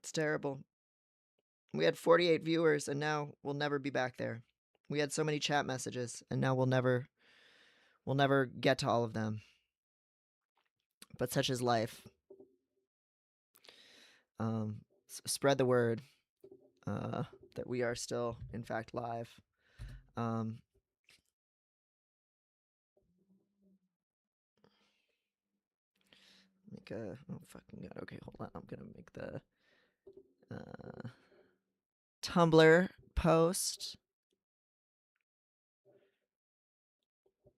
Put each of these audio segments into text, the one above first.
It's terrible. We had 48 viewers, and now we'll never be back there. We had so many chat messages, and now we'll never get to all of them. But such is life. Spread the word that we are still, in fact, live. Make a, oh fucking god, okay, hold on, I'm gonna make the Tumblr post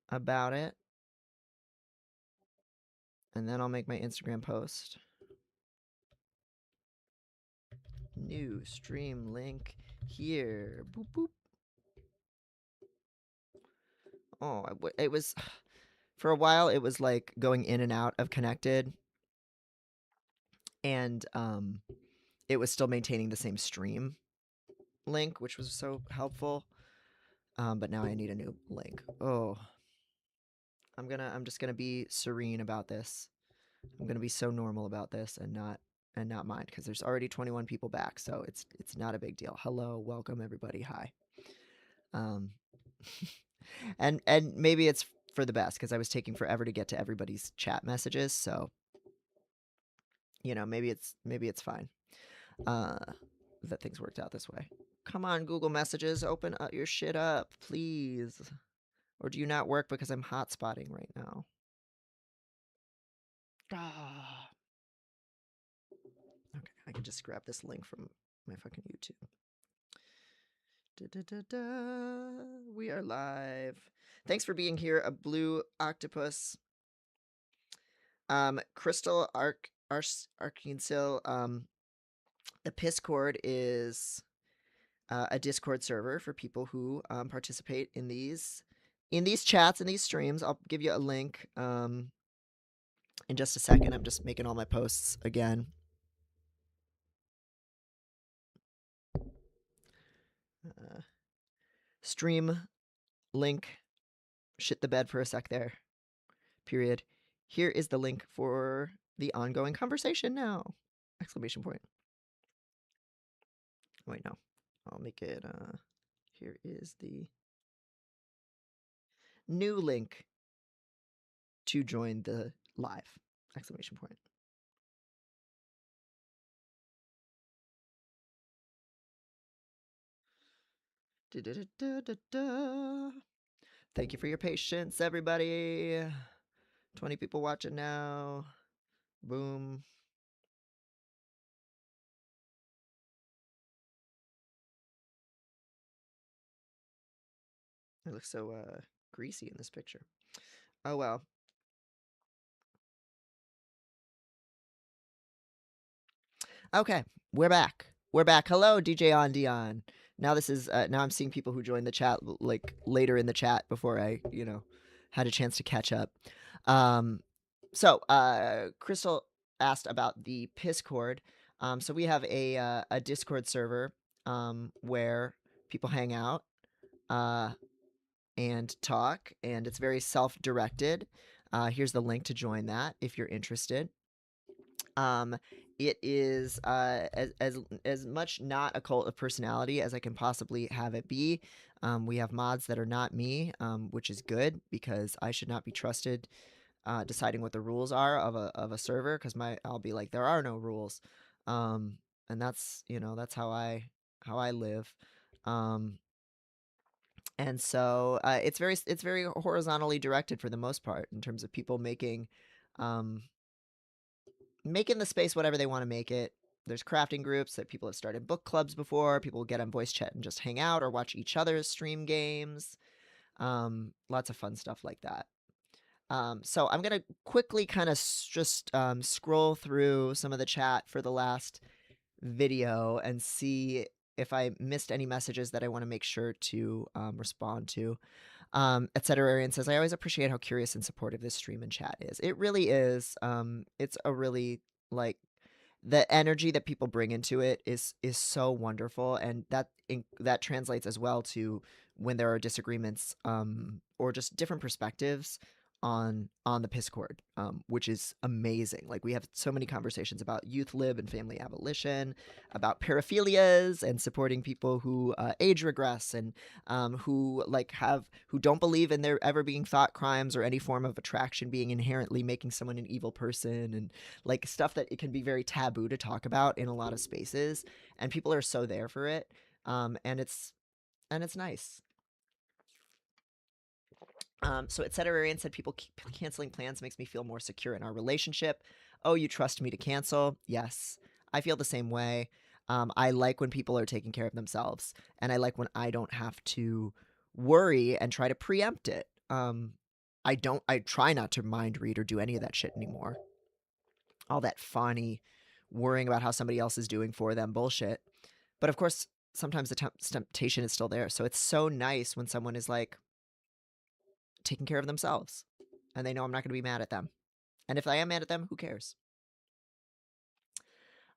about it, and then I'll make my Instagram post. New stream link here. Boop boop. Oh, it was, for a while it was like going in and out of connected, and it was still maintaining the same stream link, which was so helpful. But now I need a new link. Oh, I'm just gonna be serene about this. I'm gonna be so normal about this and not mind, because there's already 21 people back, so it's not a big deal. Hello, welcome everybody. Hi. And maybe it's for the best, because I was taking forever to get to everybody's chat messages, so you know, maybe it's fine that things worked out this way. Come on, Google Messages, open up your shit up, please. Or do you not work because I'm hotspotting right now? Ah. Okay, I can just grab this link from my fucking YouTube. We are live. Thanks for being here, a blue octopus. Crystal Arkansas. The Piscord is a Discord server for people who participate in these chats, in these streams. I'll give you a link in just a second. I'm just making all my posts again. Stream link. Shit the bed for a sec there. Period. Here is the link for the ongoing conversation now! Exclamation point. Wait, no. I'll make it, here is the new link to join the live! Exclamation point. Thank you for your patience, everybody. 20 people watching now. Boom. I look so greasy in this picture. Oh well. Okay, we're back. We're back. Hello, DJ on Dion. Now this is now I'm seeing people who joined the chat like later in the chat before I, you know, had a chance to catch up. So Crystal asked about the Piscord. So we have a Discord server where people hang out and talk, and it's very self-directed. Here's the link to join that if you're interested. It is as much not a cult of personality as I can possibly have it be. We have mods that are not me, which is good, because I should not be trusted deciding what the rules are of a server, because I'll be like, there are no rules, and that's, you know, that's how I live. And so it's very horizontally directed for the most part, in terms of people making the space whatever they want to make it. There's crafting groups that people have started book clubs before. People get on voice chat and just hang out or watch each other's stream games. Lots of fun stuff like that. So I'm going to quickly kind of just scroll through some of the chat for the last video and see if I missed any messages that I want to make sure to respond to. Etc. says, I always appreciate how curious and supportive this stream and chat is. It really is. It's a really, like, the energy that people bring into it is so wonderful, and that translates as well to when there are disagreements or just different perspectives on the Piscord, which is amazing. Like we have so many conversations about youth lib and family abolition, about paraphilias and supporting people who age regress and who don't believe in there ever being thought crimes or any form of attraction being inherently making someone an evil person, and like stuff that it can be very taboo to talk about in a lot of spaces, and people are so there for it, and it's nice. So Etcetera said people keep canceling plans makes me feel more secure in our relationship. Oh, you trust me to cancel? Yes. I feel the same way. I like when people are taking care of themselves, and I like when I don't have to worry and try to preempt it. I try not to mind read or do any of that shit anymore. All that funny worrying about how somebody else is doing for them bullshit. But of course, sometimes the temptation is still there. So it's so nice when someone is like, taking care of themselves, and they know I'm not going to be mad at them. And if I am mad at them, who cares?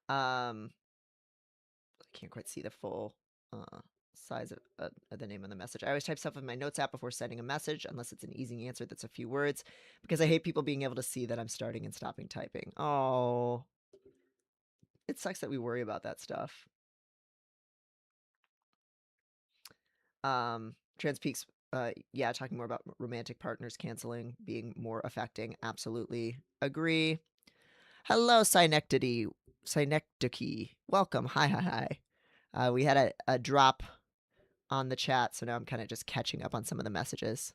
I can't quite see the full size of the name of the message. I always type stuff in my notes app before sending a message, unless it's an easy answer that's a few words, because I hate people being able to see that I'm starting and stopping typing. Oh, it sucks that we worry about that stuff. Trans Peaks, yeah, talking more about romantic partners canceling being more affecting. Absolutely agree. Hello, Synecdoche. Welcome. Hi. We had a drop on the chat, so now I'm kind of just catching up on some of the messages.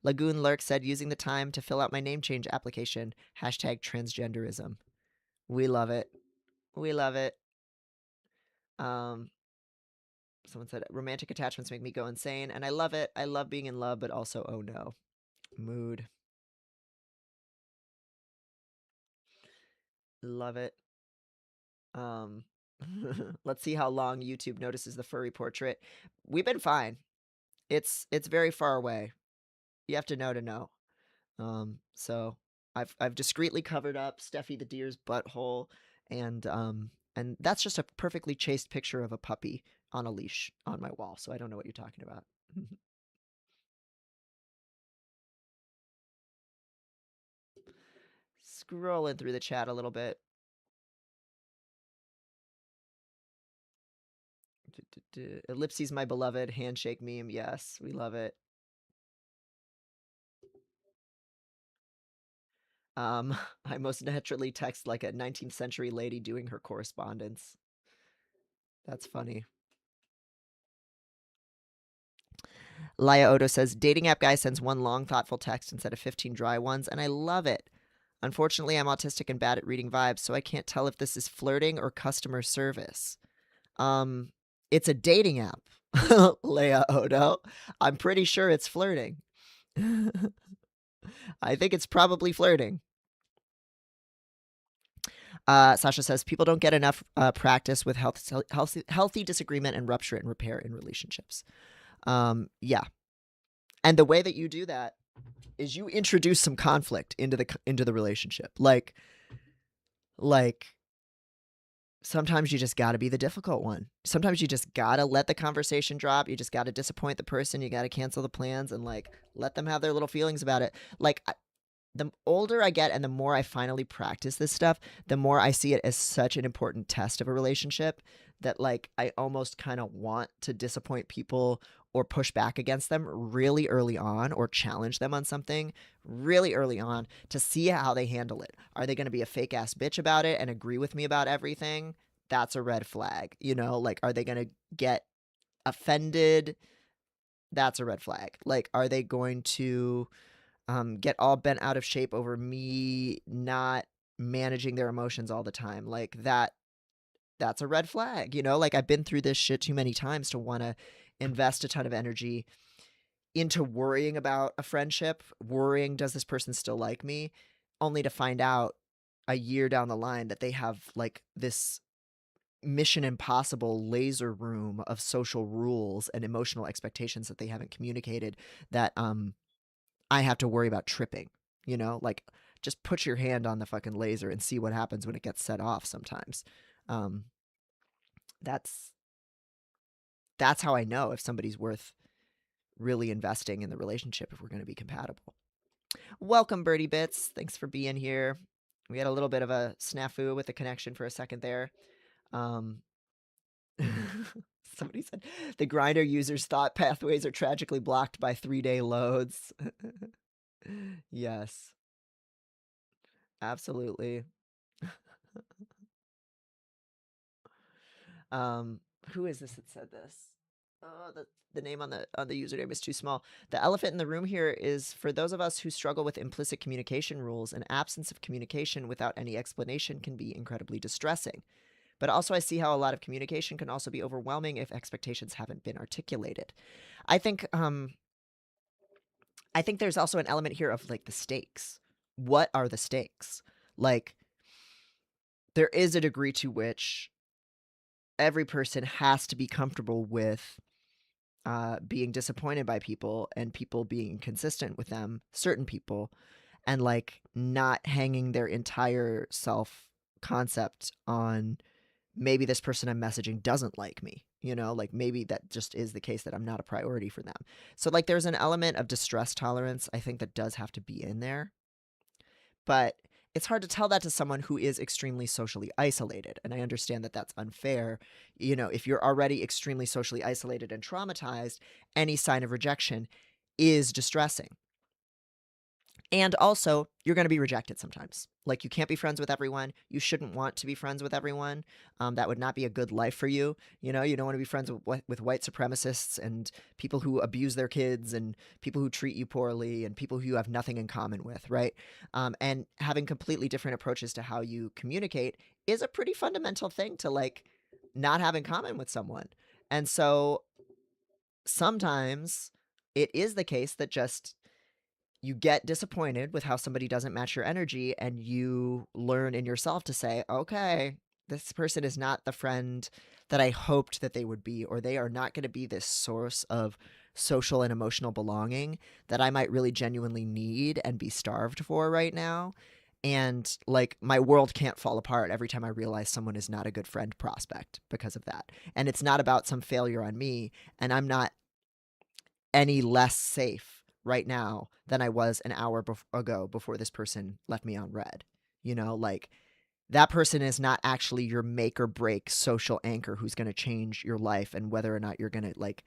Lagoon Lurk said, using the time to fill out my name change application. Hashtag transgenderism. We love it. We love it. Someone said, romantic attachments make me go insane, and I love it. I love being in love, but also, oh no. Mood. Love it. Let's see how long YouTube notices the furry portrait. We've been fine. It's very far away. You have to know. So I've discreetly covered up Steffi the deer's butthole, and that's just a perfectly chaste picture of a puppy on a leash on my wall. So I don't know what you're talking about. Scrolling through the chat a little bit. Ellipses, my beloved handshake meme. Yes, we love it. I most naturally text like a 19th century lady doing her correspondence. That's funny. Laya Odo says, dating app guy sends one long, thoughtful text instead of 15 dry ones, and I love it. Unfortunately, I'm autistic and bad at reading vibes, so I can't tell if this is flirting or customer service. It's a dating app, Leia Odo. I'm pretty sure it's flirting. I think it's probably flirting. Sasha says, people don't get enough practice with healthy disagreement and rupture and repair in relationships. Yeah. And the way that you do that is you introduce some conflict into the relationship. Like sometimes you just got to be the difficult one. Sometimes you just got to let the conversation drop. You just got to disappoint the person. You got to cancel the plans and like let them have their little feelings about it. Like the older I get and the more I finally practice this stuff, the more I see it as such an important test of a relationship that like I almost kind of want to disappoint people or push back against them really early on or challenge them on something really early on to see how they handle it. Are they going to be a fake ass bitch about it and agree with me about everything? That's a red flag. You know, like are they going to get offended? That's a red flag. Like are they going to get all bent out of shape over me not managing their emotions all the time? Like that's a red flag, you know? Like I've been through this shit too many times to want to invest a ton of energy into worrying about a friendship, worrying does this person still like me, only to find out a year down the line that they have like this mission impossible laser room of social rules and emotional expectations that they haven't communicated that I have to worry about tripping, you know? Like just put your hand on the fucking laser and see what happens when it gets set off sometimes. Um that's how I know if somebody's worth really investing in the relationship if we're going to be compatible. Welcome, Birdie Bits. Thanks for being here. We had a little bit of a snafu with the connection for a second there. Um, somebody said the grinder users' thought pathways are tragically blocked by 3-day loads. Yes, absolutely. Um, who is this that said this? Oh, the name on the username is too small. The elephant in the room here is for those of us who struggle with implicit communication rules, an absence of communication without any explanation can be incredibly distressing. But also, I see how a lot of communication can also be overwhelming if expectations haven't been articulated. I think I think there's also an element here of like the stakes. What are the stakes? Like, there is a degree to which every person has to be comfortable with being disappointed by people and people being consistent with them, certain people, and like not hanging their entire self concept on maybe this person I'm messaging doesn't like me. You know, like maybe that just is the case that I'm not a priority for them. So, like, there's an element of distress tolerance, I think, that does have to be in there. But it's hard to tell that to someone who is extremely socially isolated. And I understand that that's unfair. You know, if you're already extremely socially isolated and traumatized, any sign of rejection is distressing. And also, you're going to be rejected sometimes. Like, you can't be friends with everyone. You shouldn't want to be friends with everyone. That would not be a good life for you. You know, you don't want to be friends with white supremacists and people who abuse their kids and people who treat you poorly and people who you have nothing in common with, right? And having completely different approaches to how you communicate is a pretty fundamental thing to, like, not have in common with someone. And so sometimes it is the case that just you get disappointed with how somebody doesn't match your energy and you learn in yourself to say, okay, this person is not the friend that I hoped that they would be, or they are not going to be this source of social and emotional belonging that I might really genuinely need and be starved for right now. And like, my world can't fall apart every time I realize someone is not a good friend prospect because of that. And it's not about some failure on me. And I'm not any less safe right now than I was an hour ago before this person left me on red. You know, like, that person is not actually your make or break social anchor who's going to change your life and whether or not you're going to like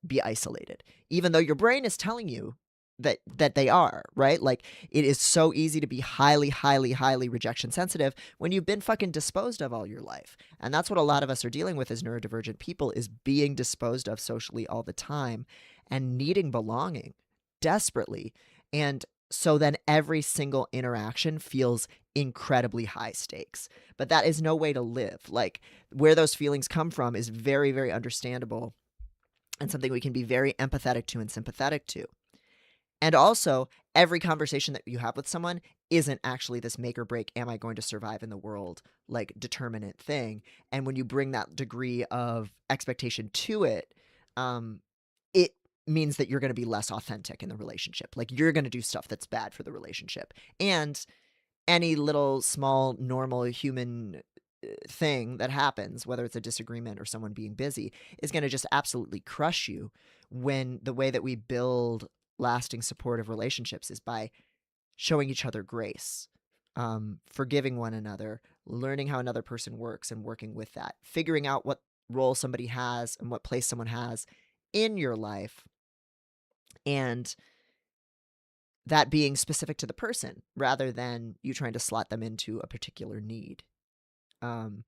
be isolated, even though your brain is telling you that they are, right? Like, it is so easy to be highly rejection sensitive when you've been fucking disposed of all your life. And that's what a lot of us are dealing with as neurodivergent people, is being disposed of socially all the time and needing belonging desperately. And so then every single interaction feels incredibly high stakes. But that is no way to live. Like, where those feelings come from is very understandable and something we can be very empathetic to and sympathetic to. And also, every conversation that you have with someone isn't actually this make or break, am I going to survive in the world, like, determinant thing. And when you bring that degree of expectation to it, it means that you're going to be less authentic in the relationship. Like, you're going to do stuff that's bad for the relationship. And any little small normal human thing that happens, whether it's a disagreement or someone being busy, is going to just absolutely crush you, when the way that we build lasting supportive relationships is by showing each other grace, forgiving one another, learning how another person works and working with that, figuring out what role somebody has and what place someone has in your life, and that being specific to the person rather than you trying to slot them into a particular need. Um,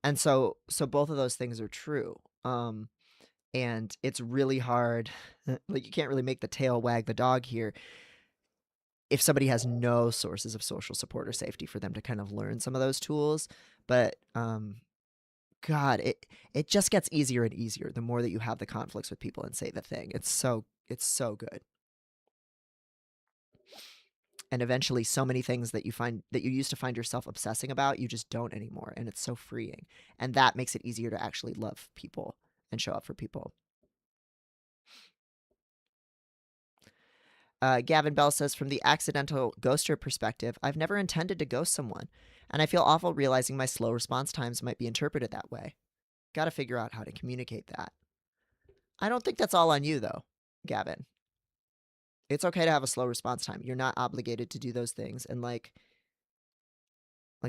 and so both of those things are true. And it's really hard. Like, you can't really make the tail wag the dog here if somebody has no sources of social support or safety for them to kind of learn some of those tools. But God, it just gets easier and easier the more that you have the conflicts with people and say the thing. It's so good. And eventually, so many things that you used to find yourself obsessing about, you just don't anymore, and it's so freeing. And that makes it easier to actually love people and show up for people. Gavin Bell says, from the accidental ghoster perspective, I've never intended to ghost someone, and I feel awful realizing my slow response times might be interpreted that way. Got to figure out how to communicate that. I don't think that's all on you, though, Gavin. It's okay to have a slow response time. You're not obligated to do those things. And like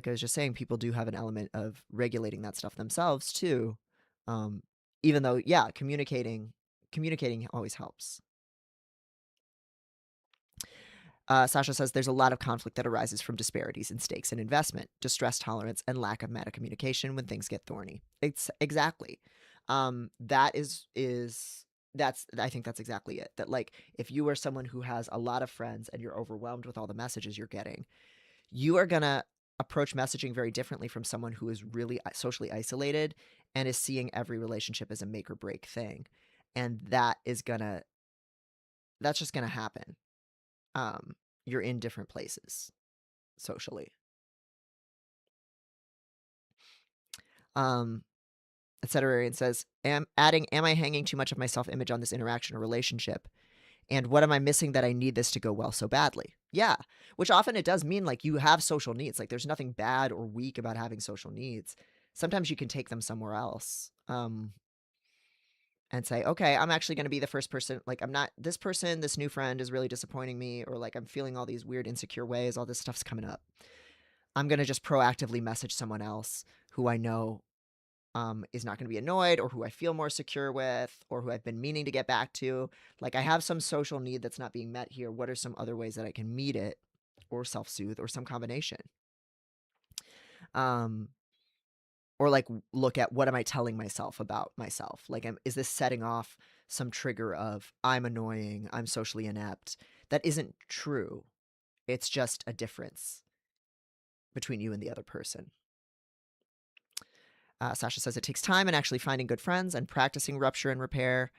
I was just saying, people do have an element of regulating that stuff themselves too. Um, even though, yeah, communicating always helps. Sasha says there's a lot of conflict that arises from disparities in stakes and investment, distress tolerance, and lack of meta communication when things get thorny. It's exactly. That is that's I think that's exactly it. That like if you are someone who has a lot of friends and you're overwhelmed with all the messages you're getting, you are gonna approach messaging very differently from someone who is really socially isolated and is seeing every relationship as a make or break thing, and that's just gonna happen. Um, you're in different places socially. Um, Etc. says, am I hanging too much of my self image on this interaction or relationship? And what am I missing that I need this to go well so badly? Yeah, which often it does mean like you have social needs. Like there's nothing bad or weak about having social needs. Sometimes you can take them somewhere else. And say, okay, I'm actually going to be the first person. Like, I'm not this person, this new friend is really disappointing me, or like I'm feeling all these weird, insecure ways, all this stuff's coming up. I'm going to just proactively message someone else who I know is not going to be annoyed, or who I feel more secure with, or who I've been meaning to get back to. Like, I have some social need that's not being met here. What are some other ways that I can meet it, or self soothe, or some combination? Um, or like look at what am I telling myself about myself? Like, is this setting off some trigger of I'm annoying, I'm socially inept? That isn't true. It's just a difference between you and the other person. Sasha says it takes time and actually finding good friends and practicing rupture and repair,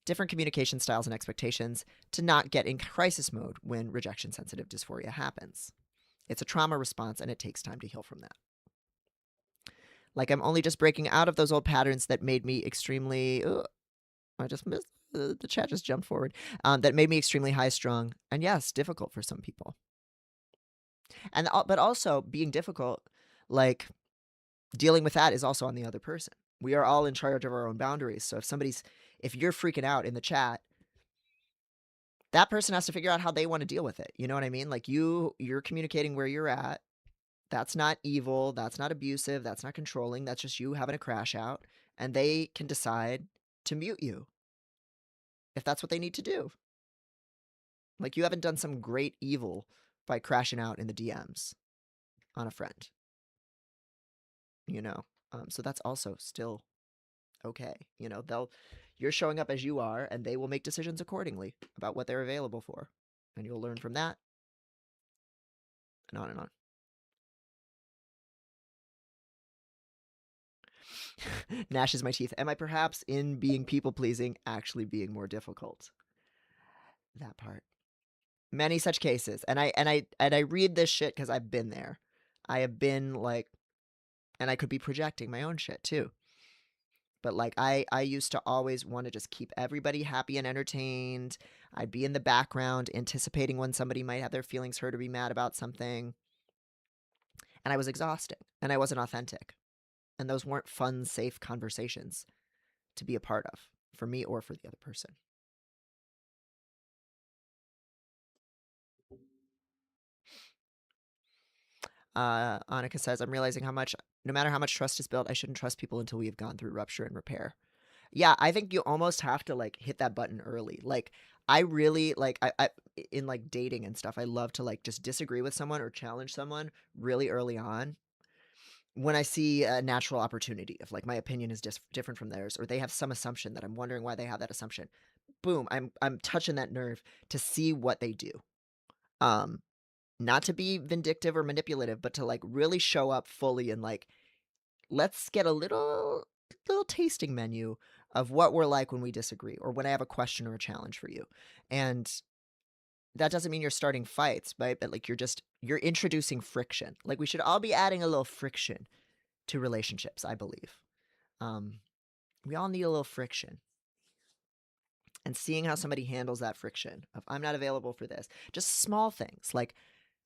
different communication styles and expectations to not get in crisis mode when rejection sensitive dysphoria happens. It's a trauma response and it takes time to heal from that. Like I'm only just breaking out of those old patterns that made me extremely. I just missed the chat. Just jumped forward. That made me extremely high strung and yes, difficult for some people. And but also being difficult, like dealing with that is also on the other person. We are all in charge of our own boundaries. So if you're freaking out in the chat, that person has to figure out how they want to deal with it. You know what I mean? Like you're communicating where you're at. That's not evil. That's not abusive. That's not controlling. That's just you having a crash out. And they can decide to mute you if that's what they need to do. Like you haven't done some great evil by crashing out in the DMs on a friend. You know? So that's also still okay. You know, you're showing up as you are and they will make decisions accordingly about what they're available for. And you'll learn from that. And on and on. Gnashes my teeth. Am I perhaps in being people pleasing actually being more difficult? That part. Many such cases. And I read this shit because I've been there. I have been like, and I could be projecting my own shit too. But like I used to always want to just keep everybody happy and entertained. I'd be in the background anticipating when somebody might have their feelings hurt or be mad about something. And I was exhausting and I wasn't authentic. And those weren't fun, safe conversations to be a part of for me or for the other person. Annika says, I'm realizing no matter how much trust is built, I shouldn't trust people until we have gone through rupture and repair. Yeah, I think you almost have to like hit that button early. Like, I really like, I in like dating and stuff, I love to like just disagree with someone or challenge someone really early on when I see a natural opportunity of like my opinion is just different from theirs or they have some assumption that I'm wondering why they have that assumption. Boom, I'm touching that nerve to see what they do. Um, not to be vindictive or manipulative, but to like really show up fully and like let's get a little tasting menu of what we're like when we disagree or when I have a question or a challenge for you. And that doesn't mean you're starting fights, right? But like you're introducing friction. Like we should all be adding a little friction to relationships, I believe. Um, we all need a little friction. And seeing how somebody handles that friction of I'm not available for this. Just small things like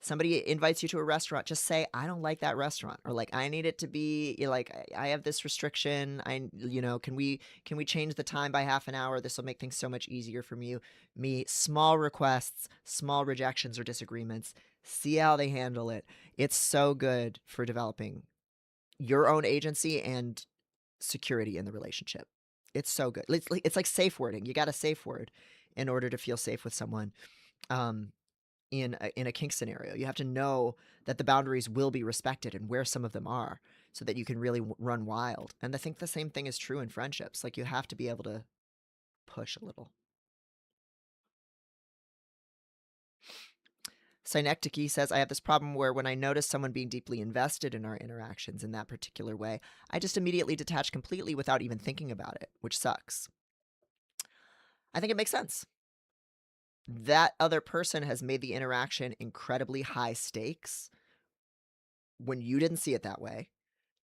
Somebody invites you to a restaurant, just say, I don't like that restaurant, or like, I need it to be like, I have this restriction. Can we change the time by half an hour? This will make things so much easier for me. Small requests, small rejections or disagreements. See how they handle it. It's so good for developing your own agency and security in the relationship. It's so good. It's like safe wording. You got a safe word in order to feel safe with someone. Um, in a kink scenario, you have to know that the boundaries will be respected and where some of them are, so that you can really run wild. And I think the same thing is true in friendships. Like, you have to be able to push a little. Synecdoche says, I have this problem where when I notice someone being deeply invested in our interactions in that particular way, I just immediately detach completely without even thinking about it, which sucks. I think it makes sense. That other person has made the interaction incredibly high stakes when you didn't see it that way,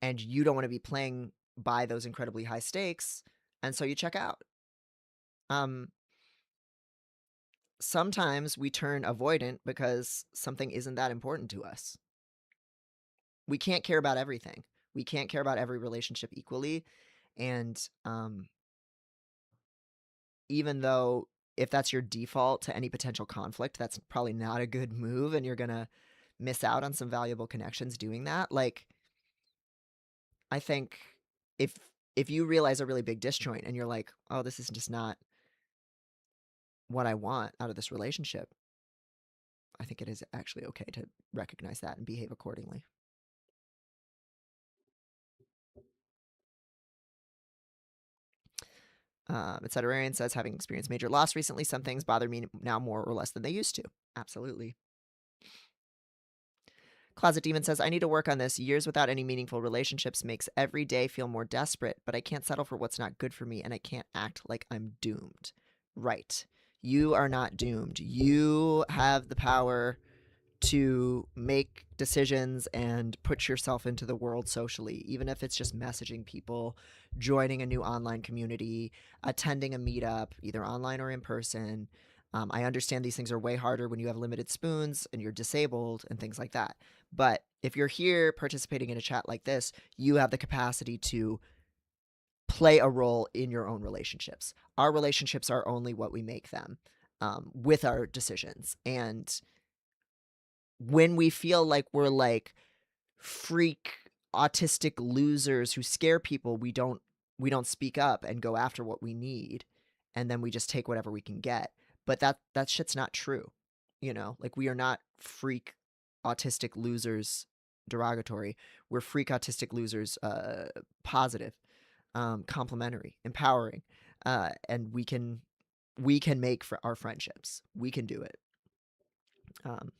and you don't want to be playing by those incredibly high stakes, and so you check out. Sometimes we turn avoidant because something isn't that important to us. We can't care about everything. We can't care about every relationship equally, and even though if that's your default to any potential conflict, that's probably not a good move, and you're gonna miss out on some valuable connections doing that. Like, I think if if you realize a really big disjoint and you're like, oh, this is just not what I want out of this relationship, I think it is actually okay to recognize that and behave accordingly. Etcetera says, having experienced major loss recently, some things bother me now more or less than they used to. Absolutely. Closet Demon says, I need to work on this. Years without any meaningful relationships makes every day feel more desperate, but I can't settle for what's not good for me, and I can't act like I'm doomed. Right. You are not doomed. You have the power to make decisions and put yourself into the world socially, even if it's just messaging people, joining a new online community, attending a meetup, either online or in person. I understand these things are way harder when you have limited spoons and you're disabled and things like that. But if you're here participating in a chat like this, you have the capacity to play a role in your own relationships. Our relationships are only what we make them, with our decisions. And when we feel like we're like freak autistic losers who scare people, we don't speak up and go after what we need, and then we just take whatever we can get. But that shit's not true. Like, we are not freak autistic losers derogatory. We're freak autistic losers, positive, complimentary, empowering, and we can make for our friendships. We can do it. um,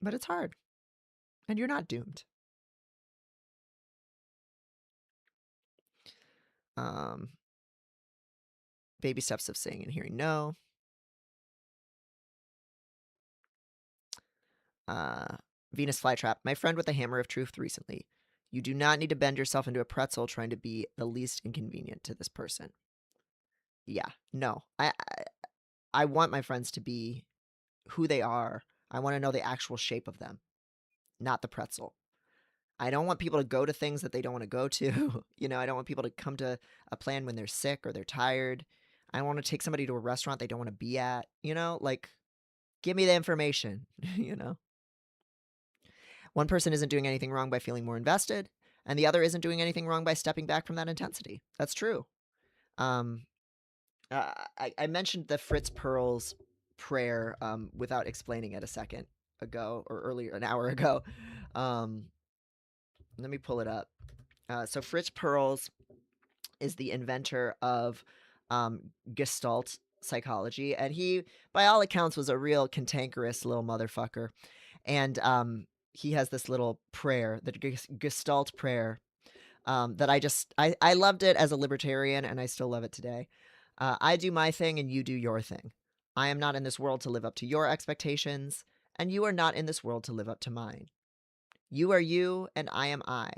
but it's hard, and you're not doomed. Um, baby steps of saying and hearing no. Uh, Venus flytrap. My friend with the hammer of truth recently. You do not need to bend yourself into a pretzel trying to be the least inconvenient to this person. Yeah, no. I want my friends to be who they are. I want to know the actual shape of them, not the pretzel. I don't want people to go to things that they don't want to go to. I don't want people to come to a plan when they're sick or they're tired. I don't want to take somebody to a restaurant they don't want to be at. Like, give me the information. One person isn't doing anything wrong by feeling more invested, and the other isn't doing anything wrong by stepping back from that intensity. That's true. Um, I mentioned the Fritz Perls prayer, without explaining it a second ago, or earlier, an hour ago. Um, Let me pull it up. So Fritz Perls is the inventor of Gestalt psychology, and he, by all accounts, was a real cantankerous little motherfucker. And he has this little prayer, the Gestalt prayer, that I loved it as a libertarian, and I still love it today. I do my thing and you do your thing. I am not in this world to live up to your expectations, and you are not in this world to live up to mine. You are you, and I am I.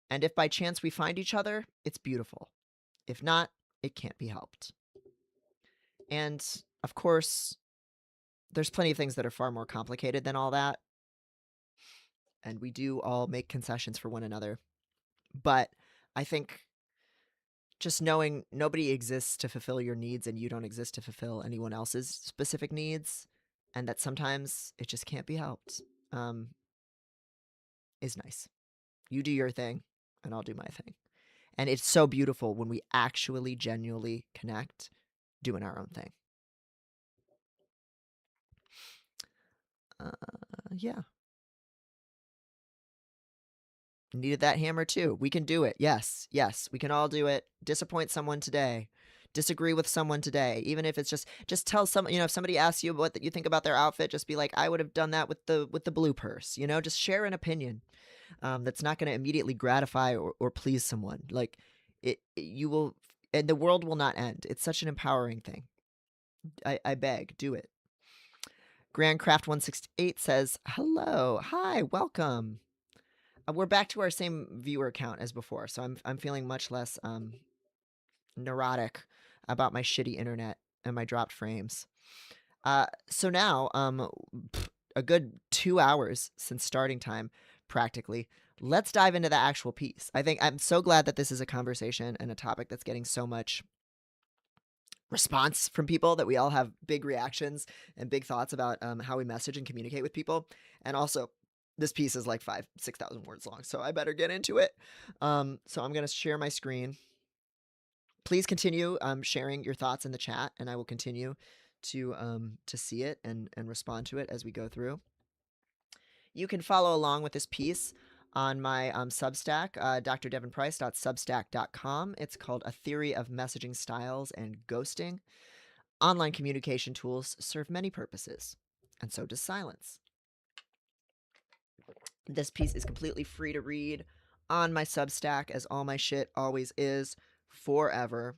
And if by chance we find each other, it's beautiful. If not, it can't be helped. And of course, there's plenty of things that are far more complicated than all that. And we do all make concessions for one another. But I think just knowing nobody exists to fulfill your needs and you don't exist to fulfill anyone else's specific needs, and that sometimes it just can't be helped, is nice. You do your thing, and I'll do my thing. And it's so beautiful when we actually genuinely connect doing our own thing. Yeah. Needed that hammer too. We can do it. Yes, yes, we can all do it. Disappoint someone today. Disagree with someone today. Even if it's just tell someone, if somebody asks you what you think about their outfit, just be like, I would have done that with the blue purse. Just share an opinion. That's not going to immediately gratify or please someone. Like you will, and the world will not end. It's such an empowering thing. I beg, do it. Grandcraft168 says, hello, hi, welcome. We're back to our same viewer count as before, so I'm feeling much less neurotic about my shitty internet and my dropped frames. So now, a good 2 hours since starting time, practically. Let's dive into the actual piece. I'm so glad that this is a conversation and a topic that's getting so much response from people, that we all have big reactions and big thoughts about how we message and communicate with people. And also, this piece is like 6,000 words long, so I better get into it. So I'm going to share my screen. Please continue sharing your thoughts in the chat, and I will continue to see it and respond to it as we go through. You can follow along with this piece on my Substack, drdevinprice.substack.com. It's called A Theory of Messaging Styles and Ghosting. Online communication tools serve many purposes, and so does silence. This piece is completely free to read on my Substack, as all my shit always is, forever.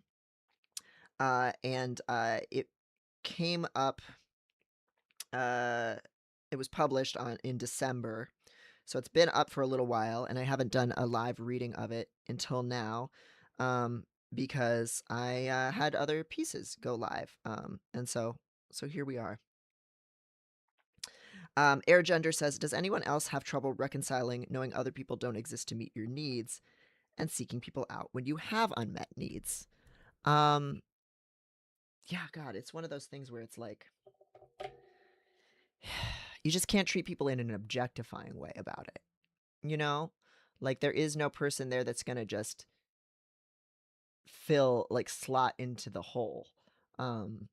And it came up, it was published in December, so it's been up for a little while, and I haven't done a live reading of it until now, because I had other pieces go live, and so here we are. Air Gender says, does anyone else have trouble reconciling knowing other people don't exist to meet your needs and seeking people out when you have unmet needs? Yeah, God, it's one of those things where it's like, you just can't treat people in an objectifying way about it. Like, there is no person there that's going to just slot into the hole. And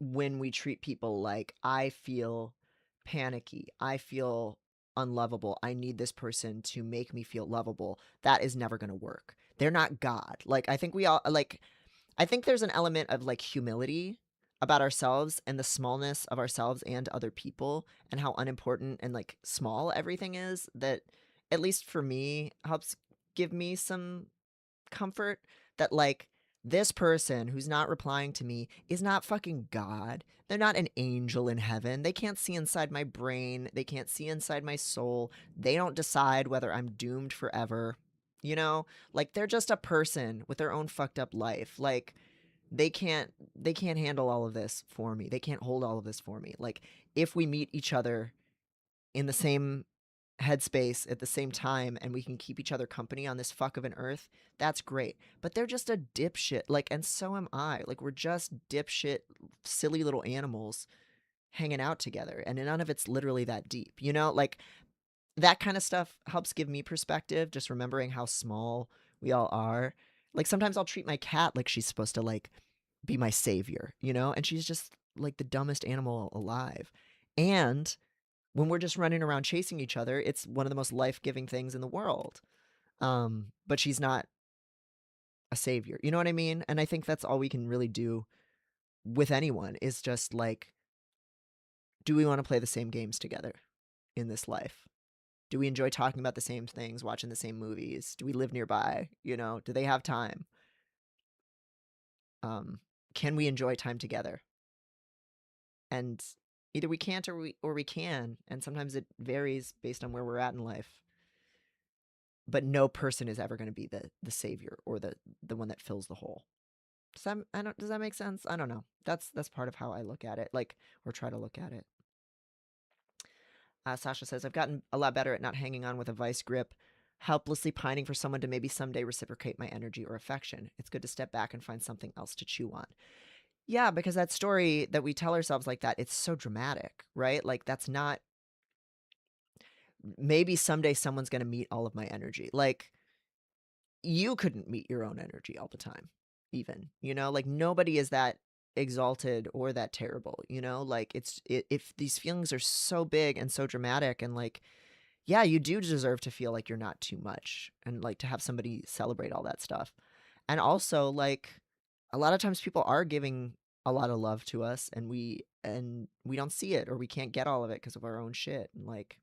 when we treat people like, I feel panicky, I feel unlovable, I need this person to make me feel lovable, that is never going to work. They're not God. Like, I think there's an element of humility about ourselves and the smallness of ourselves and other people, and how unimportant and small everything is, that, at least for me, helps give me some comfort, that this person who's not replying to me is not fucking God. They're not an angel in heaven. They can't see inside my brain. They can't see inside my soul. They don't decide whether I'm doomed forever. They're just a person with their own fucked up life. They can't handle all of this for me. They can't hold all of this for me. If we meet each other in the same headspace at the same time and we can keep each other company on this fuck of an earth, that's great. But they're just a dipshit, and so am I. We're just dipshit, silly little animals hanging out together, and none of it's literally that deep. That kind of stuff helps give me perspective, just remembering how small we all are. Sometimes I'll treat my cat like she's supposed to be my savior, and she's just the dumbest animal alive. And when we're just running around chasing each other, it's one of the most life-giving things in the world. But she's not a savior. You know what I mean? And I think that's all we can really do with anyone, is just do we want to play the same games together in this life? Do we enjoy talking about the same things, watching the same movies? Do we live nearby? Do they have time? Can we enjoy time together? And either we can't or we can, and sometimes it varies based on where we're at in life. But no person is ever going to be the savior or the one that fills the hole. does that make sense? I don't know. That's part of how I look at it, like, or try to look at it. Sasha says, I've gotten a lot better at not hanging on with a vice grip, helplessly pining for someone to maybe someday reciprocate my energy or affection. It's good to step back and find something else to chew on. Yeah, because that story that we tell ourselves like that, it's so dramatic, right? Like, that's not, maybe someday someone's going to meet all of my energy. Like, you couldn't meet your own energy all the time, even, like nobody is that exalted or that terrible, like if these feelings are so big and so dramatic and like, yeah, you do deserve to feel like you're not too much and like to have somebody celebrate all that stuff. And also, like, a lot of times people are giving a lot of love to us and we don't see it or we can't get all of it because of our own shit. And like,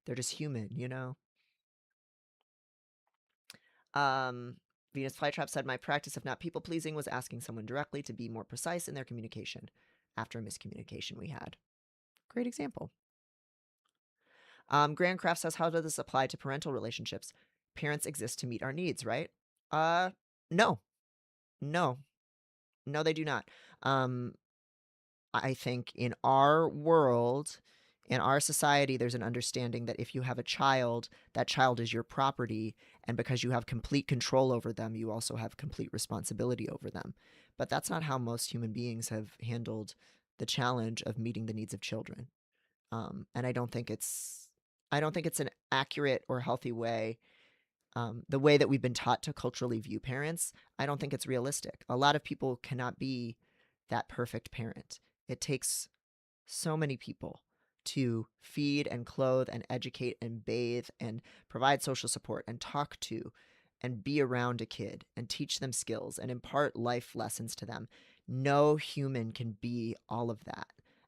they're just human. Um, Venus Flytrap said, my practice of not people pleasing was asking someone directly to be more precise in their communication after a miscommunication we had. Great example. Grandcraft says, how does this apply to parental relationships? Parents exist to meet our needs, right? No, no, no, they do not. I think in our world, in our society, there's an understanding that if you have a child, that child is your property. And because you have complete control over them, you also have complete responsibility over them. But that's not how most human beings have handled the challenge of meeting the needs of children. And I don't think it's an accurate or healthy way. The way that we've been taught to culturally view parents, I don't think it's realistic. A lot of people cannot be that perfect parent. It takes so many people to feed and clothe and educate and bathe and provide social support and talk to and be around a kid and teach them skills and impart life lessons to them. No human can be all of that.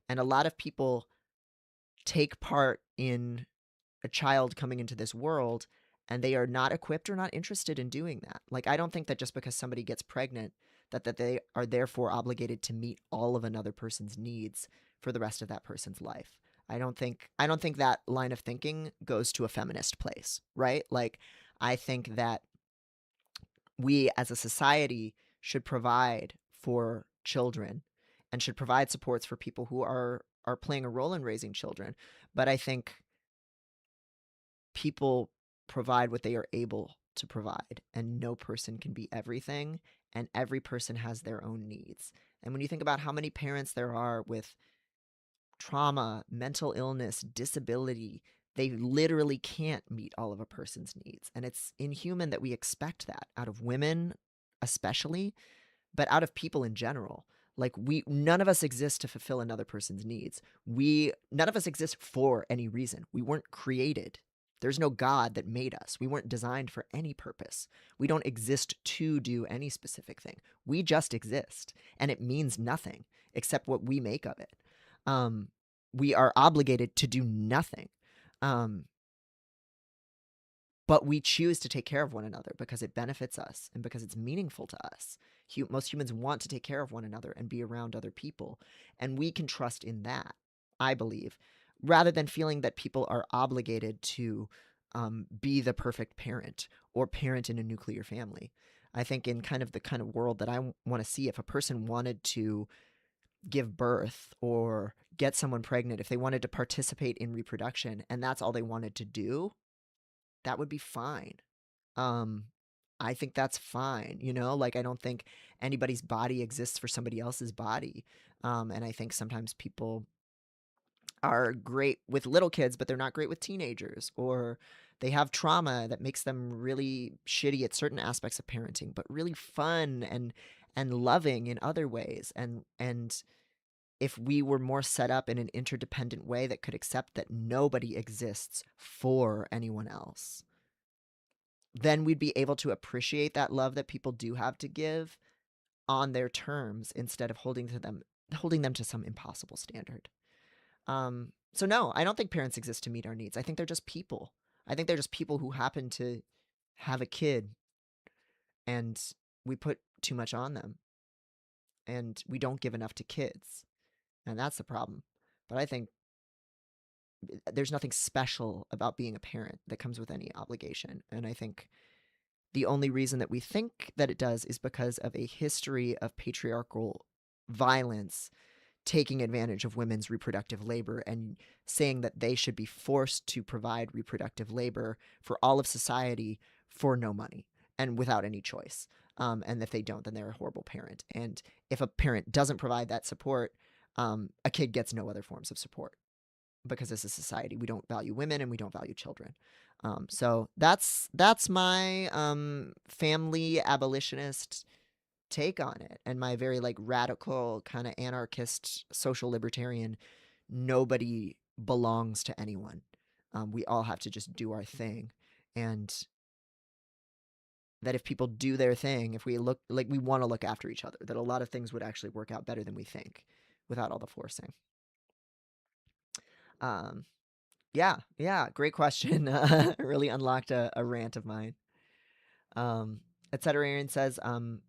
And a lot of people take part in a child coming into this world and they are not equipped or not interested in doing that. Like, I don't think that just because somebody gets pregnant that they are therefore obligated to meet all of another person's needs for the rest of that person's life. I don't think that line of thinking goes to a feminist place, right? Like, I think that we as a society should provide for children and should provide supports for people who are playing a role in raising children. But I think people provide what they are able to provide, and no person can be everything, and every person has their own needs. And when you think about how many parents there are with trauma, mental illness, disability, they literally can't meet all of a person's needs. And it's inhuman that we expect that out of women, especially, but out of people in general. Like, none of us exist to fulfill another person's needs. None of us exist for any reason. We weren't created. There's no God that made us. We weren't designed for any purpose. We don't exist to do any specific thing. We just exist, and it means nothing except what we make of it. We are obligated to do nothing. But we choose to take care of one another because it benefits us and because it's meaningful to us. Most humans want to take care of one another and be around other people. And we can trust in that, I believe, rather than feeling that people are obligated to be the perfect parent or parent in a nuclear family. I think in the kind of world that I want to see, if a person wanted to give birth or get someone pregnant, if they wanted to participate in reproduction and that's all they wanted to do, that would be fine. Um, I think that's fine, like, I don't think anybody's body exists for somebody else's body. And I think sometimes people are great with little kids, but they're not great with teenagers, or they have trauma that makes them really shitty at certain aspects of parenting, but really fun and loving in other ways. And if we were more set up in an interdependent way that could accept that nobody exists for anyone else, then we'd be able to appreciate that love that people do have to give on their terms instead of holding them to some impossible standard. So no, I don't think parents exist to meet our needs. I think they're just people. I think they're just people who happen to have a kid and we put too much on them and we don't give enough to kids. And that's the problem. But I think there's nothing special about being a parent that comes with any obligation. And I think The only reason that we think that it does is because of a history of patriarchal violence taking advantage of women's reproductive labor and saying that they should be forced to provide reproductive labor for all of society for no money and without any choice. And if they don't, then they're a horrible parent. And if a parent doesn't provide that support, a kid gets no other forms of support because as a society we don't value women and we don't value children. So that's my family abolitionist take on it, and my very like radical kind of anarchist social libertarian. Nobody belongs to anyone. We all have to just do our thing, and that if people do their thing, if we look like we want to look after each other, that a lot of things would actually work out better than we think without all the forcing. Um, yeah, great question. Really unlocked a rant of mine. Etc. says,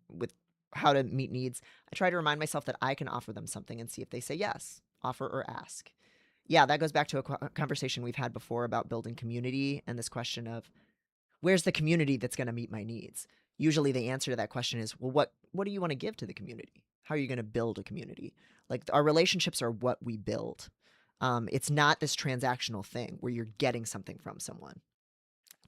with how to meet needs, I try to remind myself that I can offer them something and see if they say yes, offer or ask. Yeah, that goes back to a conversation we've had before about building community and this question of where's the community that's going to meet my needs? Usually the answer to that question is, well, what do you want to give to the community? How are you going to build a community? Like our relationships are what we build. It's not this transactional thing where you're getting something from someone.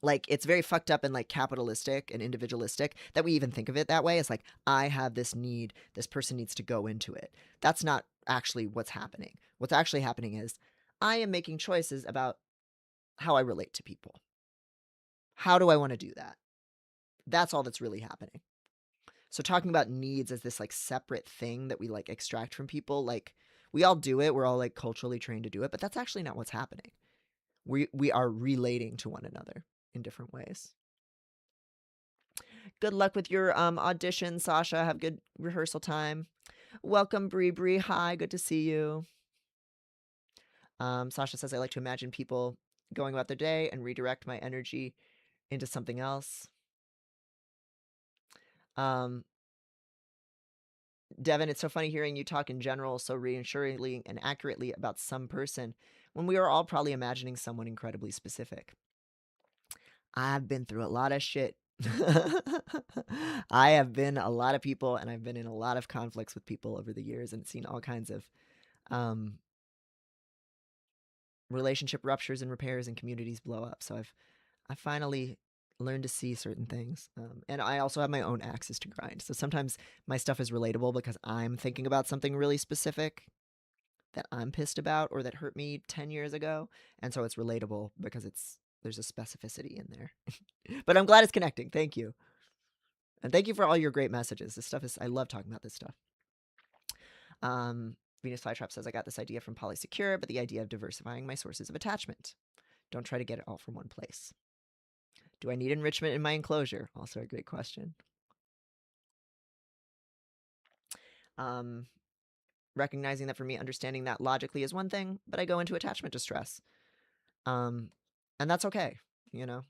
Like it's very fucked up and like capitalistic and individualistic that we even think of it that way. It's like I have this need, this person needs to go into it. That's not actually what's happening. What's actually happening is I am making choices about how I relate to people. How do I want to do that? That's all that's really happening. So talking about needs as this like separate thing that we like extract from people, like we all do it, we're all like culturally trained to do it, but that's actually not what's happening. We are relating to one another in different ways. Good luck with your audition, Sasha. Have good rehearsal time. Welcome, Bree Bree. Hi, good to see you. Sasha says, I like to imagine people going about their day and redirect my energy into something else. Devin, it's so funny hearing you talk in general so reassuringly and accurately about some person when we are all probably imagining someone incredibly specific. I've been through a lot of shit. I have been a lot of people, and I've been in a lot of conflicts with people over the years and seen all kinds of relationship ruptures and repairs and communities blow up. So I finally learned to see certain things. And I also have my own axes to grind. So sometimes my stuff is relatable because I'm thinking about something really specific that I'm pissed about or that hurt me 10 years ago. And so it's relatable because there's a specificity in there. But I'm glad it's connecting. Thank you. And thank you for all your great messages. This stuff I love talking about this stuff. Venus Flytrap says, I got this idea from Polysecure, but the idea of diversifying my sources of attachment. Don't try to get it all from one place. Do I need enrichment in my enclosure? Also a great question. Recognizing that for me, understanding that logically is one thing, but I go into attachment distress. And that's okay, you know?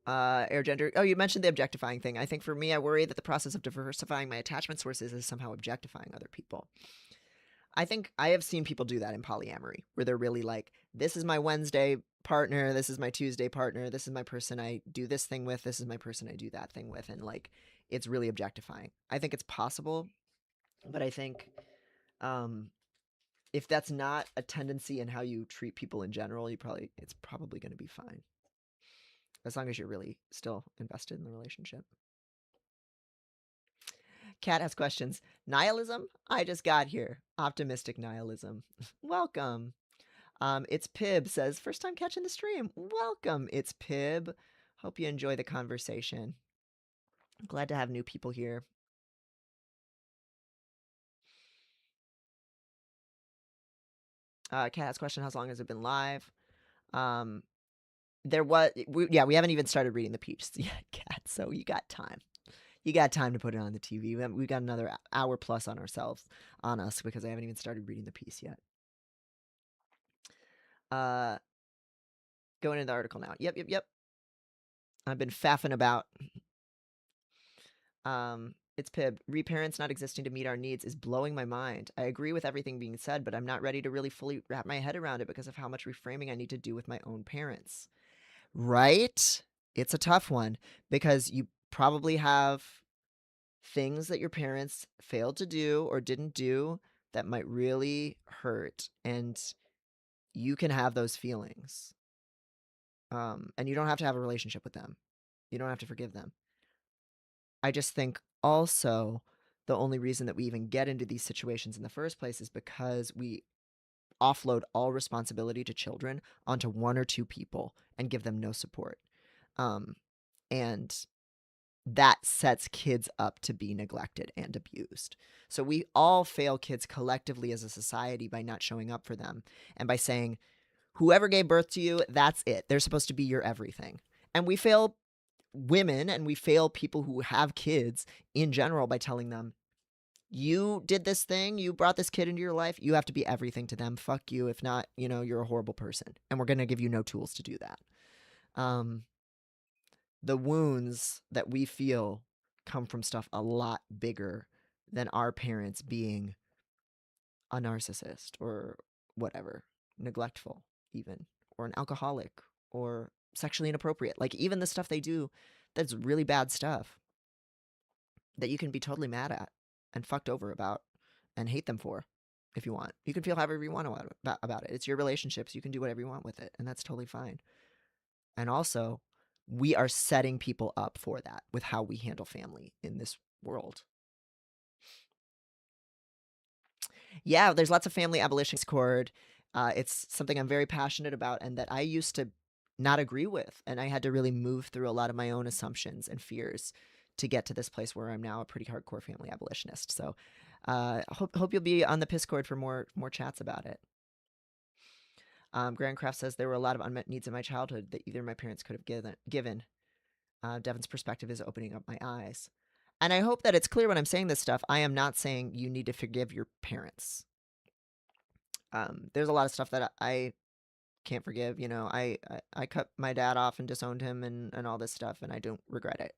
Air gender. Oh, you mentioned the objectifying thing. I think for me, I worry that the process of diversifying my attachment sources is somehow objectifying other people. I think I have seen people do that in polyamory, where they're really like, this is my Wednesday partner, this is my Tuesday partner, this is my person I do this thing with, this is my person I do that thing with, and like, it's really objectifying. I think it's possible, but I think if that's not a tendency in how you treat people in general, it's probably going to be fine, as long as you're really still invested in the relationship. Kat has questions. Nihilism? I just got here. Optimistic nihilism. Welcome. It's Pib says, first time catching the stream. Welcome, it's Pib. Hope you enjoy the conversation. I'm glad to have new people here. Kat has question, how long has it been live? We haven't even started reading the piece yet, Kat, so you got time. You got time to put it on the TV. We got another hour plus on us, because I haven't even started reading the piece yet. Going into the article now. Yep. I've been faffing about. It's Pib. Reparents not existing to meet our needs is blowing my mind. I agree with everything being said, but I'm not ready to really fully wrap my head around it because of how much reframing I need to do with my own parents. Right? It's a tough one because you probably have things that your parents failed to do or didn't do that might really hurt. And you can have those feelings. And you don't have to have a relationship with them, you don't have to forgive them. I just think also the only reason that we even get into these situations in the first place is because we offload all responsibility to children onto one or two people and give them no support. Um, and that sets kids up to be neglected and abused. So we all fail kids collectively as a society by not showing up for them and by saying, whoever gave birth to you, that's it. They're supposed to be your everything. And we fail women and we fail people who have kids in general by telling them, you did this thing, you brought this kid into your life, you have to be everything to them. Fuck you. If not, you're a horrible person. And we're going to give you no tools to do that. The wounds that we feel come from stuff a lot bigger than our parents being a narcissist or whatever, neglectful, even, or an alcoholic, or sexually inappropriate. Like, even the stuff they do that's really bad stuff that you can be totally mad at and fucked over about and hate them for if you want. You can feel however you want about it. It's your relationships. You can do whatever you want with it, and that's totally fine. And also, we are setting people up for that with how we handle family in this world. Yeah, there's lots of family abolition discord. It's something I'm very passionate about and that I used to not agree with. And I had to really move through a lot of my own assumptions and fears to get to this place where I'm now a pretty hardcore family abolitionist. So hope you'll be on the Piscord for more chats about it. Grandcraft says there were a lot of unmet needs in my childhood that either my parents could have given. Devin's perspective is opening up my eyes. And I hope that it's clear when I'm saying this stuff. I am not saying you need to forgive your parents. There's a lot of stuff that I can't forgive. I cut my dad off and disowned him and all this stuff, and I don't regret it.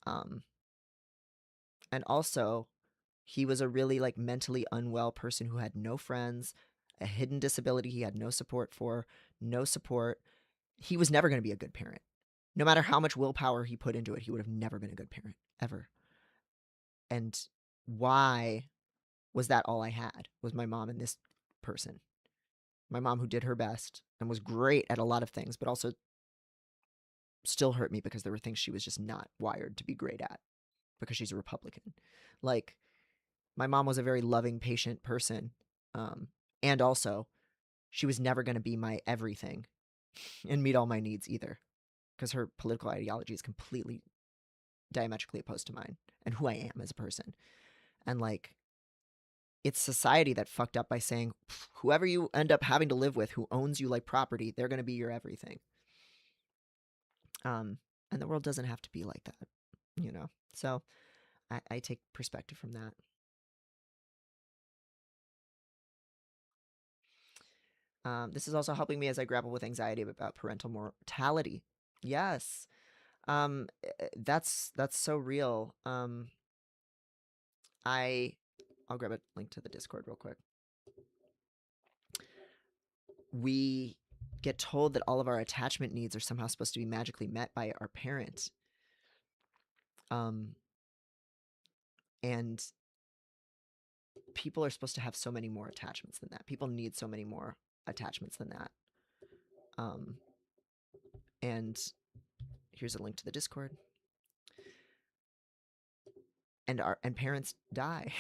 And also, he was a really like mentally unwell person who had no friends, a hidden disability he had no support for, no support. He was never going to be a good parent. No matter how much willpower he put into it, he would have never been a good parent, ever. And why was that all I had? Was my mom and this person. My mom who did her best and was great at a lot of things, but also still hurt me because there were things she was just not wired to be great at because she's a Republican. Like, my mom was a very loving, patient person. And also, she was never going to be my everything and meet all my needs either because her political ideology is completely diametrically opposed to mine and who I am as a person. And like, it's society that fucked up by saying, whoever you end up having to live with who owns you like property, they're going to be your everything. And the world doesn't have to be like that, So I take perspective from that. This is also helping me as I grapple with anxiety about parental mortality. Yes. That's so real. I'll grab a link to the Discord real quick. We get told that all of our attachment needs are somehow supposed to be magically met by our parent. And people are supposed to have so many more attachments than that. People need so many more attachments than that. And here's a link to the Discord. And parents die.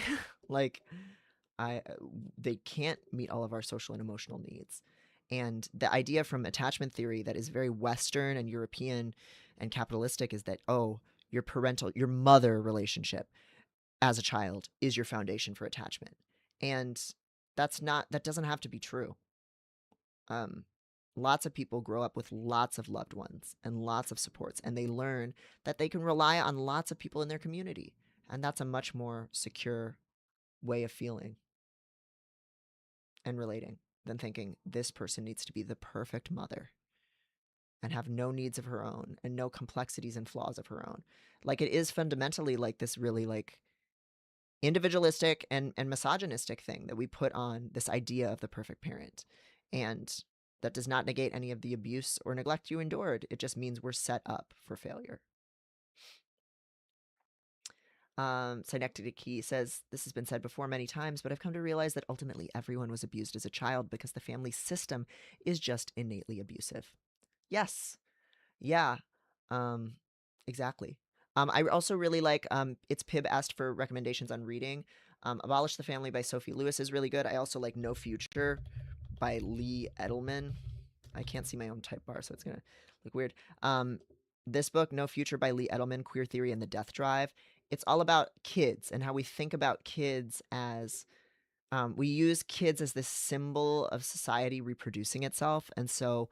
Like, they can't meet all of our social and emotional needs. And the idea from attachment theory that is very Western and European and capitalistic is that, your mother relationship as a child is your foundation for attachment. And that doesn't have to be true. Lots of people grow up with lots of loved ones and lots of supports, and they learn that they can rely on lots of people in their community. And that's a much more secure way of feeling and relating than thinking this person needs to be the perfect mother. and have no needs of her own and no complexities and flaws of her own. Like, it is fundamentally like this really like individualistic and misogynistic thing that we put on this idea of the perfect parent. And that does not negate any of the abuse or neglect you endured. It just means we're set up for failure. Synecdoche Key says, this has been said before many times, but I've come to realize that ultimately everyone was abused as a child because the family system is just innately abusive. Yes. Yeah. Um, exactly. I also really like, it's Pib asked for recommendations on reading. Abolish the Family by Sophie Lewis is really good. I also like No Future by Lee Edelman. I can't see my own type bar, so it's going to look weird. This book, No Future by Lee Edelman, Queer Theory and the Death Drive, it's all about kids and how we think about kids as we use kids as this symbol of society reproducing itself. And so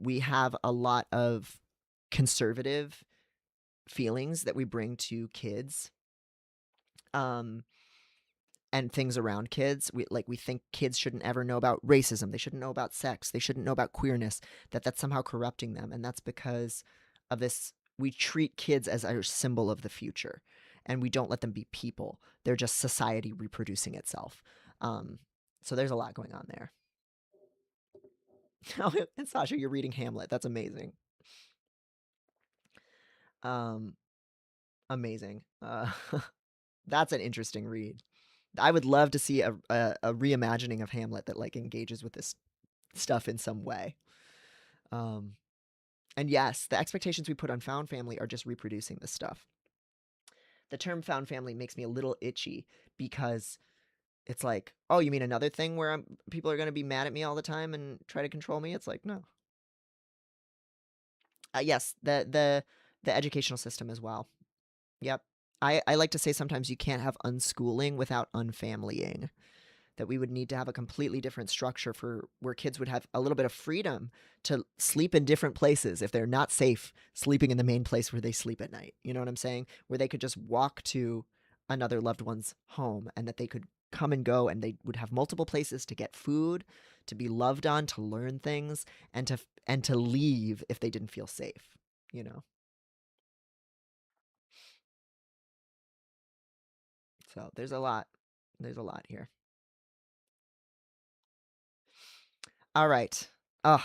we have a lot of conservative feelings that we bring to kids. And things around kids. We think kids shouldn't ever know about racism. They shouldn't know about sex. They shouldn't know about queerness. That's somehow corrupting them, and that's because of this. We treat kids as a symbol of the future, and we don't let them be people. They're just society reproducing itself. So there's a lot going on there. Oh, and Sasha, you're reading Hamlet. That's amazing. Amazing. That's an interesting read. I would love to see a reimagining of Hamlet that like engages with this stuff in some way. And yes, the expectations we put on found family are just reproducing this stuff. The term found family makes me a little itchy because it's like, oh, you mean another thing where people are going to be mad at me all the time and try to control me? It's like, no. Yes, the educational system as well. Yep. I like to say sometimes you can't have unschooling without unfamilying. That we would need to have a completely different structure for where kids would have a little bit of freedom to sleep in different places if they're not safe sleeping in the main place where they sleep at night. You know what I'm saying? Where they could just walk to another loved one's home and that they could come and go and they would have multiple places to get food, to be loved on, to learn things, and to leave if they didn't feel safe, you know. So there's a lot. There's a lot here. All right. Oh,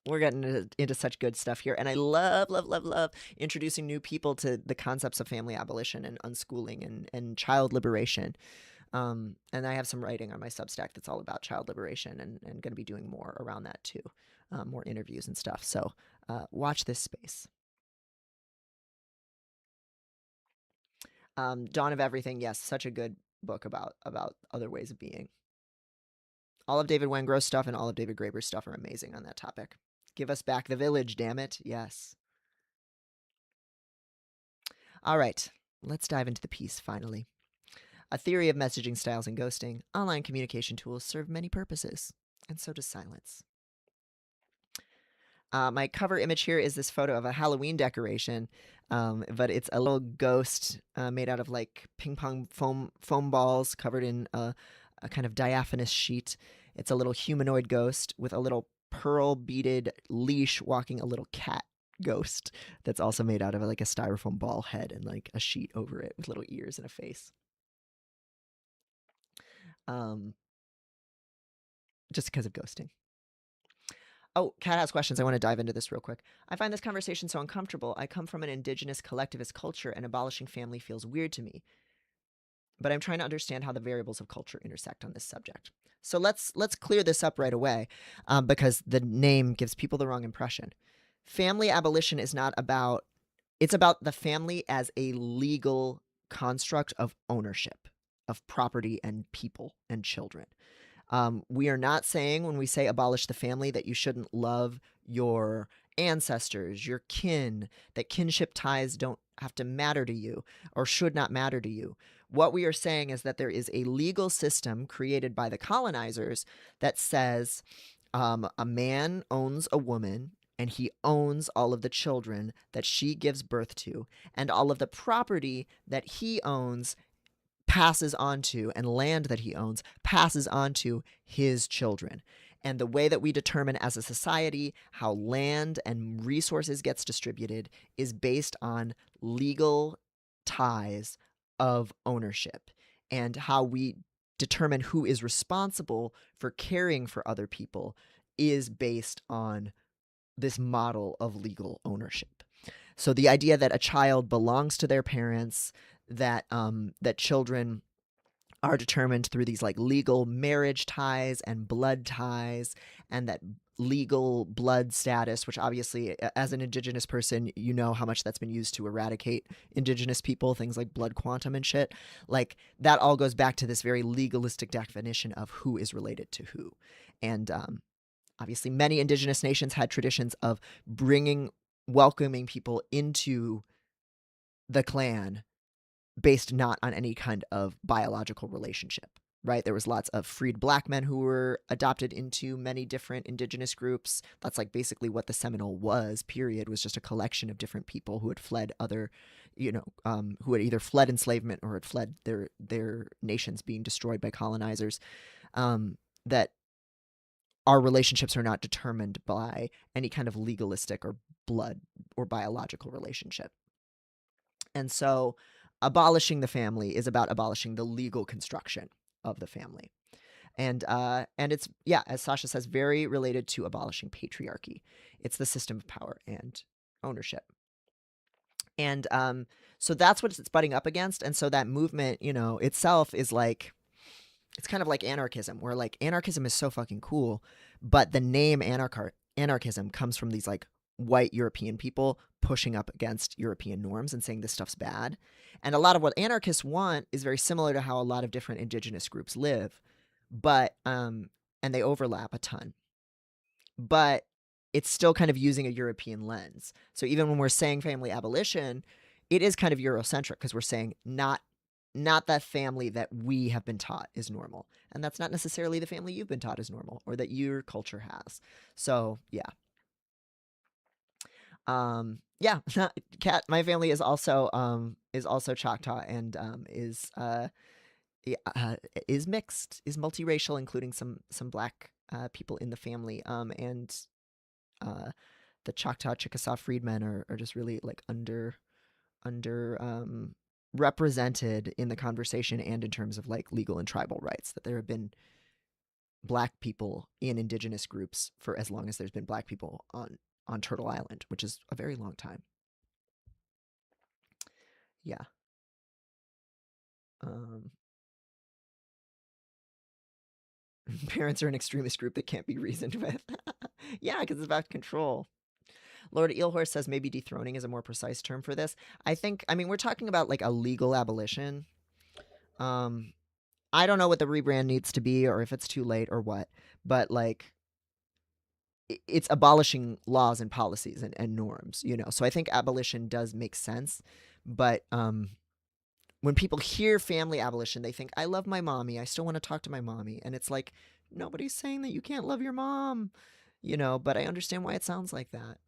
we're getting into such good stuff here. And I love, love, love, love introducing new people to the concepts of family abolition and unschooling and child liberation. And I have some writing on my Substack that's all about child liberation and going to be doing more around that too. More interviews and stuff. So watch this space. Dawn of Everything. Yes, such a good book about other ways of being. All of David Wengrow's stuff and all of David Graeber's stuff are amazing on that topic. Give us back the village, damn it. Yes. All right, let's dive into the piece finally. A theory of messaging styles and ghosting. Online communication tools serve many purposes, and so does silence. My cover image here is this photo of a Halloween decoration, but it's a little ghost made out of like ping pong foam balls covered in a kind of diaphanous sheet. It's a little humanoid ghost with a little pearl beaded leash walking a little cat ghost that's also made out of like a styrofoam ball head and like a sheet over it with little ears and a face. Just because of ghosting. Oh, Kat has questions. I want to dive into this real quick. I find this conversation so uncomfortable. I come from an indigenous collectivist culture and abolishing family feels weird to me. But I'm trying to understand how the variables of culture intersect on this subject. So let's clear this up right away because the name gives people the wrong impression. Family abolition is not about, it's about the family as a legal construct of ownership of property and people and children. We are not saying when we say abolish the family that you shouldn't love your ancestors, your kin, that kinship ties don't have to matter to you or should not matter to you. What we are saying is that there is a legal system created by the colonizers that says a man owns a woman and he owns all of the children that she gives birth to, and all of the property that he owns passes on to, and land that he owns passes on to his children. And the way that we determine as a society how land and resources gets distributed is based on legal ties of ownership, and how we determine who is responsible for caring for other people is based on this model of legal ownership. So the idea that a child belongs to their parents, that children are determined through these like legal marriage ties and blood ties, and that legal blood status, which obviously as an Indigenous person, you know how much that's been used to eradicate Indigenous people, things like blood quantum and shit. Like that all goes back to this very legalistic definition of who is related to who. And obviously many Indigenous nations had traditions of welcoming people into the clan based not on any kind of biological relationship, right? There was lots of freed black men who were adopted into many different Indigenous groups. That's like basically what the Seminole was, period, was just a collection of different people who had fled other, who had either fled enslavement or had fled their nations being destroyed by colonizers. That our relationships are not determined by any kind of legalistic or blood or biological relationship. And so abolishing the family is about abolishing the legal construction of the family. And it's, yeah, as Sasha says, very related to abolishing patriarchy. It's the system of power and ownership. And so that's what it's butting up against. And so that movement, itself is like, it's kind of like anarchism, where like anarchism is so fucking cool, but the name anarchism comes from these like white European people pushing up against European norms and saying this stuff's bad. And a lot of what anarchists want is very similar to how a lot of different Indigenous groups live, but and they overlap a ton. But it's still kind of using a European lens. So even when we're saying family abolition, it is kind of Eurocentric, because we're saying not that family that we have been taught is normal. And that's not necessarily the family you've been taught is normal, or that your culture has. So yeah. Yeah, Kat, my family is also Choctaw, and is mixed, is multiracial, including some black people in the family. And the Choctaw Chickasaw freedmen are just really like under represented in the conversation, and in terms of like legal and tribal rights, that there have been black people in Indigenous groups for as long as there's been black people on Turtle Island, which is a very long time. Yeah. Parents are an extremist group that can't be reasoned with. Yeah, because it's about control. Lord Eelhorst says maybe dethroning is a more precise term for this. I mean, we're talking about like a legal abolition. I don't know what the rebrand needs to be, or if it's too late or what, but like it's abolishing laws and policies and norms, So I think abolition does make sense, but when people hear family abolition, they think, I love my mommy, I still want to talk to my mommy. And it's like, nobody's saying that you can't love your mom, but I understand why it sounds like that.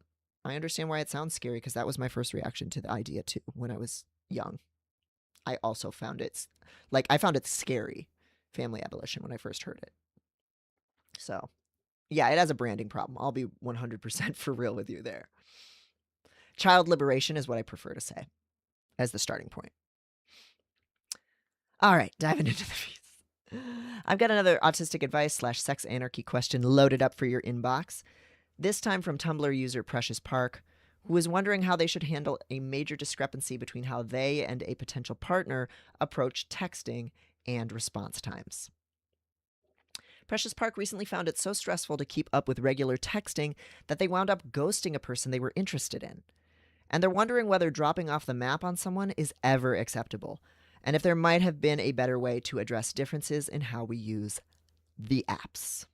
I understand why it sounds scary, because that was my first reaction to the idea too when I was young. I also found it scary, family abolition, when I first heard it. So yeah, it has a branding problem. I'll be 100% for real with you there. Child liberation is what I prefer to say as the starting point. All right, diving into the piece. I've got another autistic advice / sex anarchy question loaded up for your inbox. This time from Tumblr user Precious Park, who is wondering how they should handle a major discrepancy between how they and a potential partner approach texting and response times. Precious Park recently found it so stressful to keep up with regular texting that they wound up ghosting a person they were interested in. And they're wondering whether dropping off the map on someone is ever acceptable, and if there might have been a better way to address differences in how we use the apps.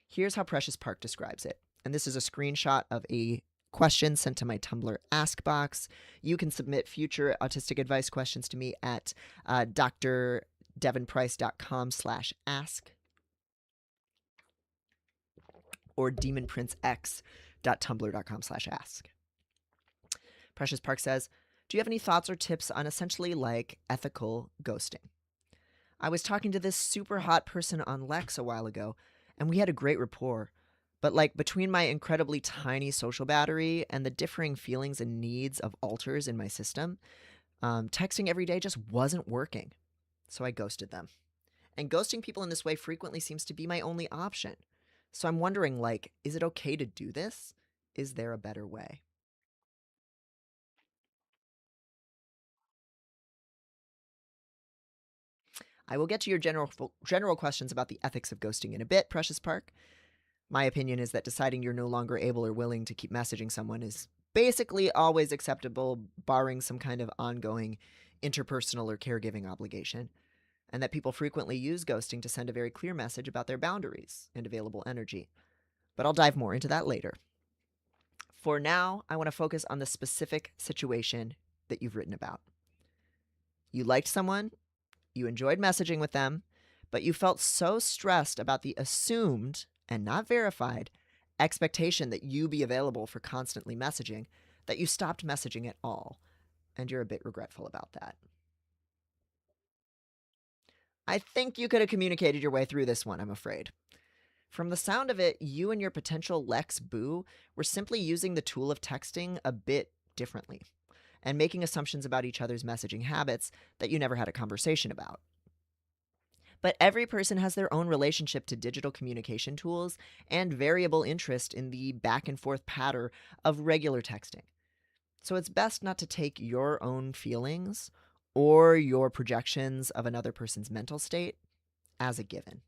Here's how Precious Park describes it. And this is a screenshot of a question sent to my Tumblr Ask box. You can submit future autistic advice questions to me at drdevinprice.com/ask or demonprincex.tumblr.com/ask. Precious Park says, do you have any thoughts or tips on essentially like ethical ghosting? I was talking to this super hot person on Lex a while ago, and we had a great rapport. But like between my incredibly tiny social battery and the differing feelings and needs of alters in my system, texting every day just wasn't working. So I ghosted them. And ghosting people in this way frequently seems to be my only option. So I'm wondering, like, is it okay to do this? Is there a better way? I will get to your general questions about the ethics of ghosting in a bit, Precious Park. My opinion is that deciding you're no longer able or willing to keep messaging someone is basically always acceptable, barring some kind of ongoing interpersonal or caregiving obligation, and that people frequently use ghosting to send a very clear message about their boundaries and available energy. But I'll dive more into that later. For now, I want to focus on the specific situation that you've written about. You liked someone, you enjoyed messaging with them, but you felt so stressed about the assumed and not verified expectation that you be available for constantly messaging that you stopped messaging at all, and you're a bit regretful about that. I think you could have communicated your way through this one, I'm afraid. From the sound of it, you and your potential Lex Boo were simply using the tool of texting a bit differently and making assumptions about each other's messaging habits that you never had a conversation about. But every person has their own relationship to digital communication tools and variable interest in the back and forth patter of regular texting. So it's best not to take your own feelings or your projections of another person's mental state as a given.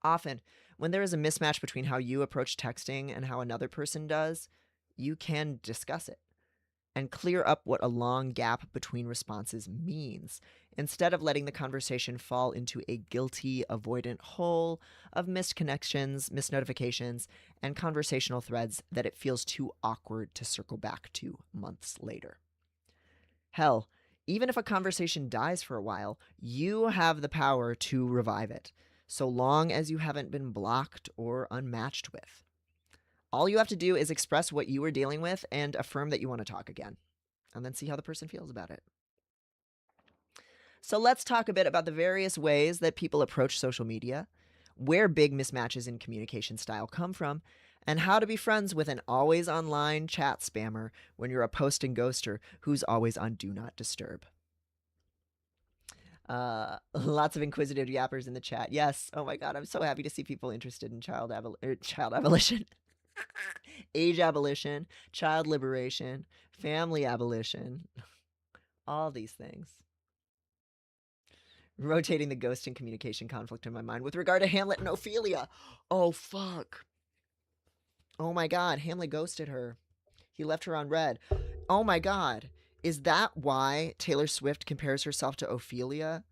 Often, when there is a mismatch between how you approach texting and how another person does, you can discuss it and clear up what a long gap between responses means, instead of letting the conversation fall into a guilty, avoidant hole of missed connections, missed notifications, and conversational threads that it feels too awkward to circle back to months later. Hell, even if a conversation dies for a while, you have the power to revive it, so long as you haven't been blocked or unmatched with. All you have to do is express what you were dealing with and affirm that you want to talk again, and then see how the person feels about it. So let's talk a bit about the various ways that people approach social media, where big mismatches in communication style come from, and how to be friends with an always online chat spammer when you're a posting ghoster who's always on Do Not Disturb. Lots of inquisitive yappers in the chat. Yes. Oh my God. I'm so happy to see people interested in child abolition, age abolition, child liberation, family abolition, all these things. Rotating the ghost and communication conflict in my mind with regard to Hamlet and Ophelia. Oh, fuck. Oh my God. Hamlet ghosted her. He left her on red. Oh my God. Is that why Taylor Swift compares herself to Ophelia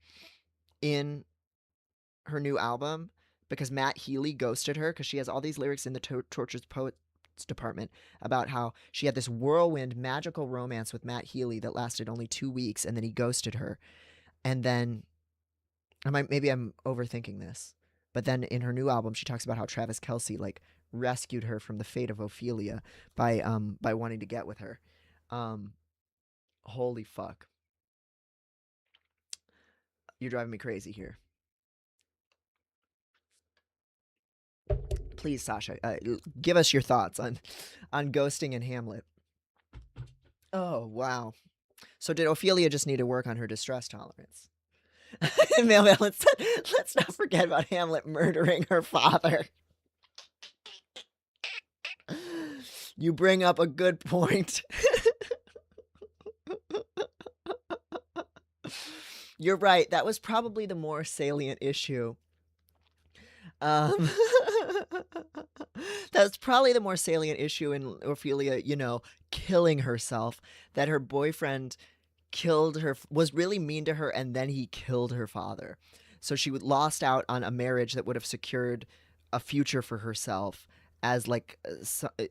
in her new album? Because Matt Healy ghosted her, because she has all these lyrics in the Tortured Poets department about how she had this whirlwind magical romance with Matt Healy that lasted only 2 weeks, and then he ghosted her. And then maybe I'm overthinking this, but then in her new album she talks about how Travis Kelce like rescued her from the fate of Ophelia by wanting to get with her. Holy fuck. You're driving me crazy here. Please, Sasha, give us your thoughts on ghosting and Hamlet. Oh, wow. So did Ophelia just need to work on her distress tolerance? Let's not forget about Hamlet murdering her father. You bring up a good point. You're right. That was probably the more salient issue. That's probably the more salient issue in Ophelia, killing herself, that her boyfriend killed her, was really mean to her, and then he killed her father. So she lost out on a marriage that would have secured a future for herself as like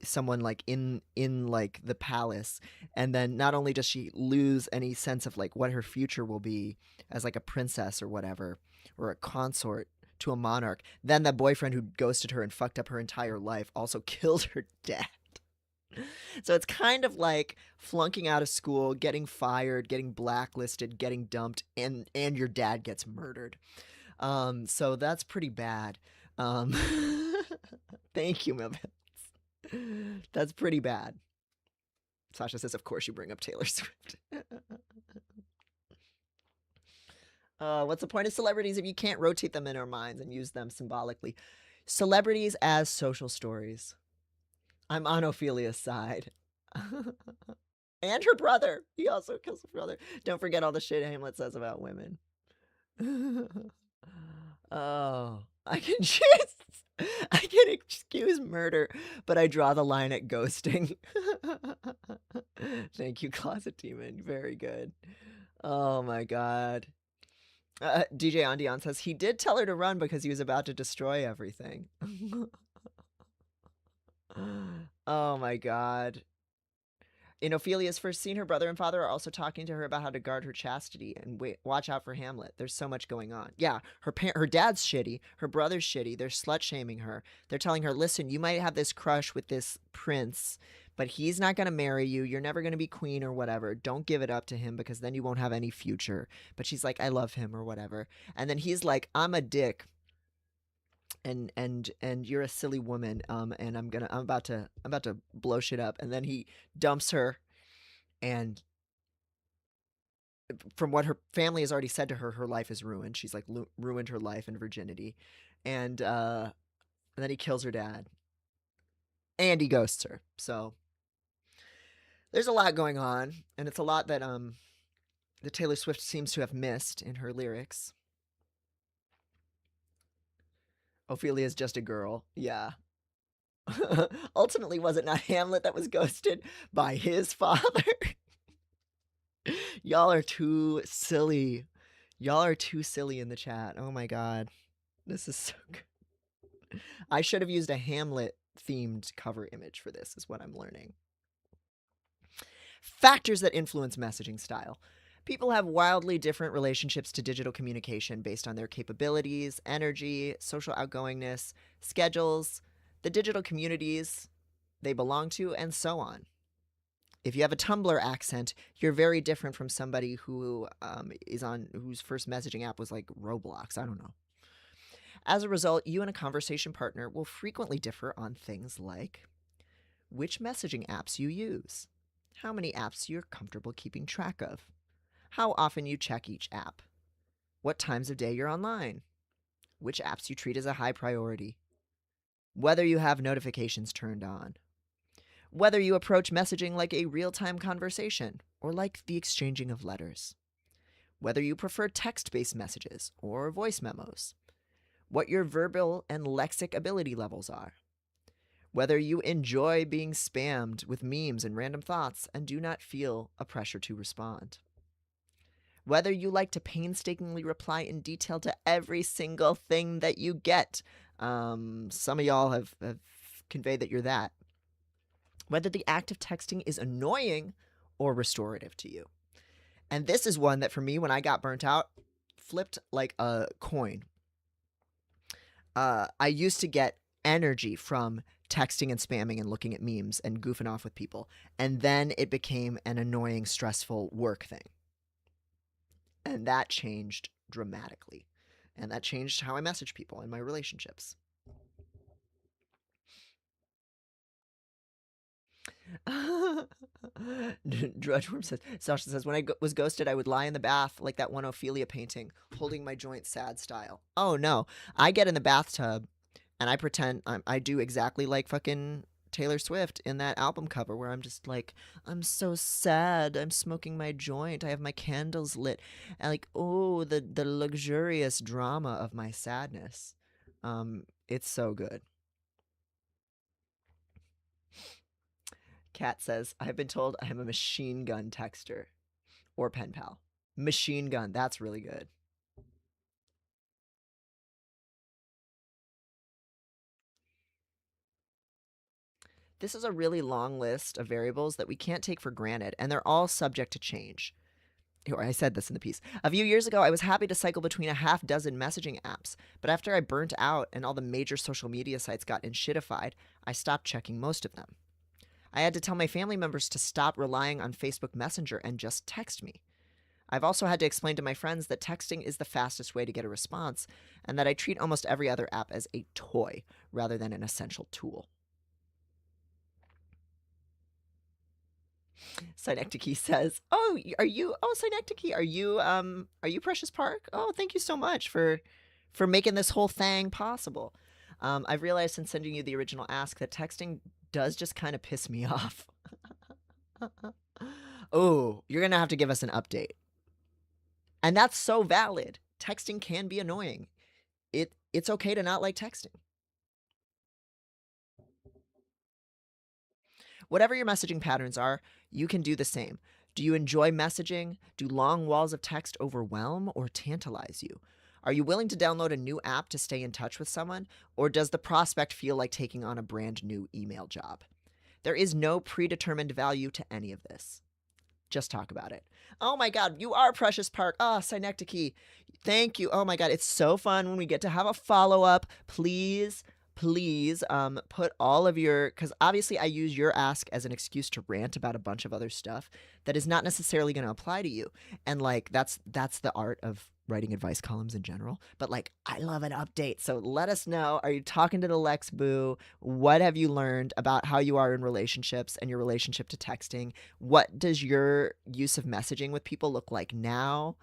someone like in like the palace. And then not only does she lose any sense of like what her future will be as like a princess or whatever, or a consort to a monarch, then the boyfriend who ghosted her and fucked up her entire life also killed her dad. So it's kind of like flunking out of school, getting fired, getting blacklisted, getting dumped, and your dad gets murdered. So that's pretty bad. Um, thank you, Mel. That's pretty bad. Sasha says, of course you bring up Taylor Swift. What's the point of celebrities if you can't rotate them in our minds and use them symbolically? Celebrities as social stories. I'm on Ophelia's side. And her brother. He also kills her brother. Don't forget all the shit Hamlet says about women. Oh, I can excuse murder, but I draw the line at ghosting. Thank you, Closet Demon. Very good. Oh my god. DJ Andion says he did tell her to run because he was about to destroy everything. Oh my god. In Ophelia's first scene, her brother and father are also talking to her about how to guard her chastity and watch out for Hamlet. There's so much going on. Yeah, her dad's shitty, her brother's shitty. They're slut-shaming her. They're telling her, listen, you might have this crush with this prince, but he's not going to marry you. You're never going to be queen or whatever. Don't give it up to him because then you won't have any future. But she's like, I love him or whatever. And then he's like, I'm a dick. And you're a silly woman, and I'm about to blow shit up. And then he dumps her, and from what her family has already said to her, her life is ruined. She's like ruined her life and virginity, and then he kills her dad, and he ghosts her. So there's a lot going on, and it's a lot that Taylor Swift seems to have missed in her lyrics. Ophelia's just a girl. Yeah. Ultimately, was it not Hamlet that was ghosted by his father? Y'all are too silly. Y'all are too silly in the chat. Oh my god. This is so good. I should have used a Hamlet themed cover image for this, is what I'm learning. Factors that influence messaging style. People have wildly different relationships to digital communication based on their capabilities, energy, social outgoingness, schedules, the digital communities they belong to, and so on. If you have a Tumblr accent, you're very different from somebody who is on whose first messaging app was like Roblox. I don't know. As a result, you and a conversation partner will frequently differ on things like which messaging apps you use, how many apps you're comfortable keeping track of, how often you check each app, what times of day you're online, which apps you treat as a high priority, whether you have notifications turned on, whether you approach messaging like a real-time conversation or like the exchanging of letters, whether you prefer text-based messages or voice memos, what your verbal and lexic ability levels are, whether you enjoy being spammed with memes and random thoughts and do not feel a pressure to respond, whether you like to painstakingly reply in detail to every single thing that you get. Some of y'all have conveyed that you're that. Whether the act of texting is annoying or restorative to you. And this is one that for me, when I got burnt out, flipped like a coin. I used to get energy from texting and spamming and looking at memes and goofing off with people. And then it became an annoying, stressful work thing. And that changed dramatically. And that changed how I message people in my relationships. Drudgeworm says, Sasha says, when I was ghosted, I would lie in the bath like that one Ophelia painting, holding my joint sad style. Oh no, I get in the bathtub and I pretend I do exactly like fucking Taylor Swift in that album cover where I'm just like, I'm so sad. I'm smoking my joint. I have my candles lit. And like, oh, the luxurious drama of my sadness. It's so good. Kat says, I've been told I am a machine gun texter or pen pal. Machine gun. That's really good. This is a really long list of variables that we can't take for granted, and they're all subject to change. I said this in the piece. A few years ago, I was happy to cycle between a half dozen messaging apps, but after I burnt out and all the major social media sites got enshittified, I stopped checking most of them. I had to tell my family members to stop relying on Facebook Messenger and just text me. I've also had to explain to my friends that texting is the fastest way to get a response and that I treat almost every other app as a toy rather than an essential tool. Synecdoche says, "Oh, are you? Oh, Synecdoche, are you Precious Park? Oh, thank you so much for making this whole thing possible. I've realized since sending you the original ask that texting does just kind of piss me off. Oh, you're gonna have to give us an update, and that's so valid. Texting can be annoying. It's okay to not like texting. Whatever your messaging patterns are, you can do the same. Do you enjoy messaging? Do long walls of text overwhelm or tantalize you? Are you willing to download a new app to stay in touch with someone? Or does the prospect feel like taking on a brand new email job? There is no predetermined value to any of this. Just talk about it. Oh my God, you are Precious Park. Ah, Synecdoche. Thank you. Oh my God, it's so fun when we get to have a follow up. Please put all of your, because obviously I use your ask as an excuse to rant about a bunch of other stuff that is not necessarily going to apply to you. And like that's the art of writing advice columns in general. But like I love an update. So let us know. Are you talking to the Lex Boo? What have you learned about how you are in relationships and your relationship to texting? What does your use of messaging with people look like now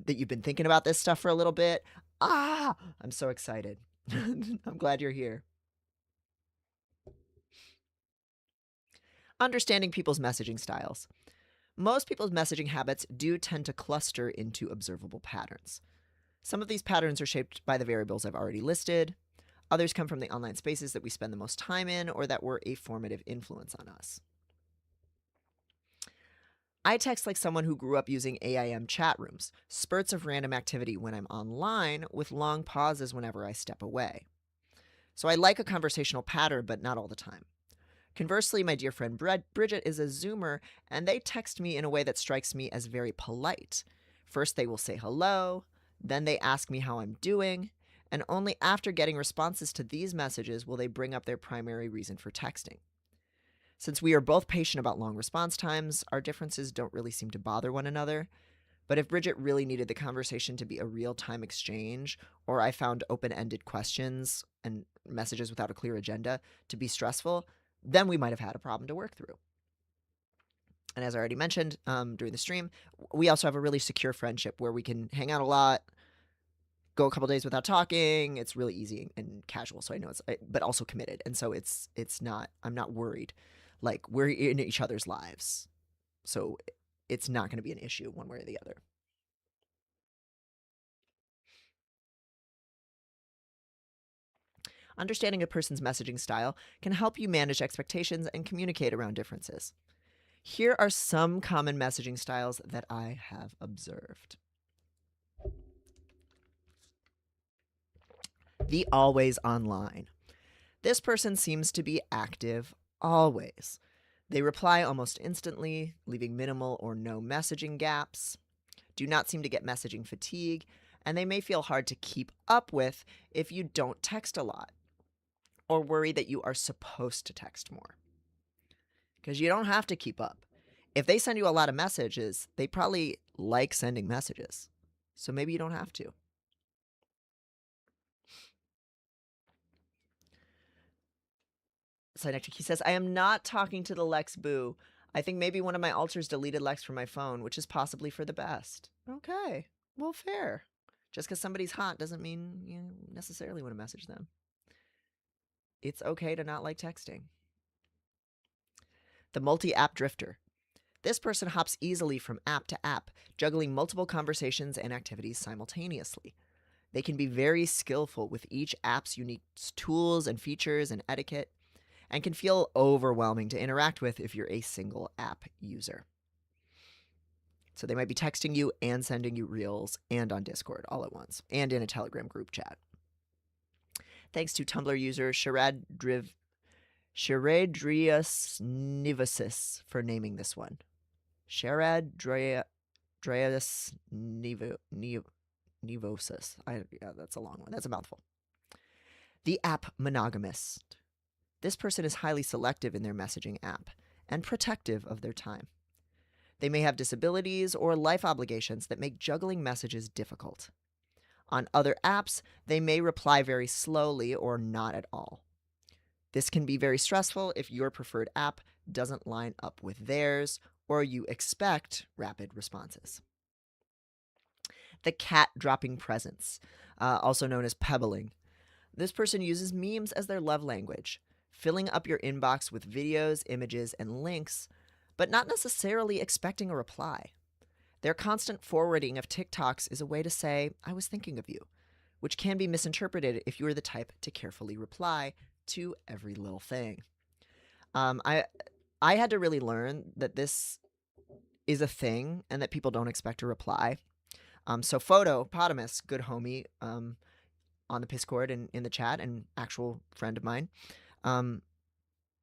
that you've been thinking about this stuff for a little bit? Ah, I'm so excited. I'm glad you're here. Understanding people's messaging styles. Most people's messaging habits do tend to cluster into observable patterns. Some of these patterns are shaped by the variables I've already listed. Others come from the online spaces that we spend the most time in or that were a formative influence on us. I text like someone who grew up using AIM chat rooms, spurts of random activity when I'm online, with long pauses whenever I step away. So I like a conversational pattern, but not all the time. Conversely, my dear friend Bridget is a Zoomer, and they text me in a way that strikes me as very polite. First, they will say hello, then they ask me how I'm doing, and only after getting responses to these messages will they bring up their primary reason for texting. Since we are both patient about long response times, our differences don't really seem to bother one another. But if Bridget really needed the conversation to be a real time exchange, or I found open ended questions and messages without a clear agenda to be stressful, then we might have had a problem to work through. And as I already mentioned during the stream, we also have a really secure friendship where we can hang out a lot, go a couple days without talking. It's really easy and casual. So I know but also committed. And so it's not, I'm not worried. Like we're in each other's lives. So it's not going to be an issue one way or the other. Understanding a person's messaging style can help you manage expectations and communicate around differences. Here are some common messaging styles that I have observed. The always online. This person seems to be active always. They reply almost instantly, leaving minimal or no messaging gaps, do not seem to get messaging fatigue, and they may feel hard to keep up with if you don't text a lot or worry that you are supposed to text more. Because you don't have to keep up. If they send you a lot of messages, they probably like sending messages. So maybe you don't have to. Synecdoche says, I am not talking to the Lex Boo. I think maybe one of my alters deleted Lex from my phone, which is possibly for the best. Okay, well, fair. Just because somebody's hot doesn't mean you necessarily want to message them. It's okay to not like texting. The multi-app drifter. This person hops easily from app to app, juggling multiple conversations and activities simultaneously. They can be very skillful with each app's unique tools and features and etiquette, and can feel overwhelming to interact with if you're a single app user. So they might be texting you and sending you reels and on Discord all at once, and in a Telegram group chat. Thanks to Tumblr user Sharadrius Nivosis for naming this one. Sharadrius Nivosis. Yeah, that's a long one. That's a mouthful. The app monogamist. This person is highly selective in their messaging app and protective of their time. They may have disabilities or life obligations that make juggling messages difficult. On other apps, they may reply very slowly or not at all. This can be very stressful if your preferred app doesn't line up with theirs or you expect rapid responses. The cat dropping presents, also known as pebbling. This person uses memes as their love language, filling up your inbox with videos, images, and links, but not necessarily expecting a reply. Their constant forwarding of TikToks is a way to say, I was thinking of you, which can be misinterpreted if you are the type to carefully reply to every little thing. I had to really learn that this is a thing and that people don't expect a reply. So Photopotamus, good homie, on the Discord and in the chat, and actual friend of mine,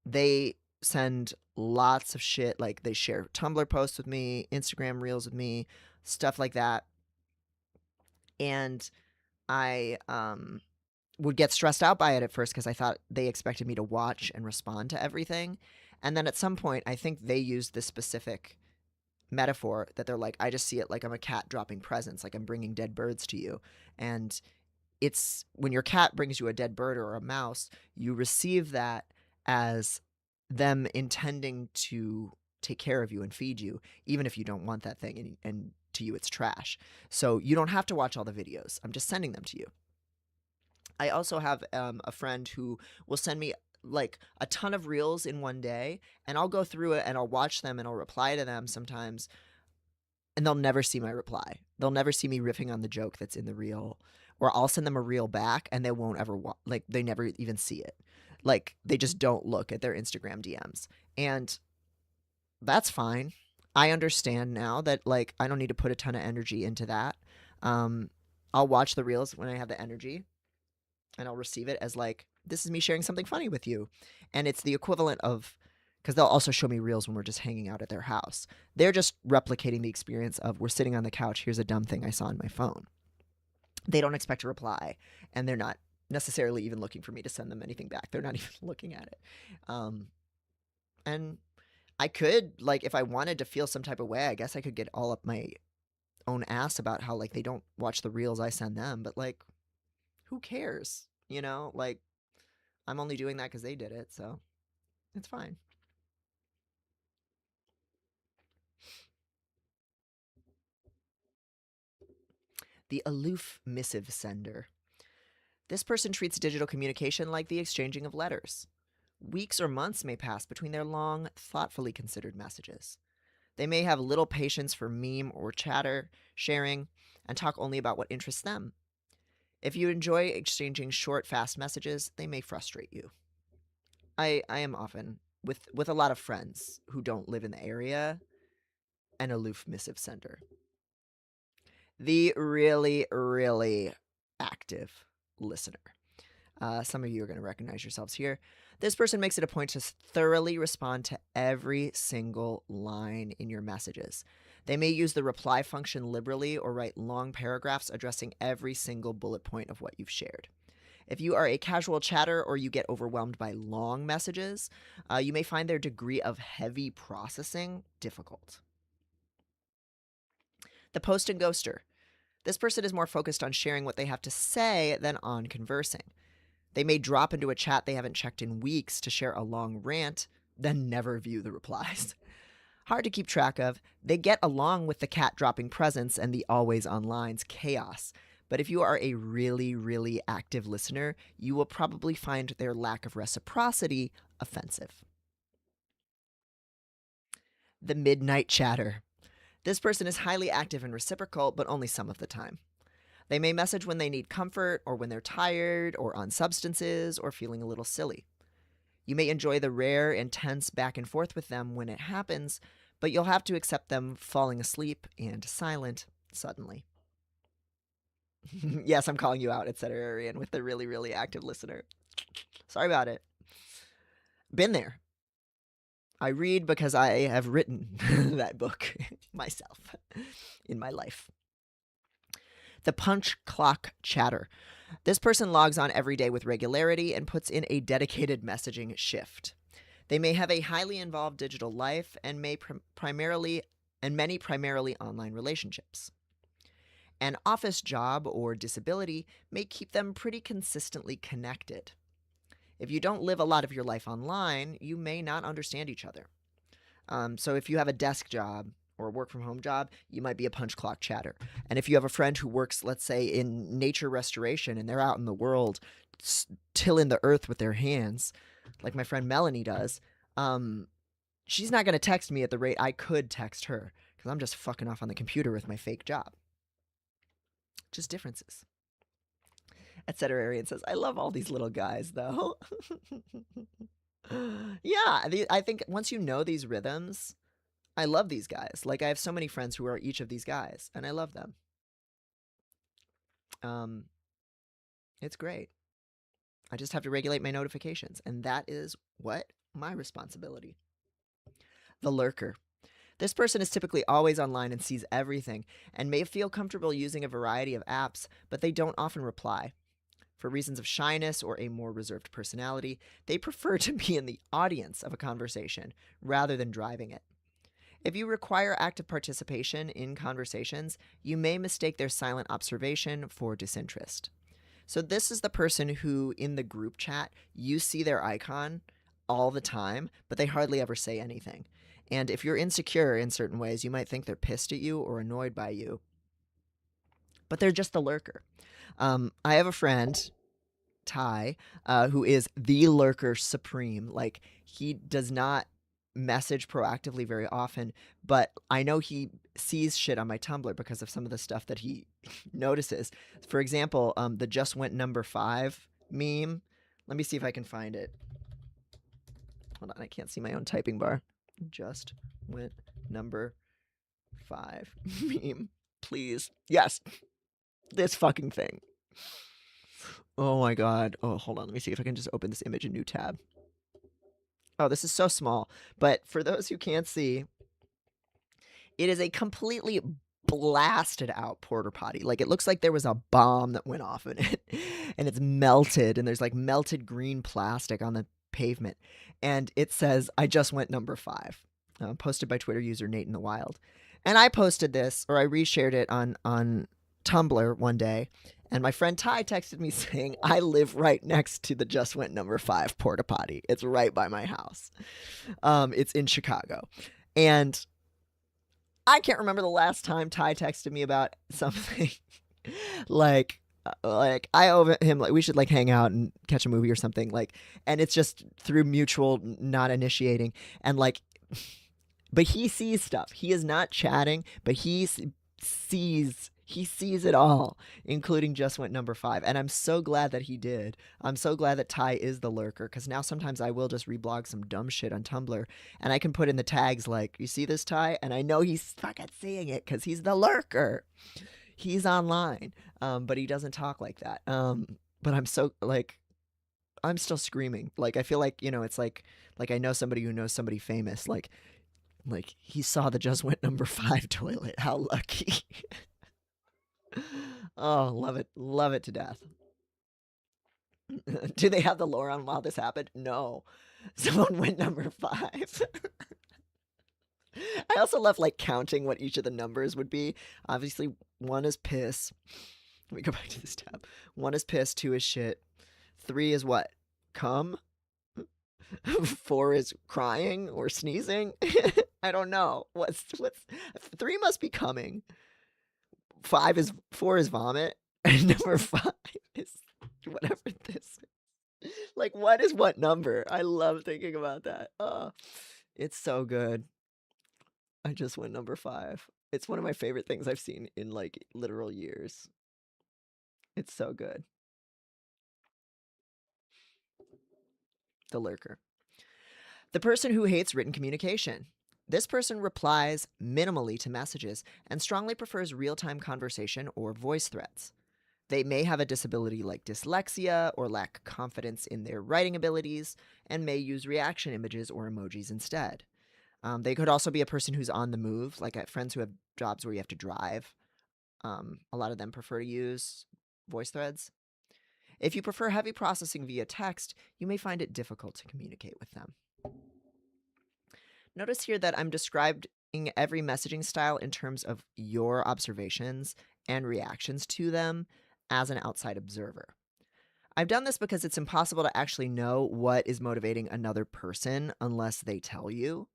they send lots of shit. Like, they share Tumblr posts with me, Instagram reels with me, stuff like that. And I would get stressed out by it at first because I thought they expected me to watch and respond to everything. And then at some point, I think they used this specific metaphor that they're like, I just see it like I'm a cat dropping presents, like I'm bringing dead birds to you. And it's when your cat brings you a dead bird or a mouse, you receive that as them intending to take care of you and feed you, even if you don't want that thing, and to you it's trash. So you don't have to watch all the videos. I'm just sending them to you. I also have a friend who will send me like a ton of reels in one day, and I'll go through it and I'll watch them and I'll reply to them sometimes, and they'll never see my reply. They'll never see me riffing on the joke that's in the reel, or I'll send them a reel back and they won't ever like, they never even see it. Like, they just don't look at their Instagram DMs. And that's fine. I understand now that, like, I don't need to put a ton of energy into that. I'll watch the reels when I have the energy, and I'll receive it as like, this is me sharing something funny with you. And it's the equivalent of, because they'll also show me reels when we're just hanging out at their house. They're just replicating the experience of, we're sitting on the couch, here's a dumb thing I saw on my phone. They don't expect a reply, and they're not necessarily even looking for me to send them anything back. They're not even looking at it. And I could, like, if I wanted to feel some type of way, I guess I could get all up my own ass about how, like, they don't watch the reels I send them, but, like, who cares? You know, like, I'm only doing that because they did it, so it's fine. The aloof missive sender. This person treats digital communication like the exchanging of letters. Weeks or months may pass between their long, thoughtfully considered messages. They may have little patience for meme or chatter sharing and talk only about what interests them. If you enjoy exchanging short, fast messages, they may frustrate you. I am often, with a lot of friends who don't live in the area, an aloof missive sender. The really, really active listener. Some of you are going to recognize yourselves here. This person makes it a point to thoroughly respond to every single line in your messages. They may use the reply function liberally or write long paragraphs addressing every single bullet point of what you've shared. If you are a casual chatter or you get overwhelmed by long messages, you may find their degree of heavy processing difficult. The post and ghoster. This person is more focused on sharing what they have to say than on conversing. They may drop into a chat they haven't checked in weeks to share a long rant, then never view the replies. Hard to keep track of. They get along with the cat dropping presents and the always online's chaos. But if you are a really, really active listener, you will probably find their lack of reciprocity offensive. The midnight chatter. This person is highly active and reciprocal, but only some of the time. They may message when they need comfort, or when they're tired, or on substances, or feeling a little silly. You may enjoy the rare, intense back and forth with them when it happens, but you'll have to accept them falling asleep and silent suddenly. Yes, I'm calling you out, etc. Arian, with the really, really active listener. Sorry about it. Been there. I read because I have written that book myself in my life. The punch clock chatter. This person logs on every day with regularity and puts in a dedicated messaging shift. They may have a highly involved digital life and many primarily online relationships. An office job or disability may keep them pretty consistently connected. If you don't live a lot of your life online, you may not understand each other. So if you have a desk job or a work from home job, you might be a punch clock chatter. And if you have a friend who works, let's say, in nature restoration and they're out in the world tilling the earth with their hands, like my friend Melanie does, she's not going to text me at the rate I could text her because I'm just fucking off on the computer with my fake job. Just differences. Etc. says, I love all these little guys, though. Yeah, I think once you know these rhythms, I love these guys. Like, I have so many friends who are each of these guys, and I love them. It's great. I just have to regulate my notifications, and that is what? My responsibility. The lurker. This person is typically always online and sees everything, and may feel comfortable using a variety of apps, but they don't often reply. For reasons of shyness or a more reserved personality, they prefer to be in the audience of a conversation rather than driving it. If you require active participation in conversations, you may mistake their silent observation for disinterest. So this is the person who, in the group chat, you see their icon all the time, but they hardly ever say anything. And if you're insecure in certain ways, you might think they're pissed at you or annoyed by you. But they're just the lurker. I have a friend, Ty, who is the lurker supreme. Like, he does not message proactively very often, but I know he sees shit on my Tumblr because of some of the stuff that he notices. For example, the just went number 5 meme. Let me see if I can find it. Hold on, I can't see my own typing bar. Just went number 5 meme. Please. Yes. This fucking thing. Oh my god. Oh, hold on. Let me see if I can just open this image in new tab. Oh, this is so small. But for those who can't see, it is a completely blasted out porta potty. Like, it looks like there was a bomb that went off in it. And it's melted. And there's like melted green plastic on the pavement. And it says, I just went number 5. Posted by Twitter user Nate in the Wild. And I posted this, or I reshared it on Tumblr one day. And my friend Ty texted me saying, I live right next to the just went number 5 porta potty. It's right by my house. It's in Chicago. And I can't remember the last time Ty texted me about something like I owe him, like, we should like hang out and catch a movie or something, like, and it's just through mutual not initiating, and like, but he sees stuff. He is not chatting, but he sees it all, including just went number 5. And I'm so glad that he did. I'm so glad that Ty is the lurker, because now sometimes I will just reblog some dumb shit on Tumblr, and I can put in the tags like, you see this, Ty? And I know he's fucking seeing it because he's the lurker. He's online, but he doesn't talk like that. But I'm so, like, I'm still screaming. Like, I feel like, it's like I know somebody who knows somebody famous. Like he saw the just went number 5 toilet. How lucky. Oh, love it to death. Do they have the lore on while this happened? No. Someone went number 5. I also love like counting what each of the numbers would be. Obviously, 1 is piss. Let me go back to this tab. 1 is piss, 2 is shit. 3 is what? Cum? 4 is crying or sneezing? I don't know. What's 3 must be coming. 4 is vomit. And number 5 is whatever this is. Like, what is what number? I love thinking about that. Oh, it's so good. I just went number 5. It's one of my favorite things I've seen in like literal years. It's so good. The lurker. The person who hates written communication. This person replies minimally to messages and strongly prefers real-time conversation or voice threads. They may have a disability like dyslexia or lack confidence in their writing abilities and may use reaction images or emojis instead. They could also be a person who's on the move, like I have friends who have jobs where you have to drive. A lot of them prefer to use voice threads. If you prefer heavy processing via text, you may find it difficult to communicate with them. Notice here that I'm describing every messaging style in terms of your observations and reactions to them as an outside observer. I've done this because it's impossible to actually know what is motivating another person unless they tell you.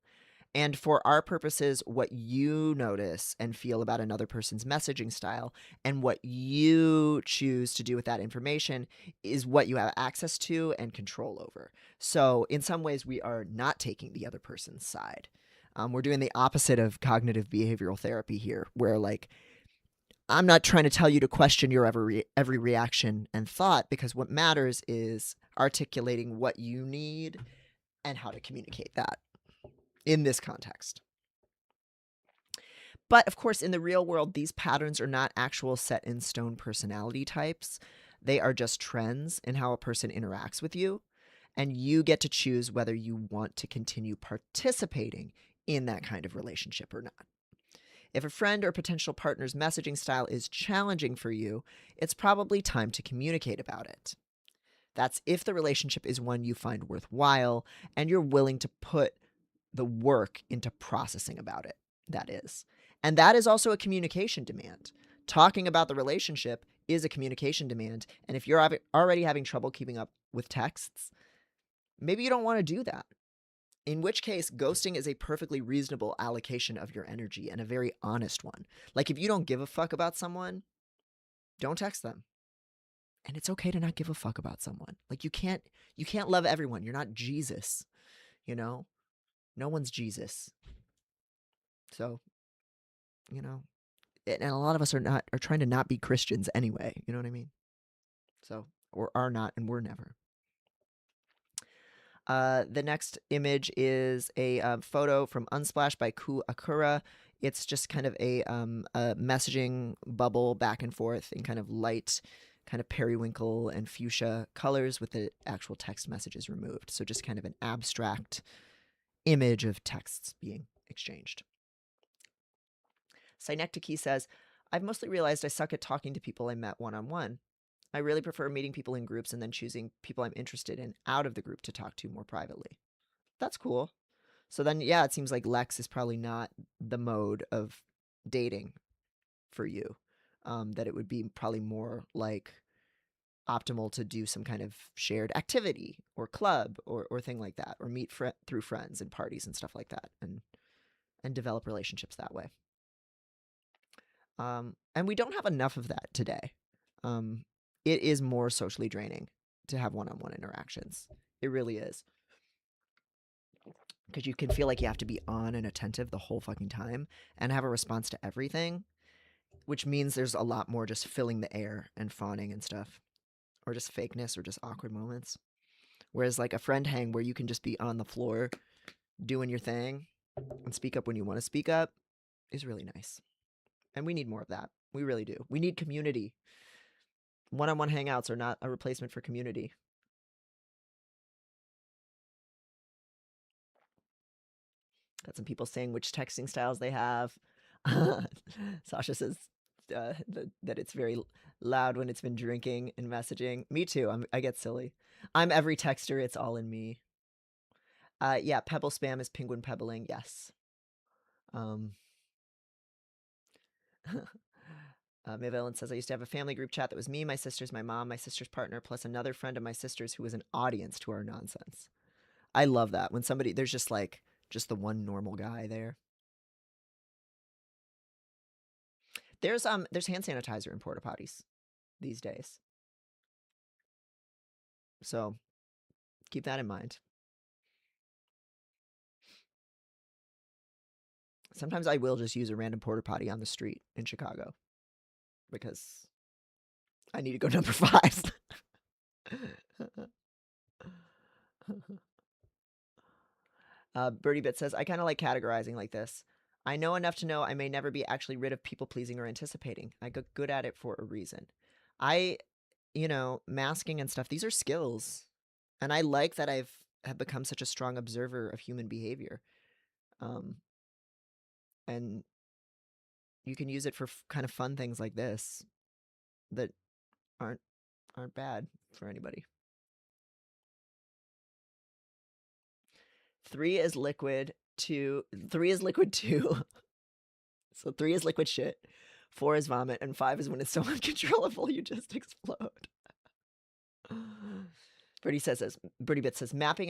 And for our purposes, what you notice and feel about another person's messaging style and what you choose to do with that information is what you have access to and control over. So, in some ways, we are not taking the other person's side. We're doing the opposite of cognitive behavioral therapy here, where, like, I'm not trying to tell you to question your every reaction and thought, because what matters is articulating what you need and how to communicate that in this context. But of course, in the real world, these patterns are not actual set in stone personality types. They are just trends in how a person interacts with you. And you get to choose whether you want to continue participating in that kind of relationship or not. If a friend or potential partner's messaging style is challenging for you, it's probably time to communicate about it. That's if the relationship is one you find worthwhile and you're willing to put the work into processing about it, that is. And that is also a communication demand. Talking about the relationship is a communication demand. And if you're already having trouble keeping up with texts, maybe you don't want to do that. In which case, ghosting is a perfectly reasonable allocation of your energy and a very honest one. Like, if you don't give a fuck about someone, don't text them. And it's okay to not give a fuck about someone. Like, you can't love everyone. You're not Jesus, you know? No one's Jesus. So, you know, and a lot of us are trying to not be Christians anyway, you know what I mean? So, or are not, and we're never. The next image is a photo from Unsplash by Ku Akura. It's just kind of a messaging bubble back and forth in kind of light, kind of periwinkle and fuchsia colors with the actual text messages removed. So just kind of an abstract image of texts being exchanged. Synecdoche says, I've mostly realized I suck at talking to people I met one-on-one. I really prefer meeting people in groups and then choosing people I'm interested in out of the group to talk to more privately. That's cool. So then, yeah, it seems like Lex is probably not the mode of dating for you. That it would be probably more like optimal to do some kind of shared activity or club or thing like that, or meet through friends and parties and stuff like that, and develop relationships that way. And we don't have enough of that today. It is more socially draining to have one-on-one interactions. It really is. Because you can feel like you have to be on and attentive the whole fucking time and have a response to everything, which means there's a lot more just filling the air and fawning and stuff, or just fakeness or just awkward moments. Whereas like a friend hang where you can just be on the floor doing your thing and speak up when you want to speak up is really nice. And we need more of that. We really do. We need community. One-on-one hangouts are not a replacement for community. Got some people saying which texting styles they have. Sasha says that it's very loud when it's been drinking and messaging. Me too. I get silly. I'm every texter. It's all in me. Yeah, pebble spam is penguin pebbling. Yes. Mavellan says, I used to have a family group chat that was me, my sisters, my mom, my sister's partner, plus another friend of my sister's who was an audience to our nonsense. I love that. When somebody, there's just like, just the one normal guy there. There's hand sanitizer in porta potties these days. So keep that in mind. Sometimes I will just use a random porta potty on the street in Chicago because I need to go number 5. Birdie Bit says, I kind of like categorizing like this. I know enough to know I may never be actually rid of people pleasing or anticipating. I got good at it for a reason. I, masking and stuff, these are skills. And I like that have become such a strong observer of human behavior. And you can use it for kind of fun things like this that aren't bad for anybody. 3 is liquid. 3 is liquid 2. So 3 is liquid shit, 4 is vomit, and 5 is when it's so uncontrollable you just explode. Birdie Bit says, mapping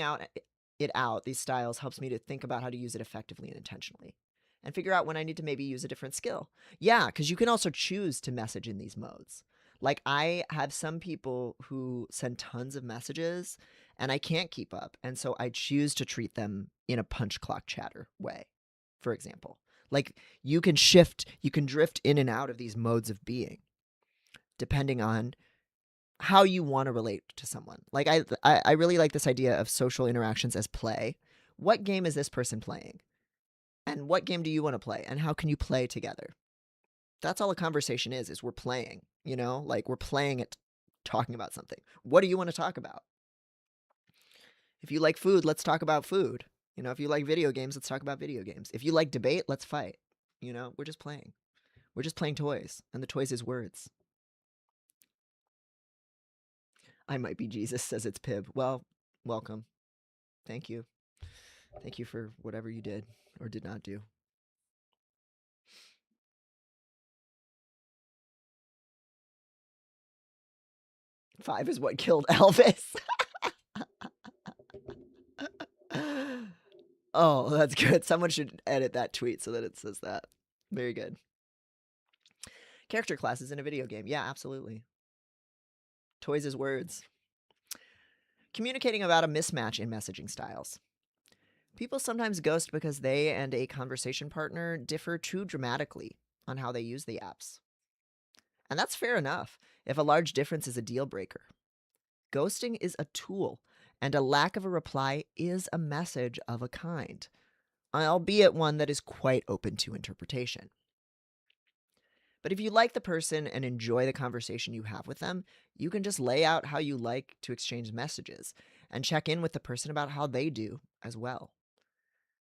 it out, these styles helps me to think about how to use it effectively and intentionally and figure out when I need to maybe use a different skill. Yeah, because you can also choose to message in these modes. Like, I have some people who send tons of messages and I can't keep up. And so I choose to treat them in a punch clock chatter way, for example. Like, you can drift in and out of these modes of being depending on how you want to relate to someone. Like, I really like this idea of social interactions as play. What game is this person playing? And what game do you want to play? And how can you play together? That's all a conversation is we're playing, like we're playing at talking about something. What do you want to talk about? If you like food, let's talk about food. If you like video games, let's talk about video games. If you like debate, let's fight. We're just playing. We're just playing toys, and the toys is words. I might be Jesus, says it's Pib. Well, welcome. Thank you. Thank you for whatever you did or did not do. Five is what killed Elvis. Oh, that's good. Someone should edit that tweet so that it says that. Very good. Character classes in a video game. Yeah, absolutely. Toys as words. Communicating about a mismatch in messaging styles. People sometimes ghost because they and a conversation partner differ too dramatically on how they use the apps. And that's fair enough if a large difference is a deal breaker. Ghosting is a tool, and a lack of a reply is a message of a kind, albeit one that is quite open to interpretation. But if you like the person and enjoy the conversation you have with them, you can just lay out how you like to exchange messages and check in with the person about how they do as well.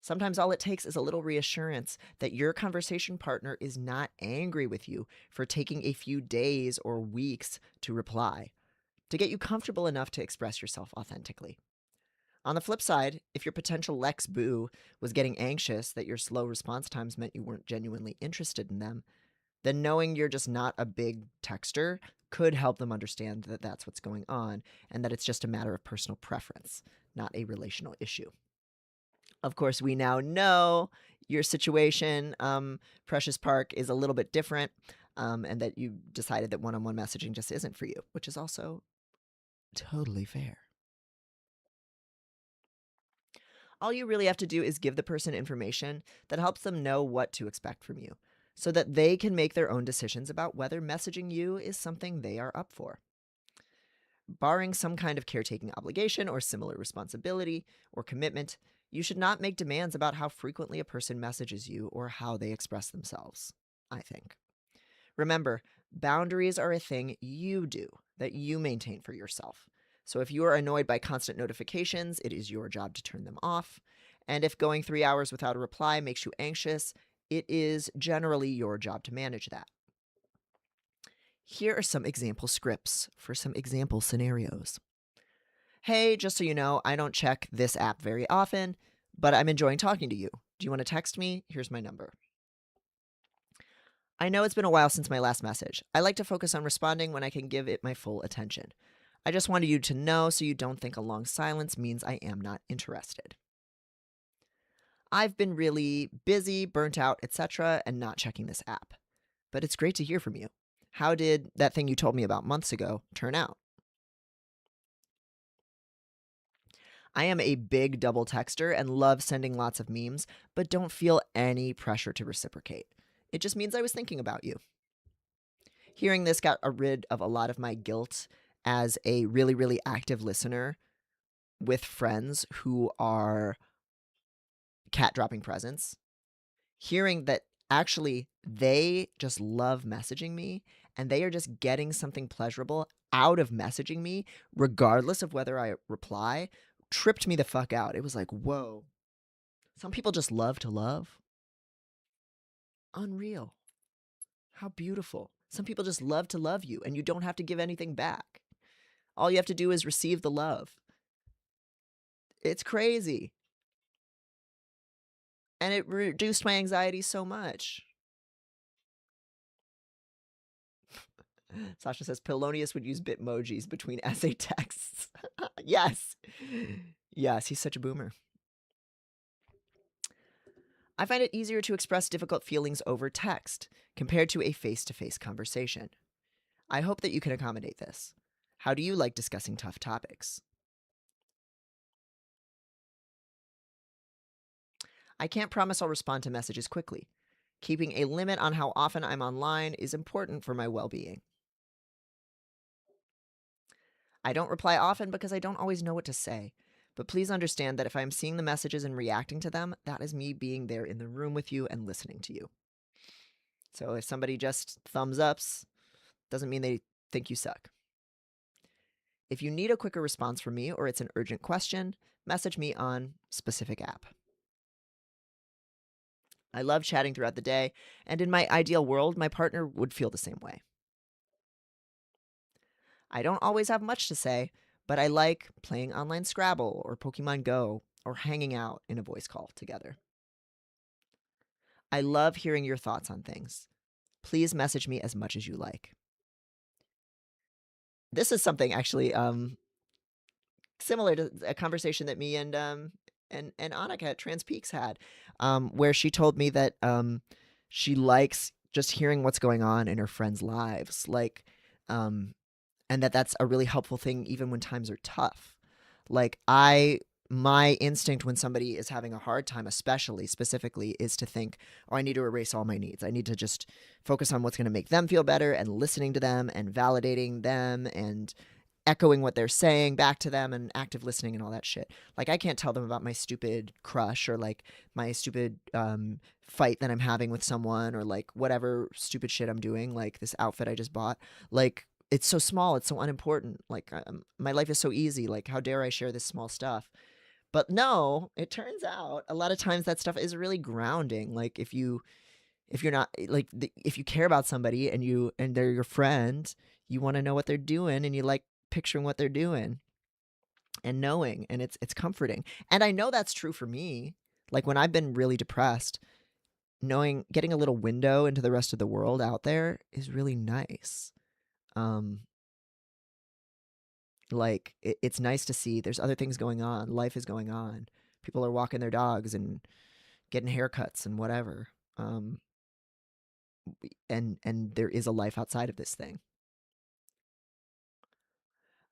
Sometimes all it takes is a little reassurance that your conversation partner is not angry with you for taking a few days or weeks to reply, to get you comfortable enough to express yourself authentically. On the flip side, if your potential Lex Boo was getting anxious that your slow response times meant you weren't genuinely interested in them, then knowing you're just not a big texter could help them understand that that's what's going on and that it's just a matter of personal preference, not a relational issue. Of course, we now know your situation, Precious Park, is a little bit different, and that you decided that one-on-one messaging just isn't for you, which is also totally fair. All you really have to do is give the person information that helps them know what to expect from you, so that they can make their own decisions about whether messaging you is something they are up for. Barring some kind of caretaking obligation or similar responsibility or commitment, you should not make demands about how frequently a person messages you or how they express themselves, I think. Remember, boundaries are a thing you do, that you maintain for yourself. So if you are annoyed by constant notifications, it is your job to turn them off. And if going 3 hours without a reply makes you anxious, it is generally your job to manage that. Here are some example scripts for some example scenarios. Hey, just so you know, I don't check this app very often, but I'm enjoying talking to you. Do you want to text me? Here's my number. I know it's been a while since my last message. I like to focus on responding when I can give it my full attention. I just wanted you to know so you don't think a long silence means I am not interested. I've been really busy, burnt out, etc., and not checking this app. But it's great to hear from you. How did that thing you told me about months ago turn out? I am a big double texter and love sending lots of memes, but don't feel any pressure to reciprocate. It just means I was thinking about you. Hearing this got rid of a lot of my guilt as a really, really active listener with friends who are cat dropping presents. Hearing that actually they just love messaging me and they are just getting something pleasurable out of messaging me, regardless of whether I reply, tripped me the fuck out. It was like, whoa. Some people just love to love. Unreal. How beautiful. Some people just love to love you and you don't have to give anything back. All you have to do is receive the love. It's crazy. And it reduced my anxiety so much. Sasha says Polonius would use Bitmojis between essay texts. Yes. Yes, he's such a boomer. I find it easier to express difficult feelings over text compared to a face-to-face conversation. I hope that you can accommodate this. How do you like discussing tough topics? I can't promise I'll respond to messages quickly. Keeping a limit on how often I'm online is important for my well-being. I don't reply often because I don't always know what to say. But please understand that if I'm seeing the messages and reacting to them, that is me being there in the room with you and listening to you. So if somebody just thumbs ups, doesn't mean they think you suck. If you need a quicker response from me or it's an urgent question, message me on specific app. I love chatting throughout the day, and in my ideal world, my partner would feel the same way. I don't always have much to say, but I like playing online Scrabble or Pokemon Go or hanging out in a voice call together. I love hearing your thoughts on things. Please message me as much as you like. This is something actually similar to a conversation that me and Annika at Trans Peaks had, where she told me that she likes just hearing what's going on in her friends' lives, like, and that's a really helpful thing even when times are tough. Like my instinct when somebody is having a hard time, especially specifically, is to think, oh, I need to erase all my needs. I need to just focus on what's going to make them feel better and listening to them and validating them and echoing what they're saying back to them and active listening and all that shit. Like, I can't tell them about my stupid crush or like my stupid fight that I'm having with someone or like whatever stupid shit I'm doing, like this outfit I just bought. Like, it's so small, it's so unimportant. Like, my life is so easy. Like, how dare I share this small stuff? But no, it turns out a lot of times that stuff is really grounding. Like, if you're not like if you care about somebody and they're your friend, you want to know what they're doing and you like picturing what they're doing and knowing, and it's comforting. And I know that's true for me. Like when I've been really depressed, knowing getting a little window into the rest of the world out there is really nice. Um like it's nice to see there's other things going on. Life is going on. People are walking their dogs and getting haircuts and whatever. And there is a life outside of this thing.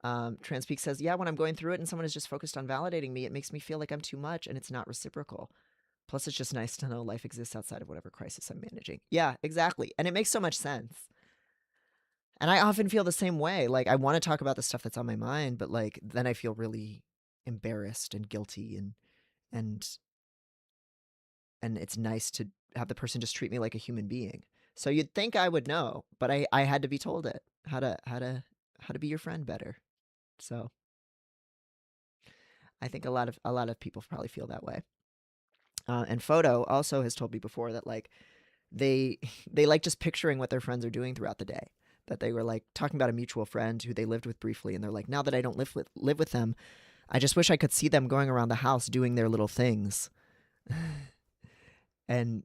Transpeak says, yeah, when I'm going through it and someone is just focused on validating me, it makes me feel like I'm too much and it's not reciprocal. Plus, it's just nice to know life exists outside of whatever crisis I'm managing. Yeah, exactly. And it makes so much sense. And I often feel the same way. Like, I want to talk about the stuff that's on my mind, but like, then I feel really embarrassed and guilty and and it's nice to have the person just treat me like a human being. So you'd think I would know, but I had to be told it how to be your friend better. So I think a lot of people probably feel that way. And Photo also has told me before that like they they like just picturing what their friends are doing throughout the day. That they were like talking about a mutual friend who they lived with briefly, and they're like, now that I don't live with them, I just wish I could see them going around the house doing their little things. and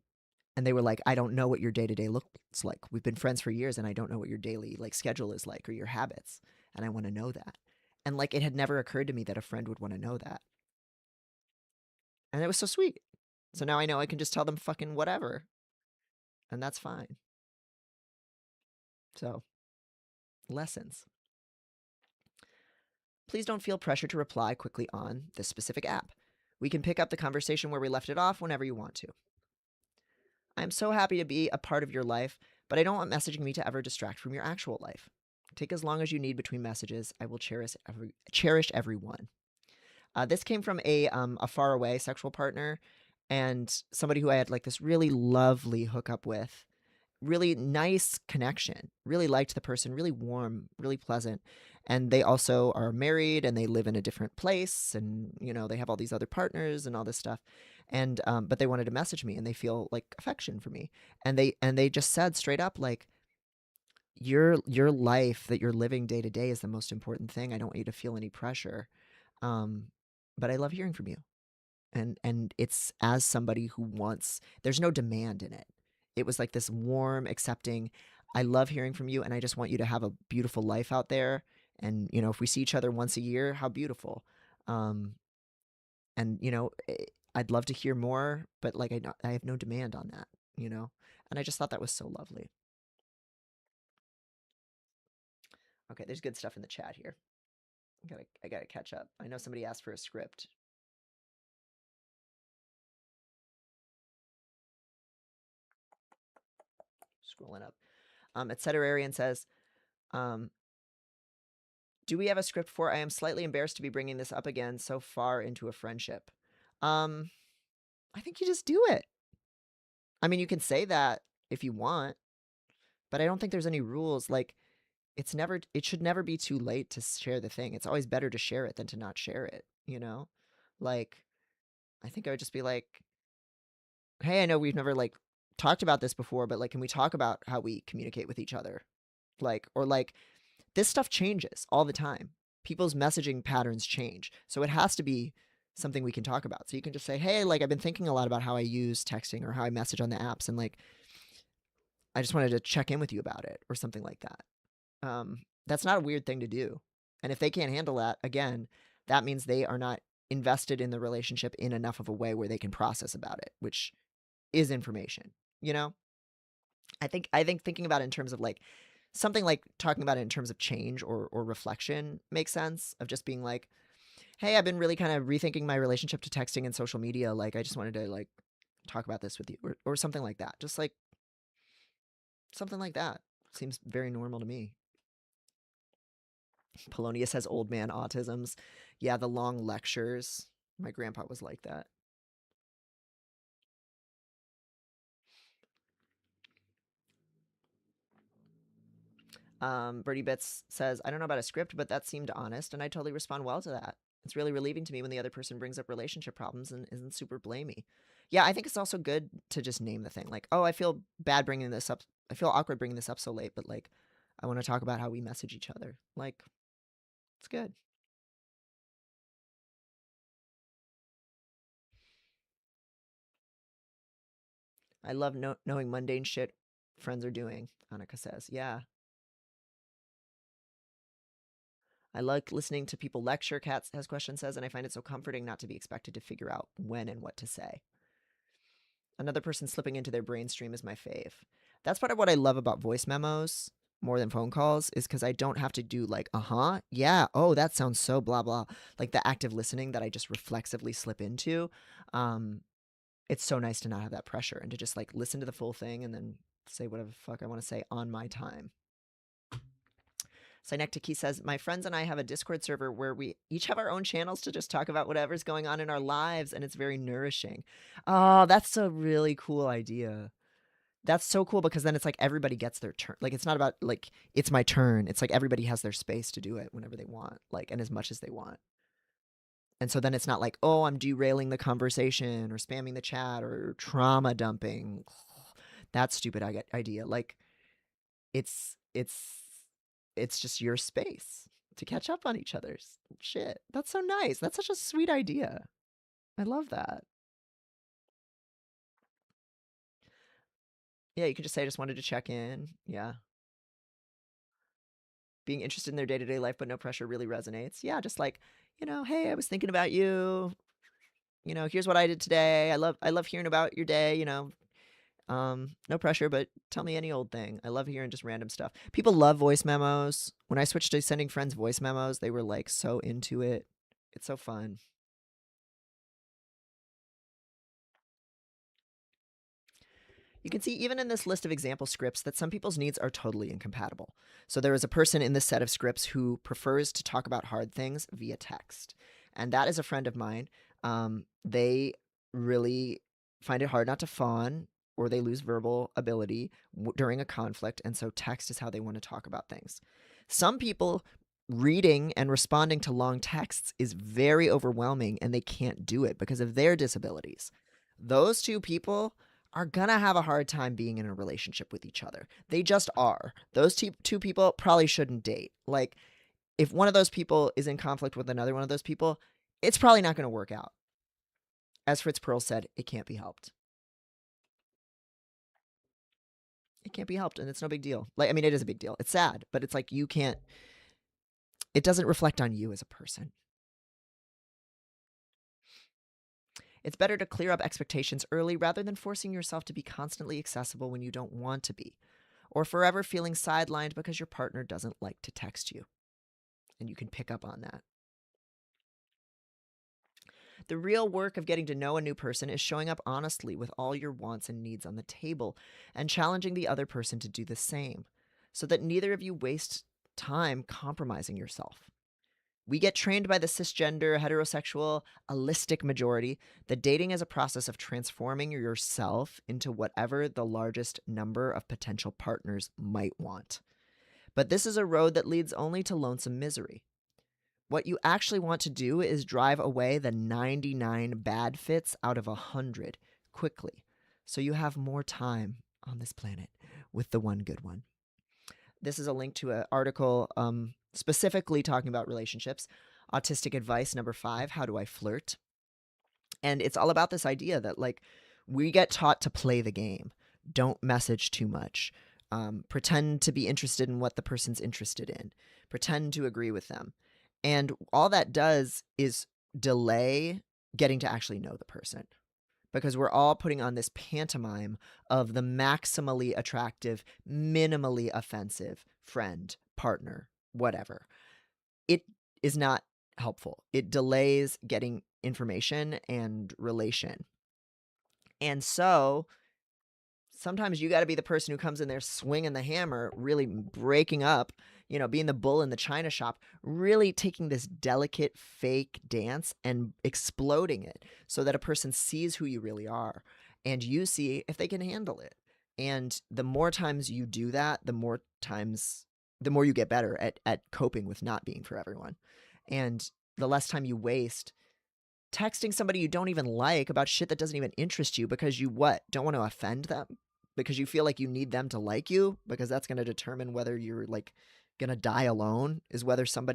and they were like, I don't know what your day to day looks like. We've been friends for years, and I don't know what your daily like schedule is like or your habits, and I want to know that. And like it had never occurred to me that a friend would want to know that, and it was so sweet. So now I know I can just tell them fucking whatever, and that's fine. So, lessons. Please don't feel pressure to reply quickly on this specific app. We can pick up the conversation where we left it off whenever you want to. I'm so happy to be a part of your life, but I don't want messaging me to ever distract from your actual life. Take as long as you need between messages. I will cherish every one. This came from a far away sexual partner and somebody who I had like this really lovely hookup with. Really nice connection. Really liked the person, really warm, really pleasant. And they also are married and they live in a different place and they have all these other partners and all this stuff. And but they wanted to message me and they feel like affection for me. And they just said straight up like your life that you're living day to day is the most important thing. I don't want you to feel any pressure. But I love hearing from you. And it's as somebody who wants, there's no demand in it. It was like this warm, accepting, I love hearing from you and I just want you to have a beautiful life out there. And, if we see each other once a year, how beautiful. Um, and, I'd love to hear more, but like I have no demand on that, you know? And I just thought that was so lovely. Okay, there's good stuff in the chat here. I gotta catch up. I know somebody asked for a script. Scrolling up. Etceterarian says, um, do we have a script for I am slightly embarrassed to be bringing this up again so far into a friendship? I think you just do it. I mean, you can say that if you want, but I don't think there's any rules. Like, it should never be too late to share the thing. It's always better to share it than to not share it, you know? Like, I think I would just be like, hey, I know we've never like talked about this before, but like, can we talk about how we communicate with each other? Like, or like, this stuff changes all the time. People's messaging patterns change. So it has to be something we can talk about. So you can just say, hey, like, I've been thinking a lot about how I use texting or how I message on the apps. And like, I just wanted to check in with you about it or something like that. That's not a weird thing to do. And if they can't handle that, again, that means they are not invested in the relationship in enough of a way where they can process about it, which is information, you know? I think thinking about it in terms of like something like talking about it in terms of change or reflection makes sense, of just being like, hey, I've been really kind of rethinking my relationship to texting and social media. Like, I just wanted to like talk about this with you, or something like that. Just like something like that seems very normal to me. Polonius has old man autisms. Yeah, the long lectures. My grandpa was like that. Birdie Bits says, I don't know about a script, but that seemed honest, and I totally respond well to that. It's really relieving to me when the other person brings up relationship problems and isn't super blamey. Yeah, I think it's also good to just name the thing. Like, oh, I feel bad bringing this up. I feel awkward bringing this up so late, but like, I want to talk about how we message each other. Like, it's good. I love knowing mundane shit friends are doing, Annika says. Yeah. I like listening to people lecture, Kat has question says, and I find it so comforting not to be expected to figure out when and what to say. Another person slipping into their brain stream is my fave. That's part of what I love about voice memos more than phone calls, is because I don't have to do like, yeah, oh, that sounds so blah blah. Like the active listening that I just reflexively slip into. Um, it's so nice to not have that pressure and to just like listen to the full thing and then say whatever the fuck I want to say on my time. Synectic says, my friends and I have a Discord server where we each have our own channels to just talk about whatever's going on in our lives, and it's very nourishing. Oh, that's a really cool idea. That's so cool, because then it's like everybody gets their turn. Like, it's not about like, it's my turn. It's like everybody has their space to do it whenever they want, like, and as much as they want. And so then it's not like, oh, I'm derailing the conversation or spamming the chat or trauma dumping. That stupid idea. Like, it's it's it's just your space to catch up on each other's shit. That's so nice. That's such a sweet idea. I love that. Yeah, you can just say I just wanted to check in. Yeah. Being interested in their day-to-day life but no pressure really resonates. Yeah, just like, hey, I was thinking about you. Here's what I did today. I love hearing about your day. No pressure, but tell me any old thing. I love hearing just random stuff. People love voice memos. When I switched to sending friends voice memos, they were like so into it. It's so fun. You can see even in this list of example scripts that some people's needs are totally incompatible. So there is a person in this set of scripts who prefers to talk about hard things via text. And that is a friend of mine. They really find it hard not to fawn, or they lose verbal ability during a conflict. And so text is how they want to talk about things. Some people, reading and responding to long texts is very overwhelming, and they can't do it because of their disabilities. Those two people are gonna have a hard time being in a relationship with each other. They just are. Those two people probably shouldn't date. Like, if one of those people is in conflict with another one of those people, it's probably not going to work out. As Fritz Perls said, it can't be helped. It can't be helped, and it's no big deal. Like, I mean, it is a big deal. It's sad, but it's like you can't, it doesn't reflect on you as a person. It's better to clear up expectations early rather than forcing yourself to be constantly accessible when you don't want to be, or forever feeling sidelined because your partner doesn't like to text you. And you can pick up on that. The real work of getting to know a new person is showing up honestly with all your wants and needs on the table and challenging the other person to do the same so that neither of you waste time compromising yourself. We get trained by the cisgender, heterosexual, allistic majority that dating is a process of transforming yourself into whatever the largest number of potential partners might want. But this is a road that leads only to lonesome misery. What you actually want to do is drive away the 99 bad fits out of 100 quickly, so you have more time on this planet with the one good one. This is a link to an article specifically talking about relationships. Autistic Advice number 5, How Do I Flirt? And it's all about this idea that, like, we get taught to play the game. Don't message too much. Pretend to be interested in what the person's interested in. Pretend to agree with them. And all that does is delay getting to actually know the person, because we're all putting on this pantomime of the maximally attractive, minimally offensive friend, partner, whatever. It is not helpful. It delays getting information and relation. And so sometimes you got to be the person who comes in there swinging the hammer, really breaking up, being the bull in the china shop, really taking this delicate fake dance and exploding it so that a person sees who you really are and you see if they can handle it. And the more times you do that, the more you get better at coping with not being for everyone. And the less time you waste texting somebody you don't even like about shit that doesn't even interest you because you don't want to offend them, because you feel like you need them to like you, because that's going to determine whether you're like going to die alone, is whether some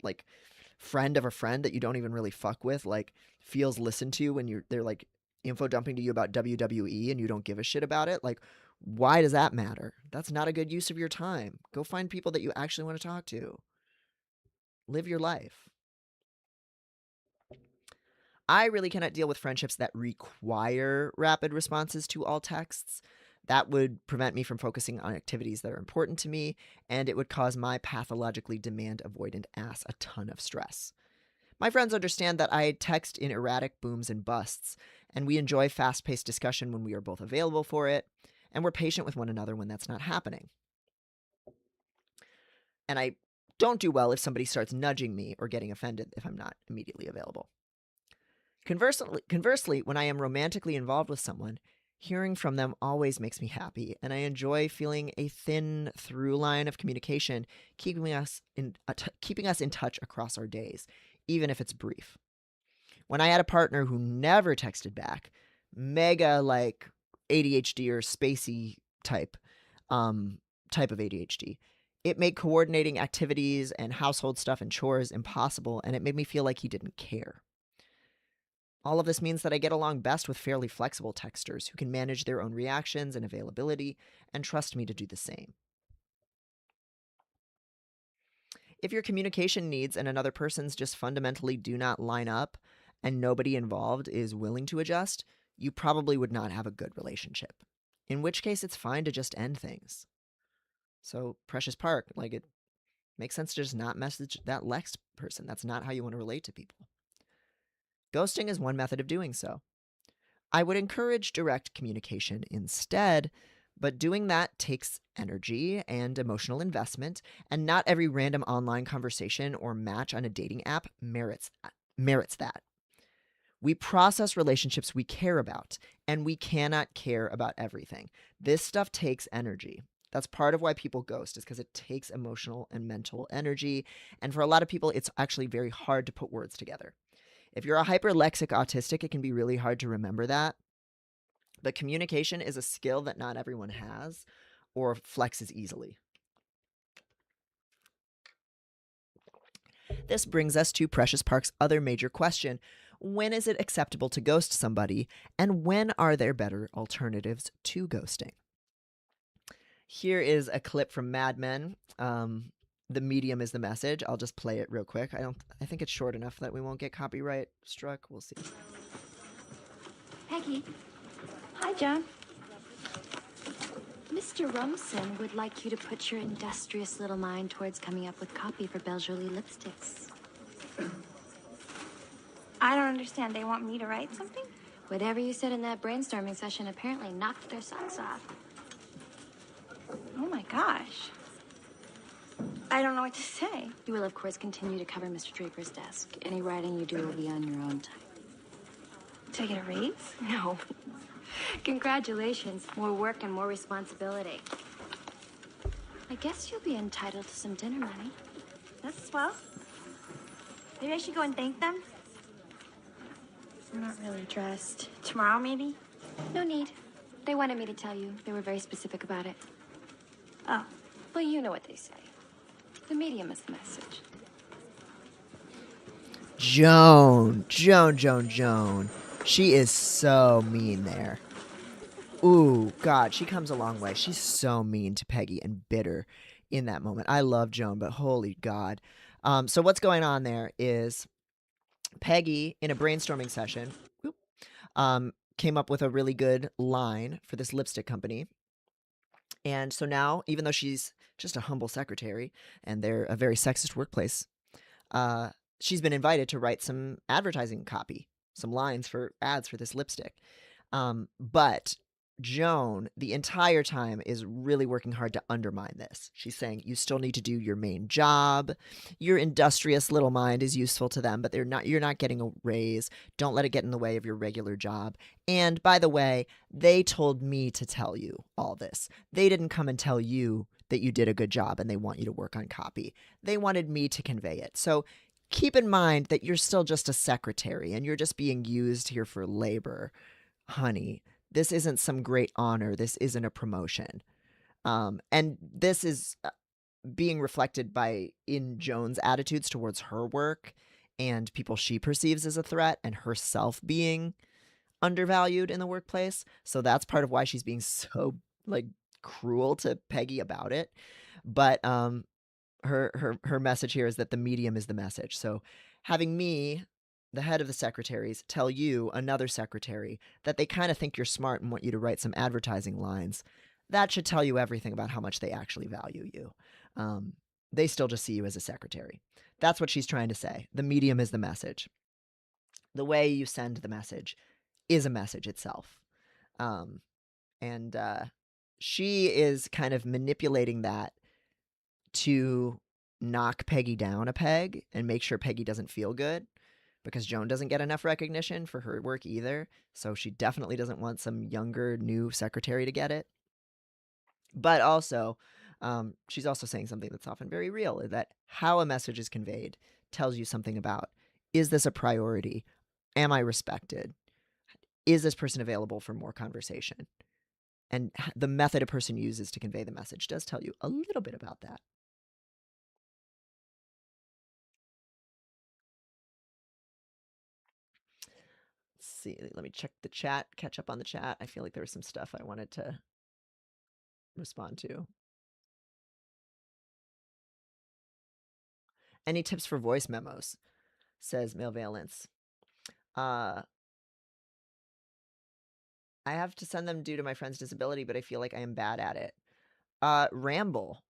like friend of a friend that you don't even really fuck with like feels listened to when they're like info dumping to you about WWE and you don't give a shit about it. Like, why does that matter? That's not a good use of your time. Go find people that you actually want to talk to. Live your life. I really cannot deal with friendships that require rapid responses to all texts. That would prevent me from focusing on activities that are important to me, and it would cause my pathologically demand avoidant ass a ton of stress. My friends understand that I text in erratic booms and busts, and we enjoy fast-paced discussion when we are both available for it, and we're patient with one another when that's not happening. And I don't do well if somebody starts nudging me or getting offended if I'm not immediately available. Conversely, when I am romantically involved with someone, hearing from them always makes me happy, and I enjoy feeling a thin through line of communication, keeping us in touch across our days, even if it's brief. When I had a partner who never texted back, mega like ADHD or spacey type of ADHD, it made coordinating activities and household stuff and chores impossible, and it made me feel like he didn't care. All of this means that I get along best with fairly flexible texters who can manage their own reactions and availability and trust me to do the same. If your communication needs and another person's just fundamentally do not line up and nobody involved is willing to adjust, you probably would not have a good relationship. In which case, it's fine to just end things. So, Precious Park, like, it makes sense to just not message that next person. That's not how you want to relate to people. Ghosting is one method of doing so. I would encourage direct communication instead, but doing that takes energy and emotional investment, and not every random online conversation or match on a dating app merits that. We process relationships we care about, and we cannot care about everything. This stuff takes energy. That's part of why people ghost, is because it takes emotional and mental energy, and for a lot of people, it's actually very hard to put words together. If you're a hyperlexic autistic, it can be really hard to remember that. But communication is a skill that not everyone has or flexes easily. This brings us to Precious Park's other major question. When is it acceptable to ghost somebody? And when are there better alternatives to ghosting? Here is a clip from Mad Men. The medium is the message. I'll just play it real quick. I think it's short enough that we won't get copyright struck. We'll see. Peggy. Hi, John. Mr. Rumson would like you to put your industrious little mind towards coming up with copy for Belle Jolie lipsticks. I don't understand. They want me to write something? Whatever you said in that brainstorming session apparently knocked their socks off. Oh my gosh. I don't know what to say. You will, of course, continue to cover Mr. Draper's desk. Any writing you do will be on your own time. Do I get a raise? No. Congratulations. More work and more responsibility. I guess you'll be entitled to some dinner money. That's swell. Maybe I should go and thank them. I'm not really dressed. Tomorrow, maybe? No need. They wanted me to tell you. They were very specific about it. Oh. Well, you know what they say. The medium is the message. Joan. She is so mean there. Ooh, God, she comes a long way. She's so mean to Peggy and bitter in that moment. I love Joan, but holy God. So what's going on there is Peggy, in a brainstorming session, came up with a really good line for this lipstick company. And so now, even though she's just a humble secretary and they're a very sexist workplace, she's been invited to write some advertising copy, some lines for ads for this lipstick. But Joan, the entire time, is really working hard to undermine this. She's saying, you still need to do your main job. Your industrious little mind is useful to them, but you're not getting a raise. Don't let it get in the way of your regular job. And by the way, they told me to tell you all this. They didn't come and tell you that you did a good job and they want you to work on copy. They wanted me to convey it. So keep in mind that you're still just a secretary and you're just being used here for labor. Honey, this isn't some great honor. This isn't a promotion. And this is being reflected in Joan's attitudes towards her work and people she perceives as a threat and herself being undervalued in the workplace. So that's part of why she's being so cruel to Peggy about it. But her message here is that the medium is the message. So having me, the head of the secretaries, tell you, another secretary, that they kind of think you're smart and want you to write some advertising lines, that should tell you everything about how much they actually value you. They still just see you as a secretary. That's what she's trying to say. The medium is the message. The way you send the message is a message itself. And she is kind of manipulating that to knock Peggy down a peg and make sure Peggy doesn't feel good, because Joan doesn't get enough recognition for her work either. So she definitely doesn't want some younger, new secretary to get it. But also, she's also saying something that's often very real, that how a message is conveyed tells you something about, is this a priority? Am I respected? Is this person available for more conversation? And the method a person uses to convey the message does tell you a little bit about that. Let's see, let me check the chat, catch up on the chat. I feel like there was some stuff I wanted to respond to. Any tips for voice memos? Says Male Valence. I have to send them due to my friend's disability, but I feel like I am bad at it. Ramble.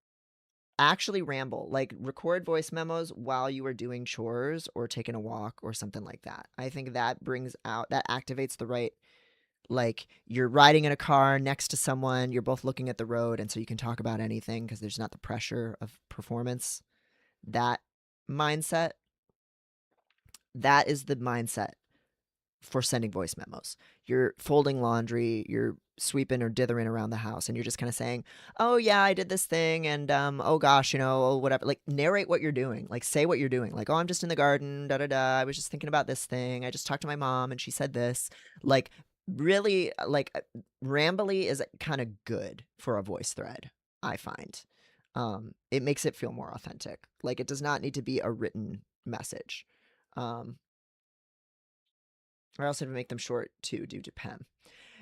Actually ramble. Like, record voice memos while you are doing chores or taking a walk or something like that. I think that activates the right, like, you're riding in a car next to someone, you're both looking at the road, and so you can talk about anything because there's not the pressure of performance. That mindset, that is the mindset for sending voice memos. You're folding laundry, you're sweeping or dithering around the house, and you're just kind of saying, oh yeah, I did this thing, and oh gosh, whatever. Like, narrate what you're doing. Like, say what you're doing. Like, oh, I'm just in the garden, I was just thinking about this thing, I just talked to my mom and she said this. Like, really, like, rambly is kind of good for a voice thread, I find. It makes it feel more authentic. Like, it does not need to be a written message. Or else it would make them short too due to PEM.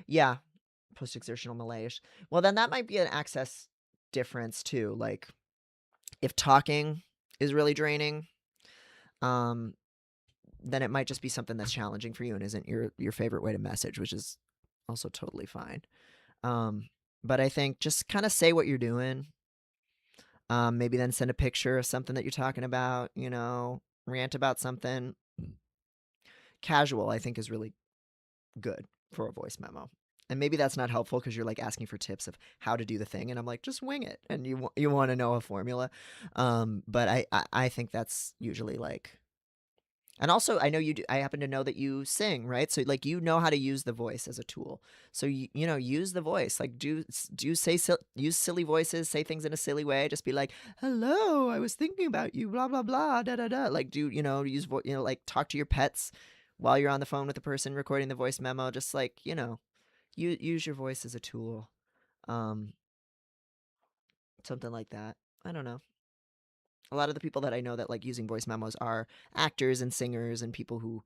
Yeah, post-exertional malaise. Well, then that might be an access difference too. Like if talking is really draining, um, then it might just be something that's challenging for you and isn't your favorite way to message, which is also totally fine. But I think just kind of say what you're doing. Maybe then send a picture of something that you're talking about, rant about something. Casual, I think, is really good for a voice memo. And maybe that's not helpful because you're like asking for tips of how to do the thing, and I'm like, just wing it, and you want to know a formula. But I think that's usually like, and also I know you do. I happen to know that you sing, right? So like how to use the voice as a tool. So use the voice. Like use silly voices, say things in a silly way. Just be like, hello, I was thinking about you, blah blah blah, da da da. Like use like talk to your pets while you're on the phone with the person recording the voice memo. Just like use your voice as a tool. Um, Something like that. I don't know. A lot of the people that I know that like using voice memos are actors and singers and people who,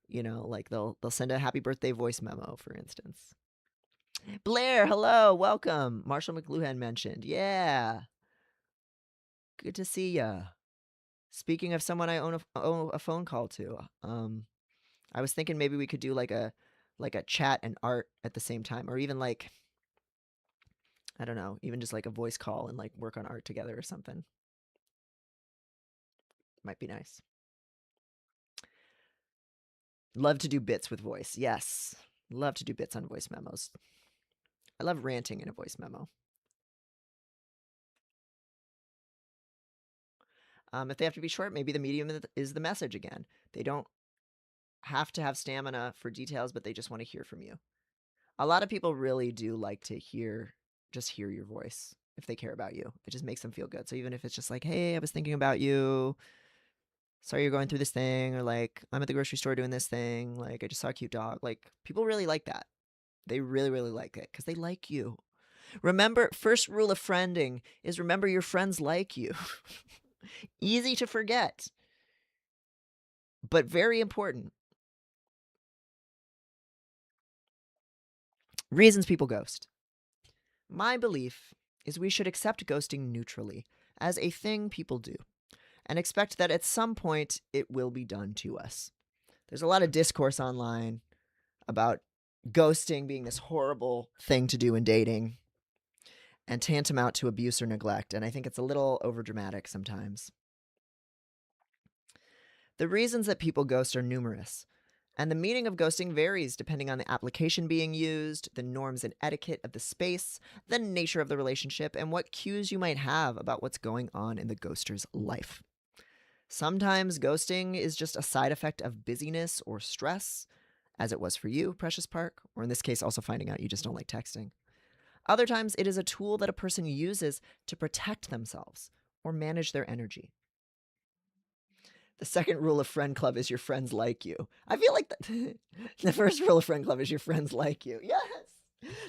like they'll send a happy birthday voice memo, for instance. Blair, hello, welcome. Marshall McLuhan mentioned. Yeah. Good to see ya. Speaking of someone I owe a phone call to, I was thinking maybe we could do like a chat and art at the same time, or even like, I don't know, even just like a voice call and like work on art together or something. Might be nice. Love to do bits with voice. Yes. Love to do bits on voice memos. I love ranting in a voice memo. If they have to be short, maybe the medium is the message again. They don't have to have stamina for details, but they just want to hear from you. A lot of people really do like to hear your voice if they care about you. It just makes them feel good. So even if it's just like, hey, I was thinking about you. Sorry you're going through this thing. Or like, I'm at the grocery store doing this thing. Like, I just saw a cute dog. Like, people really like that. They really, really like it because they like you. Remember, first rule of friending is remember your friends like you. Easy to forget, but very important. Reasons people ghost. My belief is we should accept ghosting neutrally as a thing people do and expect that at some point it will be done to us. There's a lot of discourse online about ghosting being this horrible thing to do in dating and tantamount to abuse or neglect, and I think it's a little overdramatic sometimes. The reasons that people ghost are numerous, and the meaning of ghosting varies depending on the application being used, the norms and etiquette of the space, the nature of the relationship, and what cues you might have about what's going on in the ghoster's life. Sometimes ghosting is just a side effect of busyness or stress, as it was for you, Precious Park, or in this case, also finding out you just don't like texting. Other times, it is a tool that a person uses to protect themselves or manage their energy. The second rule of Friend Club is your friends like you. I feel like the first rule of Friend Club is your friends like you. Yes.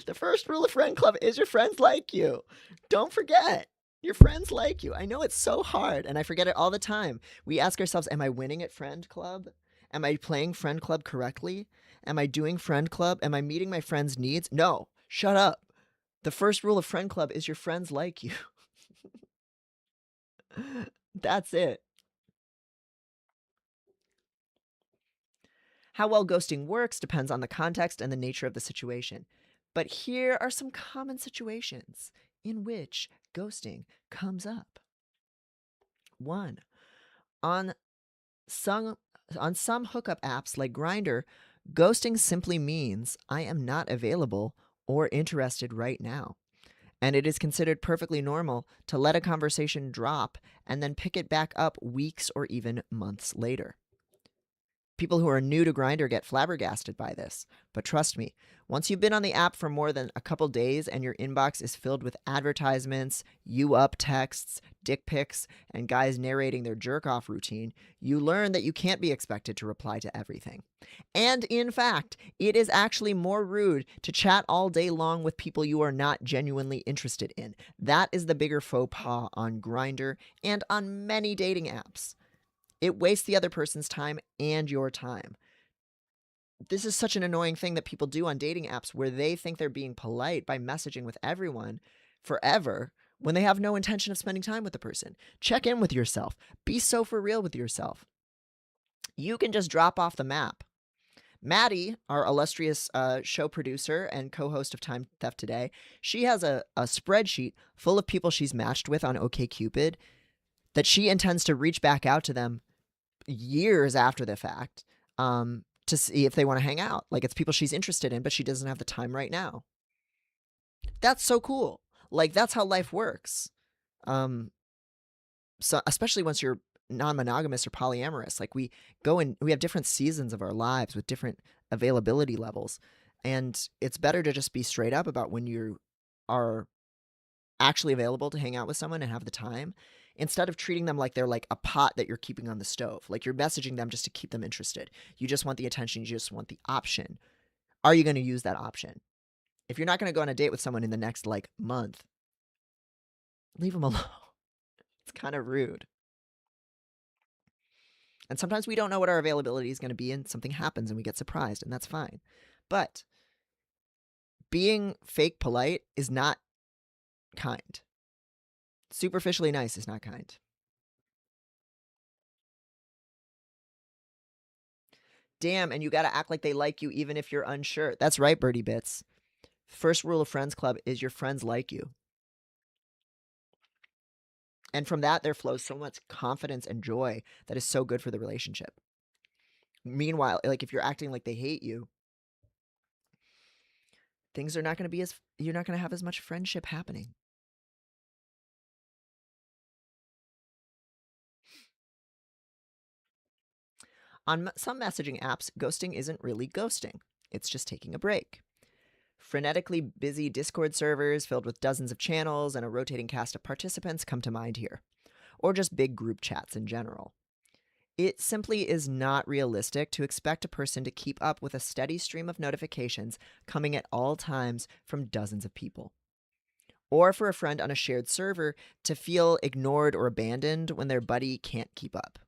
The first rule of Friend Club is your friends like you. Don't forget. Your friends like you. I know it's so hard, and I forget it all the time. We ask ourselves, am I winning at Friend Club? Am I playing Friend Club correctly? Am I doing Friend Club? Am I meeting my friends' needs? No. Shut up. The first rule of Friend Club is your friends like you. That's it. How well ghosting works depends on the context and the nature of the situation. But here are some common situations in which ghosting comes up. 1. On some hookup apps like Grindr, ghosting simply means I am not available or interested right now. And it is considered perfectly normal to let a conversation drop and then pick it back up weeks or even months later. People who are new to Grindr get flabbergasted by this. But trust me, once you've been on the app for more than a couple days and your inbox is filled with advertisements, you up texts, dick pics, and guys narrating their jerk-off routine, you learn that you can't be expected to reply to everything. And in fact, it is actually more rude to chat all day long with people you are not genuinely interested in. That is the bigger faux pas on Grindr and on many dating apps. It wastes the other person's time and your time. this is such an annoying thing that people do on dating apps where they think they're being polite by messaging with everyone forever when they have no intention of spending time with the person. Check in with yourself. Be so for real with yourself. You can just drop off the map. Maddie, our illustrious show producer and co-host of Time Theft Today, she has a spreadsheet full of people she's matched with on OkCupid that she intends to reach back out to them years after the fact to see if they want to hang out. Like, it's people she's interested in, but she doesn't have the time right now. That's so cool. Like, that's how life works. So especially once you're non-monogamous or polyamorous, like we have different seasons of our lives with different availability levels, and it's better to just be straight up about when you are actually available to hang out with someone and have the time, instead of treating them like they're like a pot that you're keeping on the stove. Like, you're messaging them just to keep them interested. You just want the attention. You just want the option. Are you going to use that option? If you're not going to go on a date with someone in the next like month, leave them alone. It's kind of rude. And sometimes we don't know what our availability is going to be, and something happens and we get surprised, and that's fine. But being fake polite is not kind. Superficially nice is not kind. Damn, and you got to act like they like you even if you're unsure. That's right, Birdie Bits. First rule of Friends Club is your friends like you. And from that, there flows so much confidence and joy that is so good for the relationship. Meanwhile, like, if you're acting like they hate you, things are not going to be as, you're not going to have as much friendship happening. On some messaging apps, ghosting isn't really ghosting. It's just taking a break. Frenetically busy Discord servers filled with dozens of channels and a rotating cast of participants come to mind here, or just big group chats in general. It simply is not realistic to expect a person to keep up with a steady stream of notifications coming at all times from dozens of people. Or for a friend on a shared server to feel ignored or abandoned when their buddy can't keep up.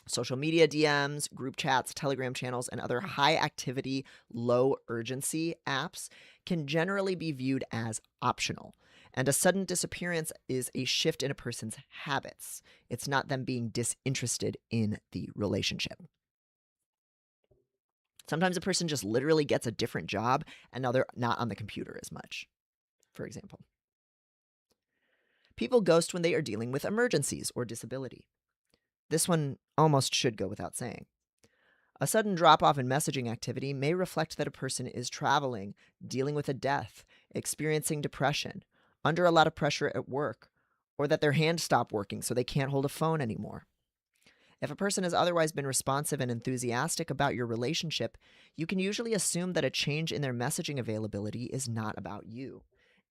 Social media DMs, group chats, Telegram channels, and other high activity, low urgency apps can generally be viewed as optional. And a sudden disappearance is a shift in a person's habits. It's not them being disinterested in the relationship. Sometimes a person just literally gets a different job and now they're not on the computer as much, for example. People ghost when they are dealing with emergencies or disability. This one almost should go without saying. A sudden drop-off in messaging activity may reflect that a person is traveling, dealing with a death, experiencing depression, under a lot of pressure at work, or that their hand stopped working so they can't hold a phone anymore. If a person has otherwise been responsive and enthusiastic about your relationship, you can usually assume that a change in their messaging availability is not about you,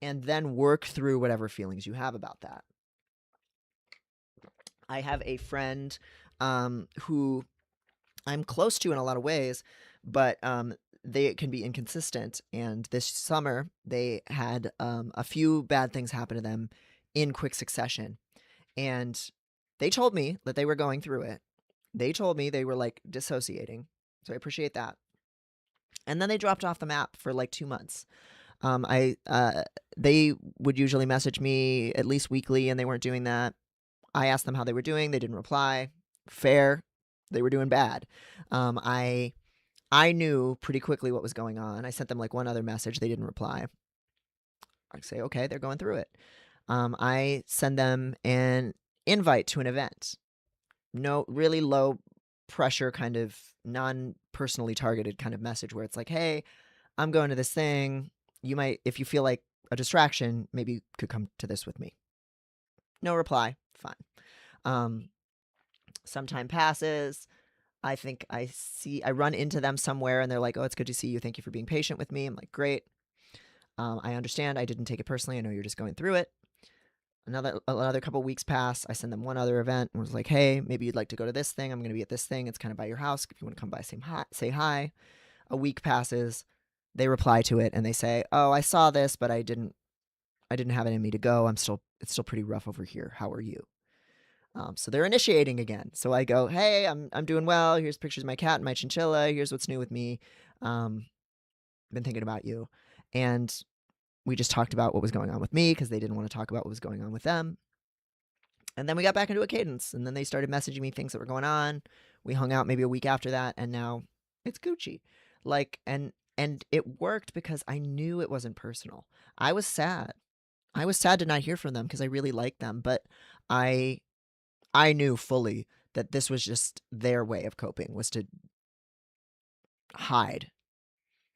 and then work through whatever feelings you have about that. I have a friend who I'm close to in a lot of ways, but they can be inconsistent. And this summer, they had a few bad things happen to them in quick succession. And they told me that they were going through it. They told me they were like dissociating. So I appreciate that. And then they dropped off the map for like 2 months. They would usually message me at least weekly, and they weren't doing that. I asked them how they were doing. They didn't reply. Fair. They were doing bad. I knew pretty quickly what was going on. I sent them like one other message. They didn't reply. I say, okay, they're going through it. I send them an invite to an event. No, really low pressure, kind of non-personally targeted kind of message where it's like, hey, I'm going to this thing. You might, if you feel like a distraction, maybe you could come to this with me. No reply. Fine. Some time passes. I think I run into them somewhere and they're like, oh, it's good to see you. Thank you for being patient with me. I'm like, great. I understand. I didn't take it personally. I know you're just going through it. Another couple weeks pass. I send them one other event and was like, hey, maybe you'd like to go to this thing. I'm going to be at this thing. It's kind of by your house. If you want to come by, say hi. A week passes. They reply to it and they say, oh, I saw this, but I didn't have it in me to go. It's still pretty rough over here. How are you? So they're initiating again. So I go, hey, I'm doing well. Here's pictures of my cat and my chinchilla. Here's what's new with me. Been thinking about you. And we just talked about what was going on with me because they didn't want to talk about what was going on with them. And then we got back into a cadence. And then they started messaging me things that were going on. We hung out maybe a week after that, and now it's Gucci. Like, and it worked because I knew it wasn't personal. I was sad. I was sad to not hear from them because I really liked them, but I I knew fully that this was just their way of coping, was to hide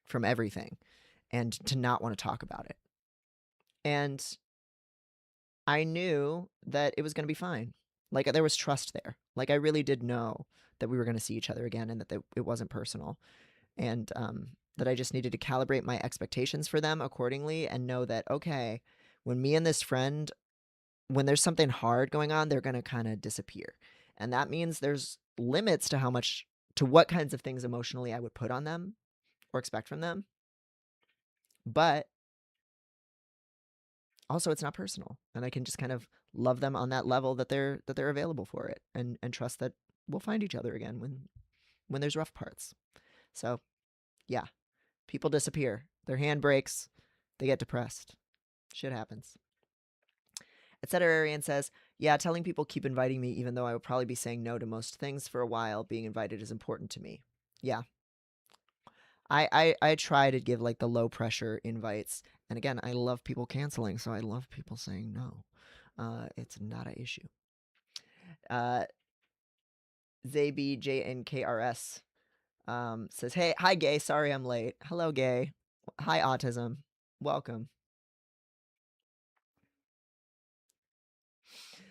from everything and to not want to talk about it. And I knew that it was going to be fine. Like, there was trust there. Like, I really did know that we were going to see each other again, and that it wasn't personal. And that I just needed to calibrate my expectations for them accordingly and know that, okay, when me and this friend, when there's something hard going on, they're going to kind of disappear. And that means there's limits to what kinds of things emotionally I would put on them or expect from them. But also, it's not personal, and I can just kind of love them on that level that they're available for it, and trust that we'll find each other again when there's rough parts. So, yeah, people disappear. Their hand breaks. They get depressed. Shit happens. Etc. says, yeah, telling people keep inviting me, even though I will probably be saying no to most things for a while, being invited is important to me. Yeah. I try to give like the low pressure invites. And again, I love people canceling, so I love people saying no. It's not an issue. ZBJNKRS says, hey, hi, gay. Sorry I'm late. Hello, gay. Hi, autism. Welcome.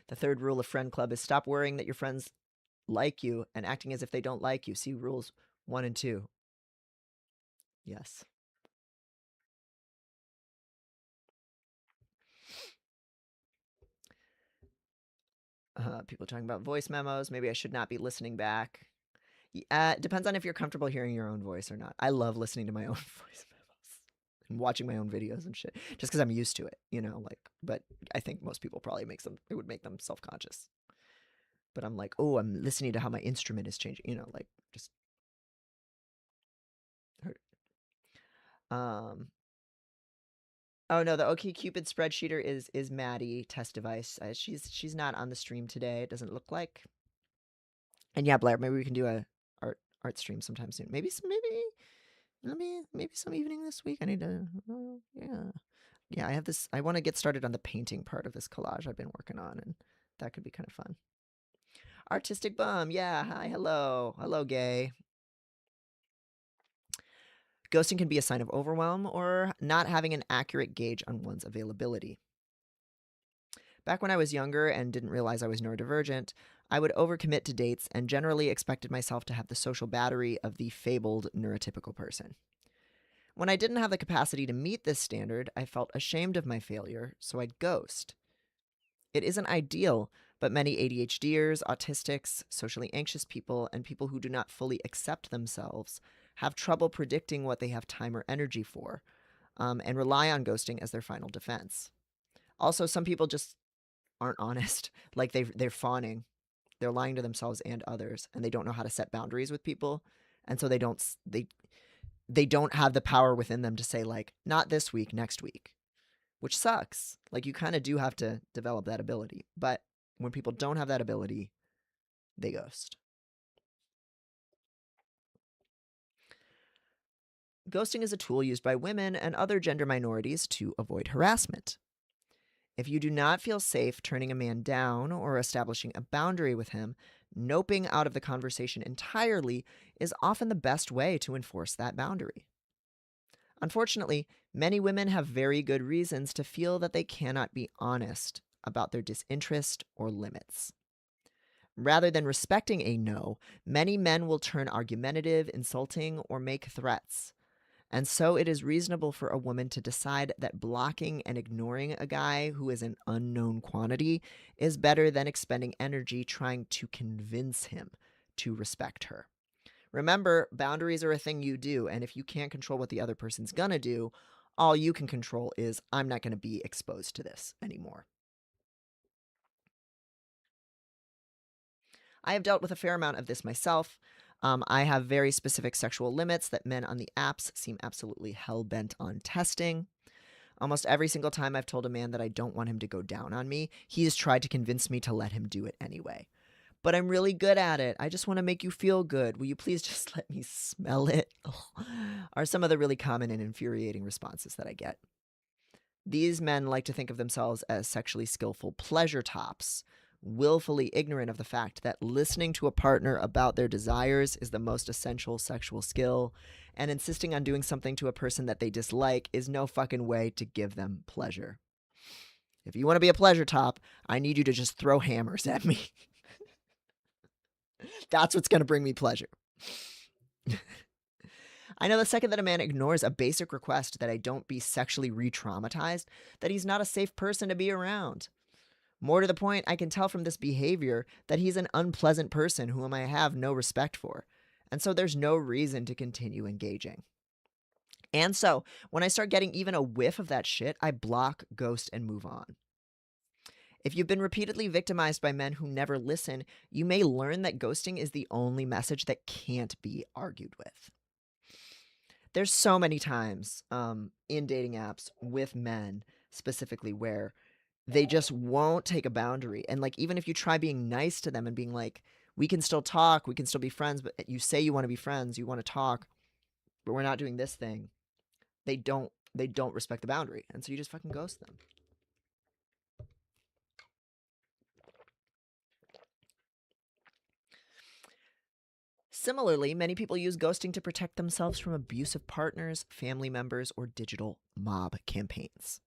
The third rule of Friend Club is stop worrying that your friends like you and acting as if they don't like you. See rules 1 and 2. Yes. People talking about voice memos. Maybe I should not be listening back. It depends on if you're comfortable hearing your own voice or not. I love listening to my own voice memos and watching my own videos and shit, just because I'm used to it, like. But I think most people probably it would make them self-conscious. But I'm like, oh, I'm listening to how my instrument is changing, like just. Um. Oh no, the OkCupid spreadsheeter is Maddie test device. She's not on the stream today. It doesn't look like. And yeah, Blair, maybe we can do a art stream sometime soon. Maybe some evening this week. I need to. Yeah. I have this. I want to get started on the painting part of this collage I've been working on, and that could be kind of fun. Artistic bum. Yeah. Hi. Hello, gay. Ghosting can be a sign of overwhelm or not having an accurate gauge on one's availability. Back when I was younger and didn't realize I was neurodivergent, I would overcommit to dates and generally expected myself to have the social battery of the fabled neurotypical person. When I didn't have the capacity to meet this standard, I felt ashamed of my failure, so I'd ghost. It isn't ideal, but many ADHDers, autistics, socially anxious people, and people who do not fully accept themselves have trouble predicting what they have time or energy for, and rely on ghosting as their final defense. Also, some people just aren't honest. Like they're fawning. They're lying to themselves and others, and they don't know how to set boundaries with people. And so they don't have the power within them to say, like, not this week, next week, which sucks. Like, you kind of do have to develop that ability. But when people don't have that ability, they ghost. Ghosting is a tool used by women and other gender minorities to avoid harassment. If you do not feel safe turning a man down or establishing a boundary with him, noping out of the conversation entirely is often the best way to enforce that boundary. Unfortunately, many women have very good reasons to feel that they cannot be honest about their disinterest or limits. Rather than respecting a no, many men will turn argumentative, insulting, or make threats. And so it is reasonable for a woman to decide that blocking and ignoring a guy who is an unknown quantity is better than expending energy trying to convince him to respect her. Remember, boundaries are a thing you do, and if you can't control what the other person's gonna do, all you can control is, I'm not gonna be exposed to this anymore. I have dealt with a fair amount of this myself. I have very specific sexual limits that men on the apps seem absolutely hell-bent on testing. Almost every single time I've told a man that I don't want him to go down on me, he has tried to convince me to let him do it anyway. But I'm really good at it. I just want to make you feel good. Will you please just let me smell it? Are some of the really common and infuriating responses that I get. These men like to think of themselves as sexually skillful pleasure tops, willfully ignorant of the fact that listening to a partner about their desires is the most essential sexual skill, and insisting on doing something to a person that they dislike is no fucking way to give them pleasure. If you want to be a pleasure top, I need you to just throw hammers at me. That's what's going to bring me pleasure. I know the second that a man ignores a basic request that I don't be sexually re-traumatized, that he's not a safe person to be around. More to the point, I can tell from this behavior that he's an unpleasant person whom I have no respect for, and so there's no reason to continue engaging. And so, when I start getting even a whiff of that shit, I block, ghost, and move on. If you've been repeatedly victimized by men who never listen, you may learn that ghosting is the only message that can't be argued with. There's so many times in dating apps with men specifically where they just won't take a boundary. And like, even if you try being nice to them and being like, we can still talk, we can still be friends, but you say you want to be friends, you want to talk, but we're not doing this thing. They don't respect the boundary. And so you just fucking ghost them. Similarly, many people use ghosting to protect themselves from abusive partners, family members, or digital mob campaigns.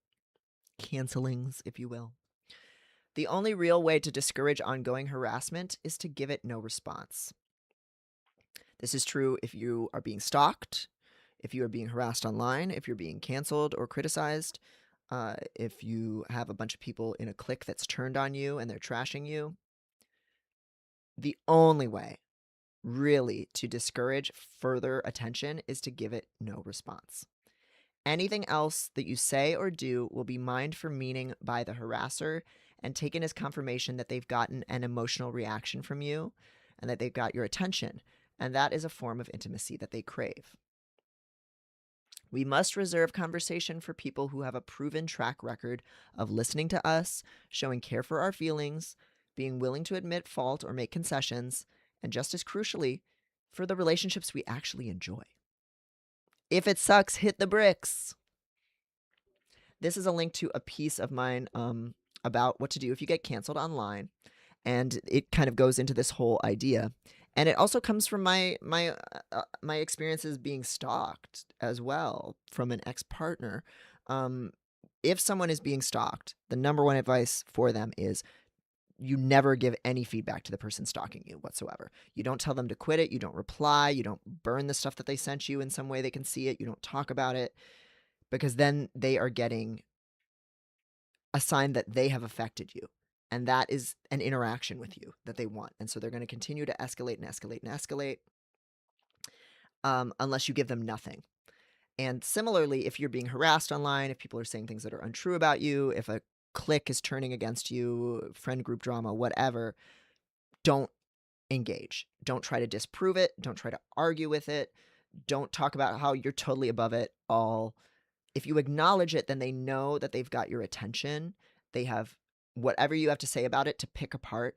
Cancellings, if you will. The only real way to discourage ongoing harassment is to give it no response. This is true if you are being stalked, if you are being harassed online, if you're being canceled or criticized, if you have a bunch of people in a clique that's turned on you and they're trashing you. The only way, really, to discourage further attention is to give it no response. Anything else that you say or do will be mined for meaning by the harasser and taken as confirmation that they've gotten an emotional reaction from you and that they've got your attention, and that is a form of intimacy that they crave. We must reserve conversation for people who have a proven track record of listening to us, showing care for our feelings, being willing to admit fault or make concessions, and just as crucially, for the relationships we actually enjoy. If it sucks, hit the bricks. This is a link to a piece of mine about what to do if you get canceled online, and it kind of goes into this whole idea. And it also comes from my experiences being stalked as well from an ex-partner. If someone is being stalked, the number one advice for them is you never give any feedback to the person stalking you whatsoever. You don't tell them to quit it. You don't reply. You don't burn the stuff that they sent you in some way they can see it. You don't talk about it, because then they are getting a sign that they have affected you. And that is an interaction with you that they want. And so they're going to continue to escalate and escalate and escalate unless you give them nothing. And similarly, if you're being harassed online, if people are saying things that are untrue about you, if a clique is turning against you, friend group drama, whatever, don't engage. Don't try to disprove it. Don't try to argue with it. Don't talk about how you're totally above it all. If you acknowledge it, then they know that they've got your attention. They have whatever you have to say about it to pick apart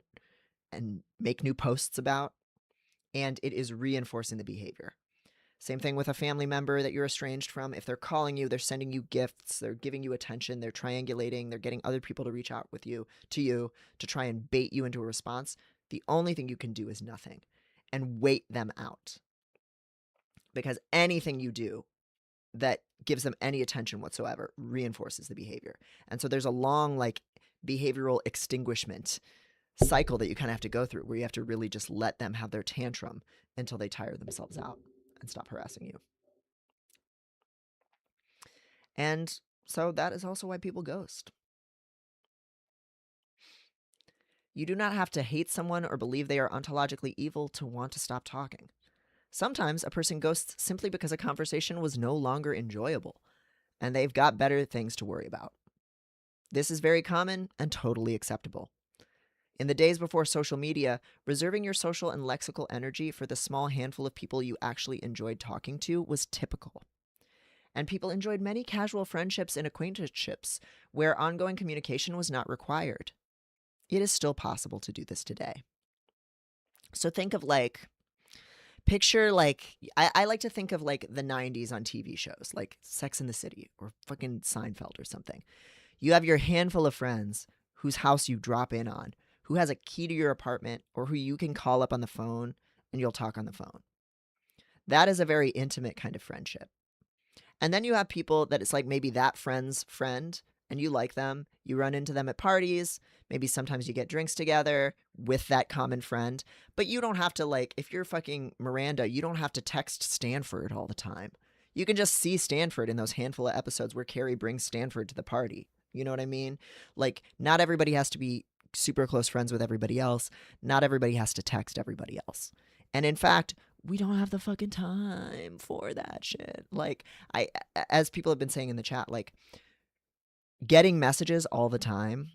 and make new posts about, and it is reinforcing the behavior. Same thing with a family member that you're estranged from. If they're calling you, they're sending you gifts, they're giving you attention, they're triangulating, they're getting other people to reach out with you to try and bait you into a response. The only thing you can do is nothing and wait them out. Because anything you do that gives them any attention whatsoever reinforces the behavior. And so there's a long behavioral extinguishment cycle that you kind of have to go through, where you have to really just let them have their tantrum until they tire themselves out and stop harassing you. And so that is also why people ghost. You do not have to hate someone or believe they are ontologically evil to want to stop talking. Sometimes a person ghosts simply because a conversation was no longer enjoyable, and they've got better things to worry about. This is very common and totally acceptable. In the days before social media, reserving your social and lexical energy for the small handful of people you actually enjoyed talking to was typical. And people enjoyed many casual friendships and acquaintanceships where ongoing communication was not required. It is still possible to do this today. So think of picture I like to think of like the 90s on TV shows, like Sex in the City or fucking Seinfeld or something. You have your handful of friends whose house you drop in on, who has a key to your apartment, or who you can call up on the phone and you'll talk on the phone. That is a very intimate kind of friendship. And then you have people that it's like maybe that friend's friend and you like them. You run into them at parties. Maybe sometimes you get drinks together with that common friend. But you don't have to, like, if you're fucking Miranda, you don't have to text Stanford all the time. You can just see Stanford in those handful of episodes where Carrie brings Stanford to the party. You know what I mean? Like, not everybody has to be super close friends with everybody else. Not everybody has to text everybody else. And in fact, we don't have the fucking time for that shit. Like, as people have been saying in the chat, like, getting messages all the time,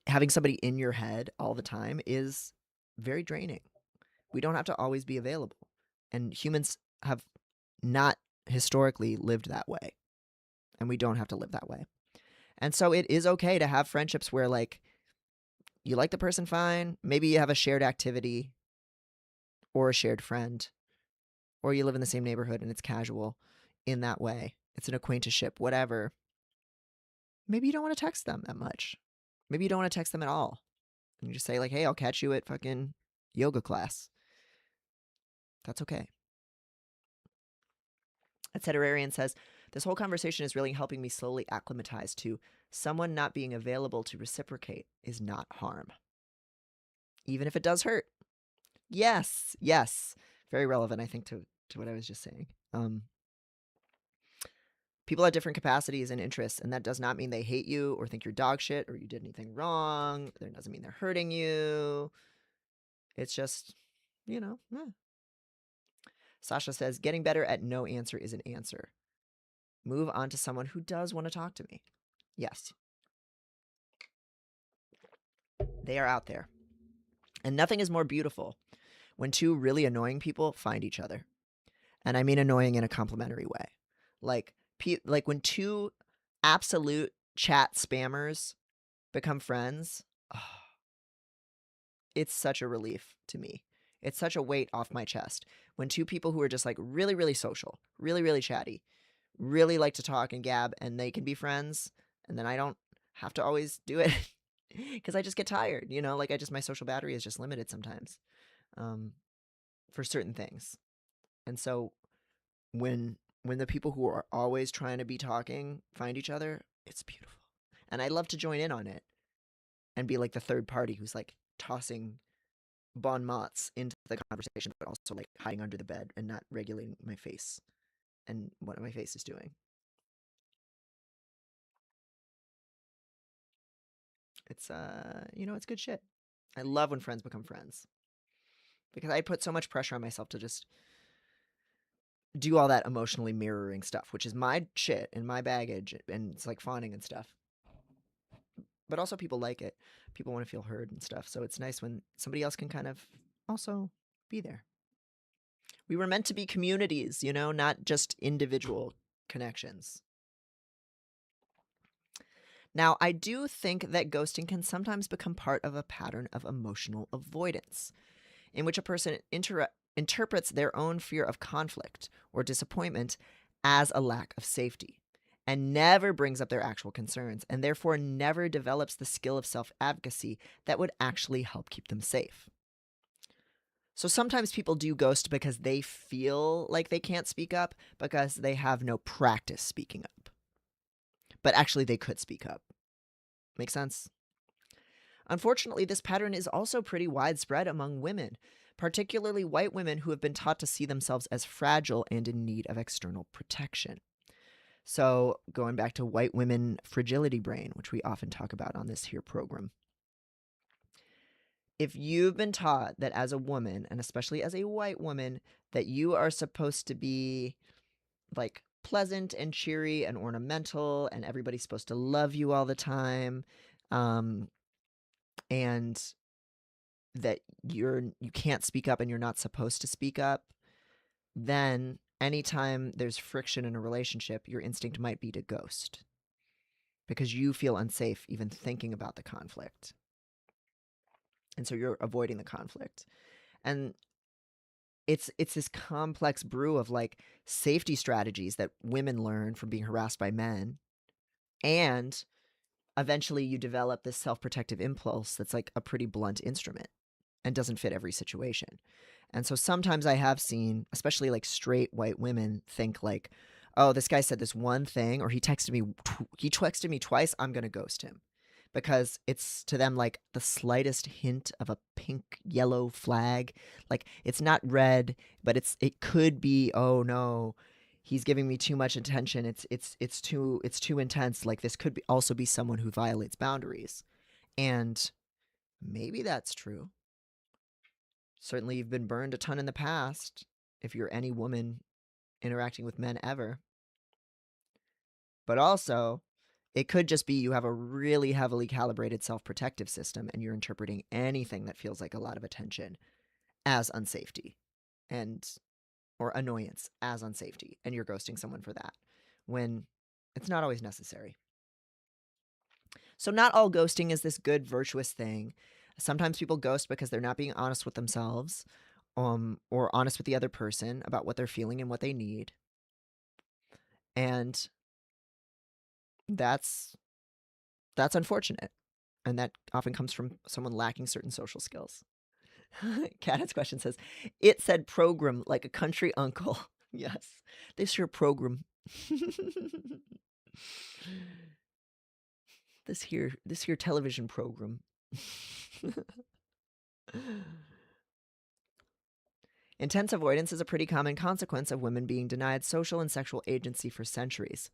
having somebody in your head all the time is very draining. We don't have to always be available. And humans have not historically lived that way. And we don't have to live that way. And so it is okay to have friendships where, like, you like the person fine. Maybe you have a shared activity or a shared friend, or you live in the same neighborhood and it's casual in that way. It's an acquaintanceship, whatever. Maybe you don't want to text them that much. Maybe you don't want to text them at all. And you just say, like, hey, I'll catch you at fucking yoga class. That's okay. Etcetera says, this whole conversation is really helping me slowly acclimatize to someone not being available to reciprocate is not harm. Even if it does hurt. Yes, yes. Very relevant, I think, to what I was just saying. People have different capacities and interests, and that does not mean they hate you or think you're dog shit or you did anything wrong. That doesn't mean they're hurting you. It's just, yeah. Sasha says, getting better at no answer is an answer. Move on to someone who does want to talk to me. Yes. They are out there. And nothing is more beautiful when two really annoying people find each other. And I mean annoying in a complimentary way. Like when two absolute chat spammers become friends, oh, it's such a relief to me. It's such a weight off my chest. When two people who are just like really, really social, really, really chatty, really like to talk and gab, and they can be friends, and then I don't have to always do it because I just get tired, like my social battery is just limited sometimes for certain things. And so when the people who are always trying to be talking find each other, it's beautiful. And I love to join in on it and be like the third party who's like tossing bon mots into the conversation, but also like hiding under the bed and not regulating my face and what my face is doing. It's it's good shit. I love when friends become friends because I put so much pressure on myself to just do all that emotionally mirroring stuff, which is my shit and my baggage, and it's like fawning and stuff. But also people like it. People want to feel heard and stuff. So it's nice when somebody else can kind of also be there. We were meant to be communities, not just individual connections. Now, I do think that ghosting can sometimes become part of a pattern of emotional avoidance, in which a person interprets their own fear of conflict or disappointment as a lack of safety, and never brings up their actual concerns, and therefore never develops the skill of self-advocacy that would actually help keep them safe. So sometimes people do ghost because they feel like they can't speak up because they have no practice speaking up. But actually they could speak up. Make sense? Unfortunately, this pattern is also pretty widespread among women, particularly white women who have been taught to see themselves as fragile and in need of external protection. So going back to white women fragility brain, which we often talk about on this here program. If you've been taught that as a woman, and especially as a white woman, that you are supposed to be like pleasant and cheery and ornamental and everybody's supposed to love you all the time, and that you can't speak up and you're not supposed to speak up, then anytime there's friction in a relationship, your instinct might be to ghost because you feel unsafe even thinking about the conflict. And so you're avoiding the conflict. And it's this complex brew of like safety strategies that women learn from being harassed by men, and eventually you develop this self-protective impulse that's like a pretty blunt instrument and doesn't fit every situation. And so sometimes I have seen, especially like straight white women, think like, oh, this guy said this one thing, or he texted me twice, I'm going to ghost him. Because it's to them like the slightest hint of a pink yellow flag. Like it's not red, but it could be, oh no, he's giving me too much attention. It's too intense. Like this could also be someone who violates boundaries. And maybe that's true. Certainly you've been burned a ton in the past if you're any woman interacting with men ever. But also, it could just be you have a really heavily calibrated self-protective system and you're interpreting anything that feels like a lot of attention as unsafety and or annoyance as unsafety, and you're ghosting someone for that when it's not always necessary. So not all ghosting is this good virtuous thing. Sometimes people ghost because they're not being honest with themselves, or honest with the other person about what they're feeling and what they need. And that's unfortunate. And that often comes from someone lacking certain social skills. Cadet's question says, it said program like a country uncle. Yes, this here program. this here television program. Intense avoidance is a pretty common consequence of women being denied social and sexual agency for centuries.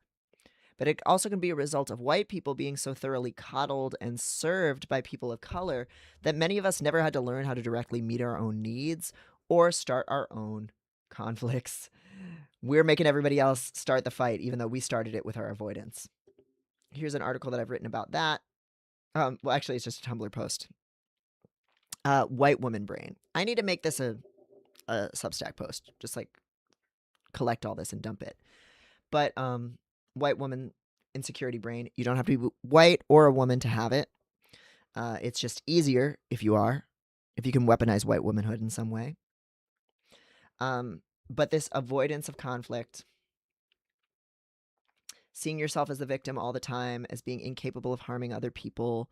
But it also can be a result of white people being so thoroughly coddled and served by people of color that many of us never had to learn how to directly meet our own needs or start our own conflicts. We're making everybody else start the fight, even though we started it with our avoidance. Here's an article that I've written about that. Well, actually, it's just a Tumblr post. White woman brain. I need to make this a Substack post. Just like collect all this and dump it. But white woman insecurity brain. You don't have to be white or a woman to have it. It's just easier if you can weaponize white womanhood in some way. But this avoidance of conflict, seeing yourself as the victim all the time, as being incapable of harming other people,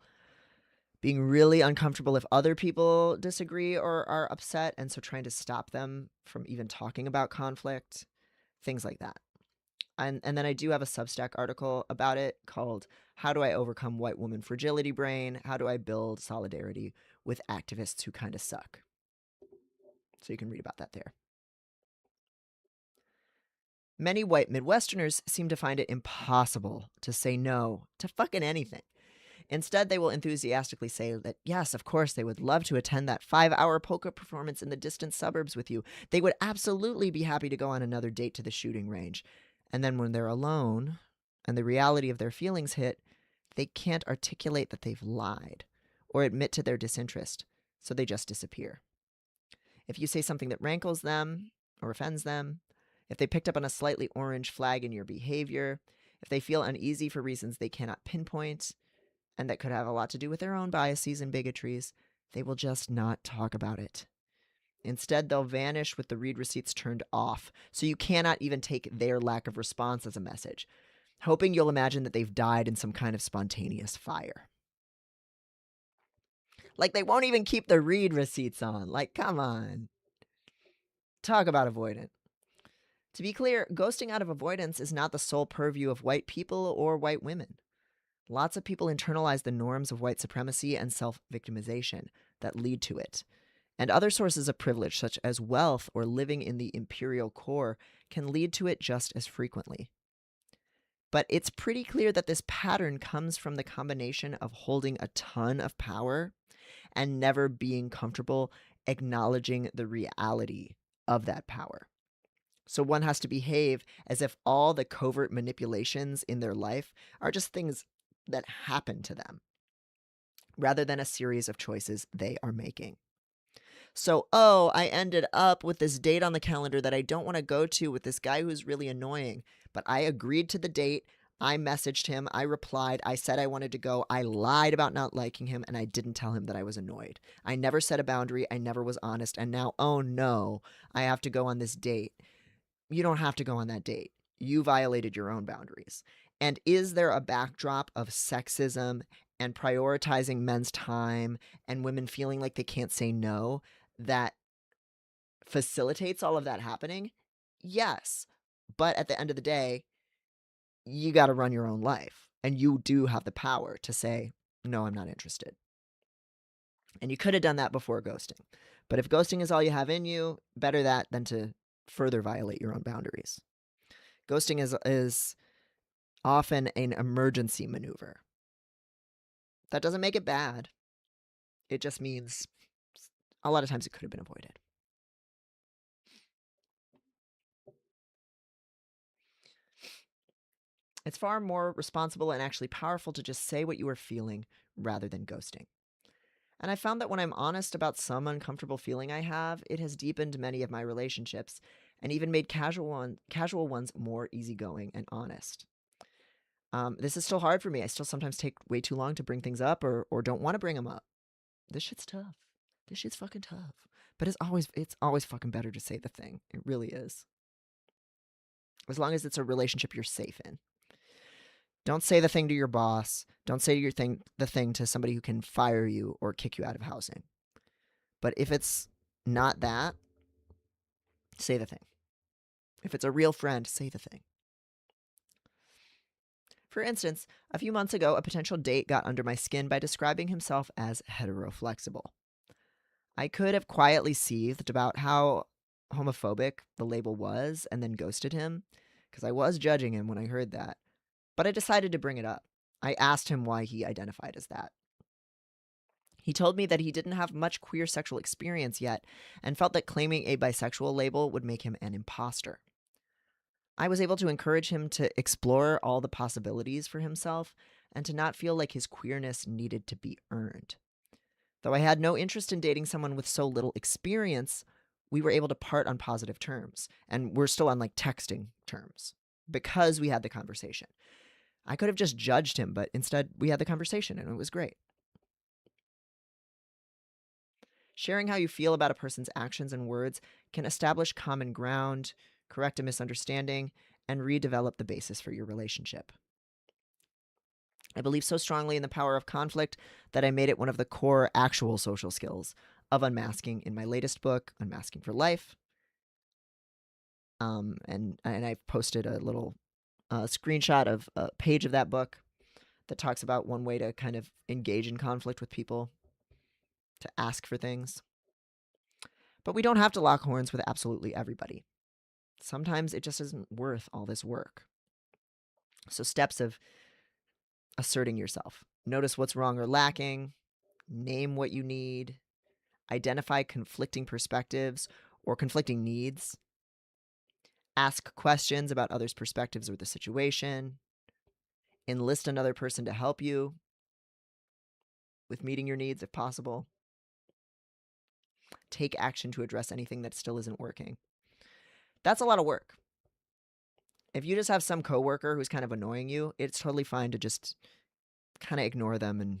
being really uncomfortable if other people disagree or are upset, and so trying to stop them from even talking about conflict, things like that. And then I do have a Substack article about it called How Do I Overcome White Woman Fragility Brain? How do I build solidarity with activists who kind of suck? So you can read about that there. Many white Midwesterners seem to find it impossible to say no to fucking anything. Instead, they will enthusiastically say that, yes, of course, they would love to attend that 5-hour polka performance in the distant suburbs with you. They would absolutely be happy to go on another date to the shooting range. And then when they're alone and the reality of their feelings hit, they can't articulate that they've lied or admit to their disinterest, so they just disappear. If you say something that rankles them or offends them, if they picked up on a slightly orange flag in your behavior, if they feel uneasy for reasons they cannot pinpoint, and that could have a lot to do with their own biases and bigotries, they will just not talk about it. Instead, they'll vanish with the read receipts turned off, so you cannot even take their lack of response as a message, hoping you'll imagine that they've died in some kind of spontaneous fire. Like, they won't even keep the read receipts on. Like, come on. Talk about avoidant. To be clear, ghosting out of avoidance is not the sole purview of white people or white women. Lots of people internalize the norms of white supremacy and self-victimization that lead to it. And other sources of privilege, such as wealth or living in the imperial core, can lead to it just as frequently. But it's pretty clear that this pattern comes from the combination of holding a ton of power and never being comfortable acknowledging the reality of that power. So one has to behave as if all the covert manipulations in their life are just things that happen to them, rather than a series of choices they are making. So, oh, I ended up with this date on the calendar that I don't want to go to with this guy who's really annoying, but I agreed to the date. I messaged him, I replied, I said I wanted to go, I lied about not liking him, and I didn't tell him that I was annoyed. I never set a boundary, I never was honest, and now, oh no, I have to go on this date. You don't have to go on that date. You violated your own boundaries. And is there a backdrop of sexism and prioritizing men's time and women feeling like they can't say no that facilitates all of that happening? Yes. But at the end of the day, you got to run your own life. And you do have the power to say, no, I'm not interested. And you could have done that before ghosting. But if ghosting is all you have in you, better that than to further violate your own boundaries. Ghosting is often an emergency maneuver. That doesn't make it bad. It just means a lot of times it could have been avoided. It's far more responsible and actually powerful to just say what you are feeling rather than ghosting. And I found that when I'm honest about some uncomfortable feeling I have, it has deepened many of my relationships and even made casual ones more easygoing and honest. This is still hard for me. I still sometimes take way too long to bring things up or don't want to bring them up. This shit's tough. This shit's fucking tough. But it's always fucking better to say the thing. It really is. As long as it's a relationship you're safe in. Don't say the thing to your boss. Don't say the thing to somebody who can fire you or kick you out of housing. But if it's not that, say the thing. If it's a real friend, say the thing. For instance, a few months ago, a potential date got under my skin by describing himself as heteroflexible. I could have quietly seethed about how homophobic the label was and then ghosted him, because I was judging him when I heard that. But I decided to bring it up. I asked him why he identified as that. He told me that he didn't have much queer sexual experience yet and felt that claiming a bisexual label would make him an imposter. I was able to encourage him to explore all the possibilities for himself and to not feel like his queerness needed to be earned. Though I had no interest in dating someone with so little experience, we were able to part on positive terms, and we're still on like texting terms because we had the conversation. I could have just judged him, but instead we had the conversation and it was great. Sharing how you feel about a person's actions and words can establish common ground, correct a misunderstanding, and redevelop the basis for your relationship. I believe so strongly in the power of conflict that I made it one of the core actual social skills of unmasking in my latest book, Unmasking for Life. And I've posted a little screenshot of a page of that book that talks about one way to kind of engage in conflict with people, to ask for things. But we don't have to lock horns with absolutely everybody. Sometimes it just isn't worth all this work. So steps of asserting yourself. Notice what's wrong or lacking. Name what you need. Identify conflicting perspectives or conflicting needs. Ask questions about others' perspectives or the situation. Enlist another person to help you with meeting your needs if possible. Take action to address anything that still isn't working. That's a lot of work. If you just have some coworker who's kind of annoying you, it's totally fine to just kind of ignore them and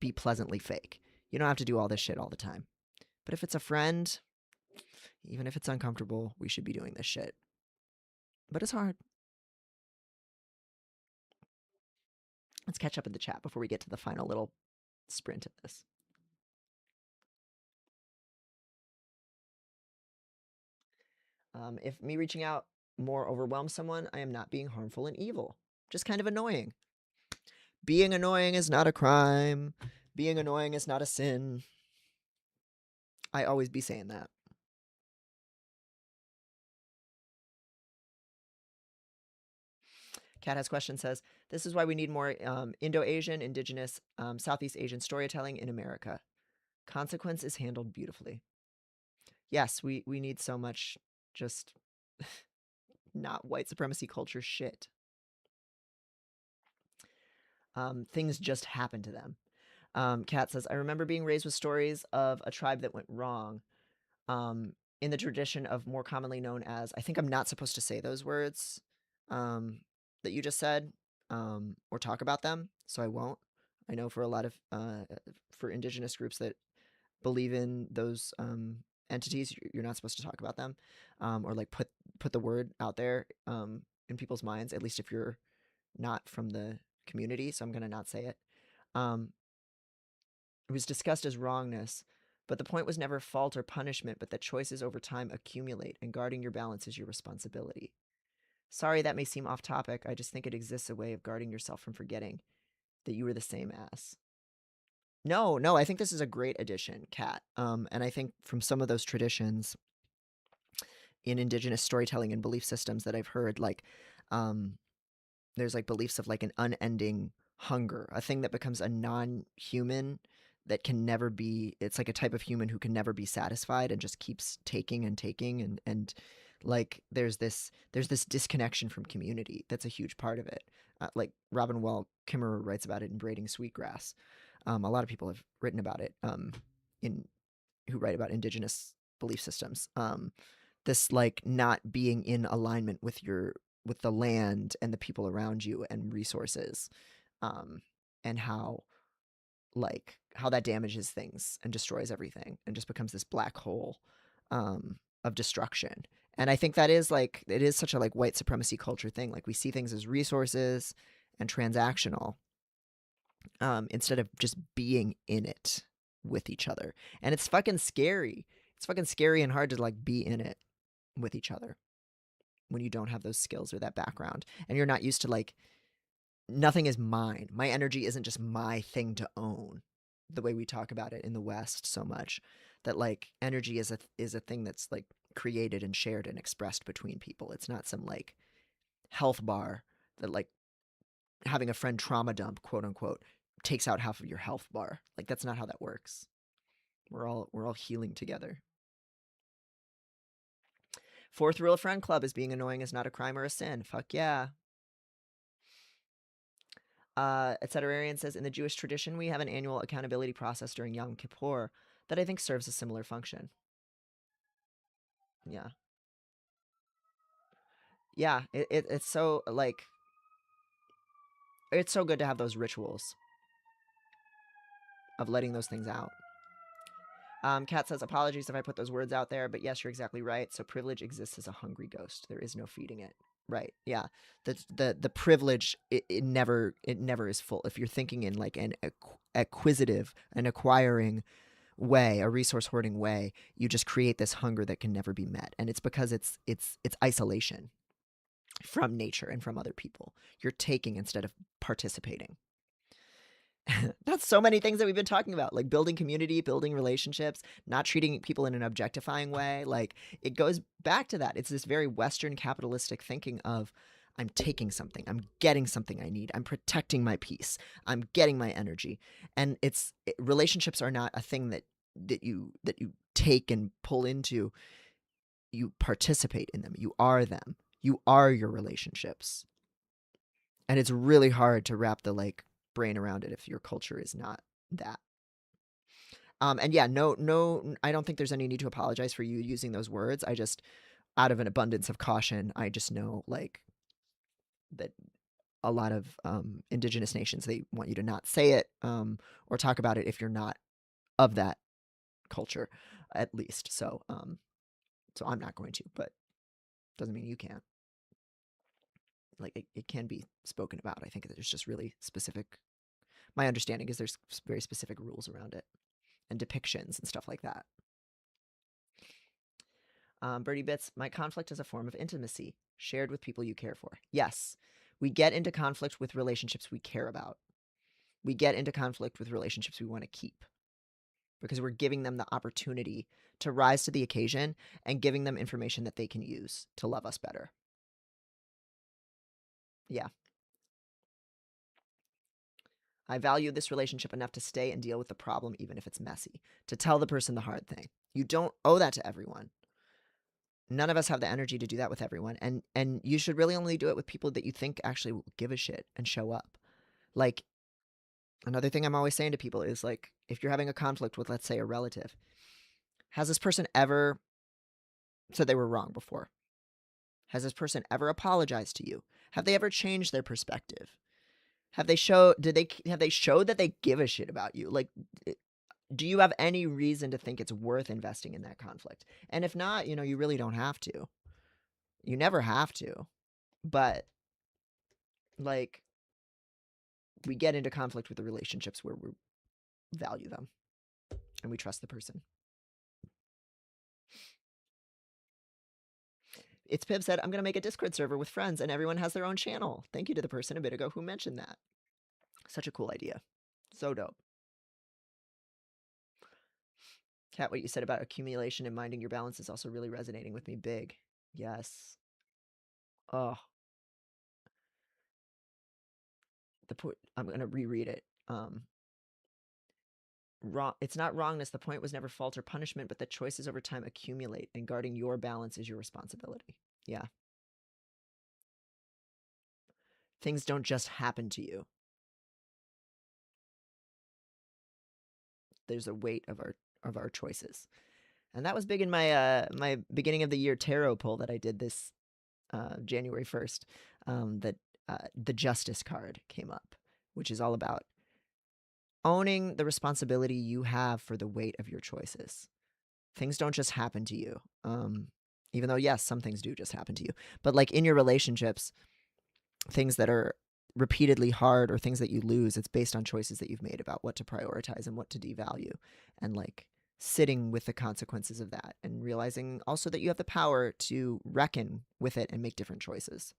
be pleasantly fake. You don't have to do all this shit all the time. But if it's a friend, even if it's uncomfortable, we should be doing this shit. But it's hard. Let's catch up in the chat before we get to the final little sprint of this. If me reaching out more overwhelms someone, I am not being harmful and evil. Just kind of annoying. Being annoying is not a crime. Being annoying is not a sin. I always be saying that. Kat has question, says, this is why we need more Indo-Asian, Indigenous, Southeast Asian storytelling in America. Consequence is handled beautifully. Yes, we need so much just not white supremacy culture shit. Things just happen to them. Kat says, I remember being raised with stories of a tribe that went wrong. In the tradition of more commonly known as, I think I'm not supposed to say those words that you just said or talk about them, so I won't. I know for a lot of for indigenous groups that believe in those entities, you're not supposed to talk about them or like put the word out there in people's minds, at least if you're not from the community. So I'm gonna not say it. Um, it was discussed as wrongness, but the point was never fault or punishment, but that choices over time accumulate, and guarding your balance is your responsibility. Sorry, that may seem off topic. I just think it exists a way of guarding yourself from forgetting that you were the same as. No, no, I think this is a great addition, Kat. And I think from some of those traditions in indigenous storytelling and belief systems that I've heard, like, um, there's like beliefs of like an unending hunger, a thing that becomes a non-human that can never be. It's like a type of human who can never be satisfied and just keeps taking and taking and like there's this disconnection from community that's a huge part of it. Like Robin Wall Kimmerer writes about it in Braiding Sweetgrass. A lot of people have written about it in who write about indigenous belief systems. This like not being in alignment with the land and the people around you and resources, and how that damages things and destroys everything and just becomes this black hole of destruction. And I think that is like it is such a like white supremacy culture thing. Like we see things as resources and transactional instead of just being in it with each other. And it's fucking scary. It's fucking scary and hard to like be in it with each other when you don't have those skills or that background and you're not used to like nothing is mine. My energy isn't just my thing to own the way we talk about it in the West so much, that like energy is a thing that's like created and shared and expressed between people. It's not some like health bar that like having a friend trauma dump, quote unquote, takes out half of your health bar. Like that's not how that works. We're all healing together. Fourth rule of Friend Club is being annoying is not a crime or a sin. Fuck yeah. Etcetera says, in the Jewish tradition, we have an annual accountability process during Yom Kippur that I think serves a similar function. Yeah. Yeah, it's so, like, it's so good to have those rituals of letting those things out. Kat says, apologies if I put those words out there, but yes, you're exactly right. So privilege exists as a hungry ghost. There is no feeding it. Right. Yeah. The privilege it never is full. If you're thinking in like an acquisitive, an acquiring way, a resource hoarding way, you just create this hunger that can never be met. And it's because it's isolation from nature and from other people. You're taking instead of participating. That's so many things that we've been talking about, like building community, building relationships, not treating people in an objectifying way. Like it goes back to that. It's this very Western capitalistic thinking of I'm taking something, I'm getting something I need, I'm protecting my peace, I'm getting my energy. And relationships are not a thing that you take and pull into. You participate in them. You are them. You are your relationships. And it's really hard to wrap the like brain around it if your culture is not that. And yeah, no, I don't think there's any need to apologize for you using those words. I just, out of an abundance of caution, I just know like that a lot of indigenous nations, they want you to not say it or talk about it if you're not of that culture, at least. So I'm not going to, but doesn't mean you can't. Like it can be spoken about. I think there's just really specific. My understanding is there's very specific rules around it and depictions and stuff like that. Birdie Bits, my conflict is a form of intimacy shared with people you care for. Yes, we get into conflict with relationships we care about. We get into conflict with relationships we want to keep because we're giving them the opportunity to rise to the occasion and giving them information that they can use to love us better. Yeah. I value this relationship enough to stay and deal with the problem, even if it's messy, to tell the person the hard thing. You don't owe that to everyone. None of us have the energy to do that with everyone. And you should really only do it with people that you think actually will give a shit and show up. Like Another thing I'm always saying to people is, like, if you're having a conflict with, let's say, a relative, has this person ever said they were wrong before? Has this person ever apologized to you? Have they ever changed their perspective? Have they showed that they give a shit about you? Like, do you have any reason to think it's worth investing in that conflict? And if not, you really don't have to. You never have to. But, like, we get into conflict with the relationships where we value them and we trust the person. It's Pib said, I'm going to make a Discord server with friends and everyone has their own channel. Thank you to the person a bit ago who mentioned that. Such a cool idea. So dope. Kat, what you said about accumulation and minding your balance is also really resonating with me big. Yes. Oh, I'm going to reread it. Wrong. It's not wrongness. The point was never fault or punishment, but that choices over time accumulate, and guarding your balance is your responsibility. Yeah. Things don't just happen to you. There's a weight of our choices. And that was big in my my beginning of the year tarot pull that I did this January 1st. That the Justice card came up, which is all about owning the responsibility you have for the weight of your choices. Things don't just happen to you. Even though, yes, some things do just happen to you. But, like, in your relationships, things that are repeatedly hard or things that you lose, it's based on choices that you've made about what to prioritize and what to devalue. And, like, sitting with the consequences of that and realizing also that you have the power to reckon with it and make different choices.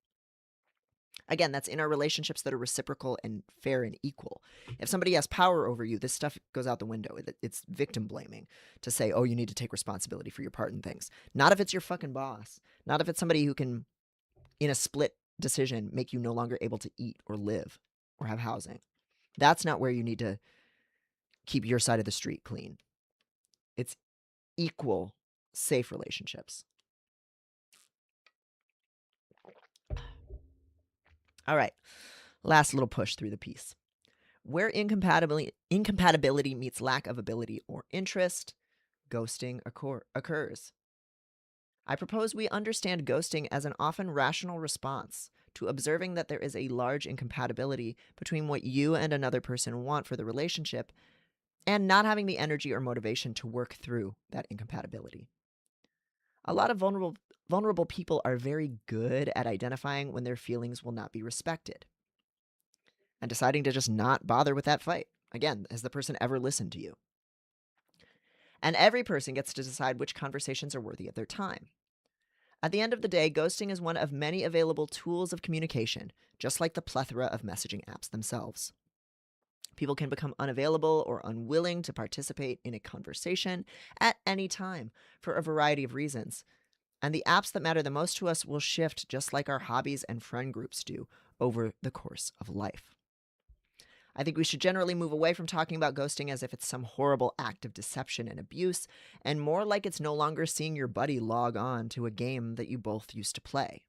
Again, that's in our relationships that are reciprocal and fair and equal. If somebody has power over you, this stuff goes out the window. It's victim blaming to say, oh, you need to take responsibility for your part in things. Not if it's your fucking boss. Not if it's somebody who can, in a split decision, make you no longer able to eat or live or have housing. That's not where you need to keep your side of the street clean. It's equal, safe relationships. All right. Last little push through the piece. Where incompatibility meets lack of ability or interest, ghosting occurs. I propose we understand ghosting as an often rational response to observing that there is a large incompatibility between what you and another person want for the relationship and not having the energy or motivation to work through that incompatibility. A lot of vulnerable people are very good at identifying when their feelings will not be respected and deciding to just not bother with that fight. Again, has the person ever listened to you? And every person gets to decide which conversations are worthy of their time. At the end of the day, ghosting is one of many available tools of communication, just like the plethora of messaging apps themselves. People can become unavailable or unwilling to participate in a conversation at any time for a variety of reasons. And the apps that matter the most to us will shift just like our hobbies and friend groups do over the course of life. I think we should generally move away from talking about ghosting as if it's some horrible act of deception and abuse, and more like it's no longer seeing your buddy log on to a game that you both used to play.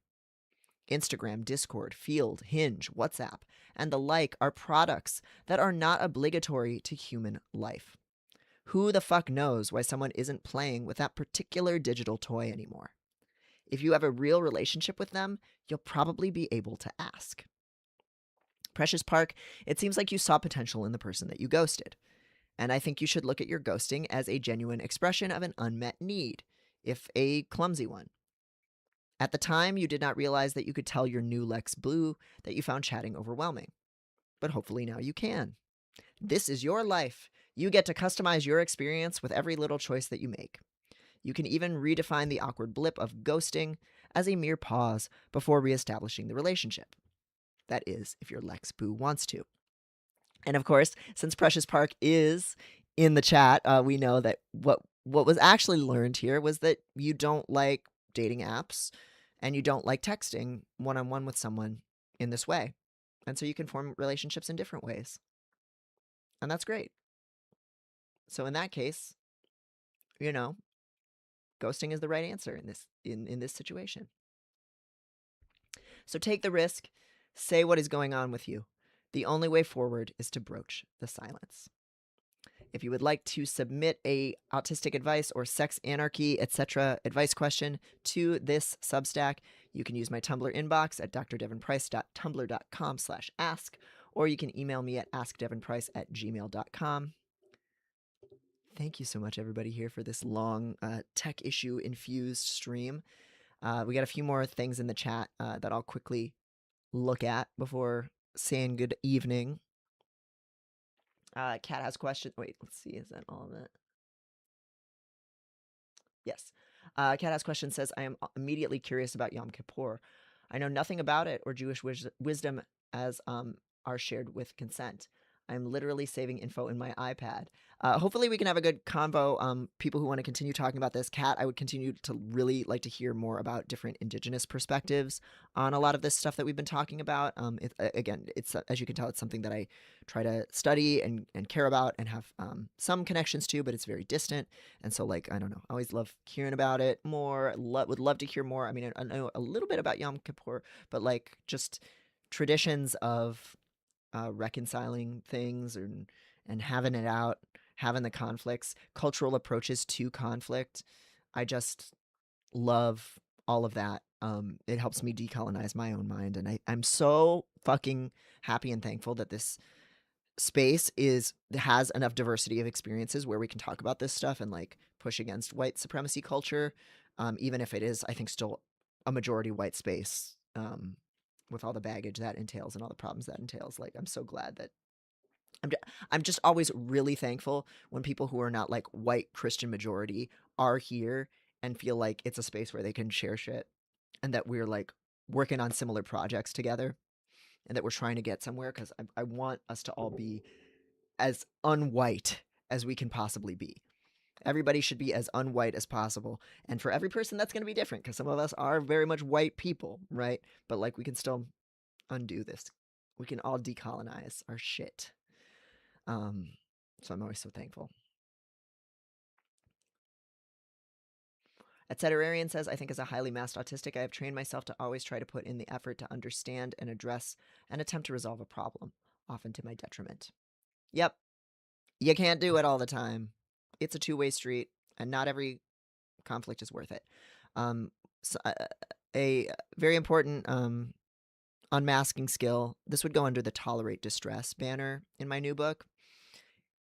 Instagram, Discord, Field, Hinge, WhatsApp, and the like are products that are not obligatory to human life. Who the fuck knows why someone isn't playing with that particular digital toy anymore? If you have a real relationship with them, you'll probably be able to ask. Precious Park, it seems like you saw potential in the person that you ghosted. And I think you should look at your ghosting as a genuine expression of an unmet need, if a clumsy one. At the time, you did not realize that you could tell your new Lex Blue that you found chatting overwhelming. But hopefully now you can. This is your life. You get to customize your experience with every little choice that you make. You can even redefine the awkward blip of ghosting as a mere pause before reestablishing the relationship. That is, if your Lex Boo wants to. And of course, since Precious Park is in the chat, we know that what was actually learned here was that you don't like dating apps and you don't like texting one-on-one with someone in this way. And so you can form relationships in different ways. And that's great. So in that case, ghosting is the right answer in this situation. So take the risk, say what is going on with you. The only way forward is to broach the silence. If you would like to submit a autistic advice or sex anarchy, etc. advice question to this Substack, you can use my Tumblr inbox at drdevinprice.tumblr.com/ask, or you can email me at askdevinprice@gmail.com. Thank you so much, everybody, here for this long tech issue infused stream. We got a few more things in the chat that I'll quickly look at before saying good evening. Kat has questions. Wait, let's see. Is that all of it? Yes. Kat has questions. Says, I am immediately curious about Yom Kippur. I know nothing about it or Jewish wisdom as are shared with consent. I'm literally saving info in my iPad. Hopefully we can have a good convo. People who want to continue talking about this. Kat, I would continue to really like to hear more about different indigenous perspectives on a lot of this stuff that we've been talking about. Again, it's as you can tell, it's something that I try to study and care about and have some connections to, but it's very distant. And so, like, I don't know, I always love hearing about it more. Would love to hear more. I mean, I know a little bit about Yom Kippur, but like just traditions of reconciling things and having it out, having the conflicts, cultural approaches to conflict. I just love all of that. It helps me decolonize my own mind, and I'm so fucking happy and thankful that this space has enough diversity of experiences where we can talk about this stuff and like push against white supremacy culture, even if it is, I think, still a majority white space, with all the baggage that entails and all the problems that entails. Like, I'm so glad that I'm just always really thankful when people who are not like white Christian majority are here and feel like it's a space where they can share shit and that we're like working on similar projects together and that we're trying to get somewhere, because I want us to all be as unwhite as we can possibly be. Everybody should be as unwhite as possible. And for every person, that's going to be different, because some of us are very much white people, right? But like, we can still undo this. We can all decolonize our shit. So I'm always so thankful. Etcetera says, I think as a highly masked autistic, I have trained myself to always try to put in the effort to understand and address and attempt to resolve a problem, often to my detriment. Yep, you can't do it all the time. It's a two-way street, and not every conflict is worth it. So, a very important unmasking skill, this would go under the tolerate distress banner in my new book,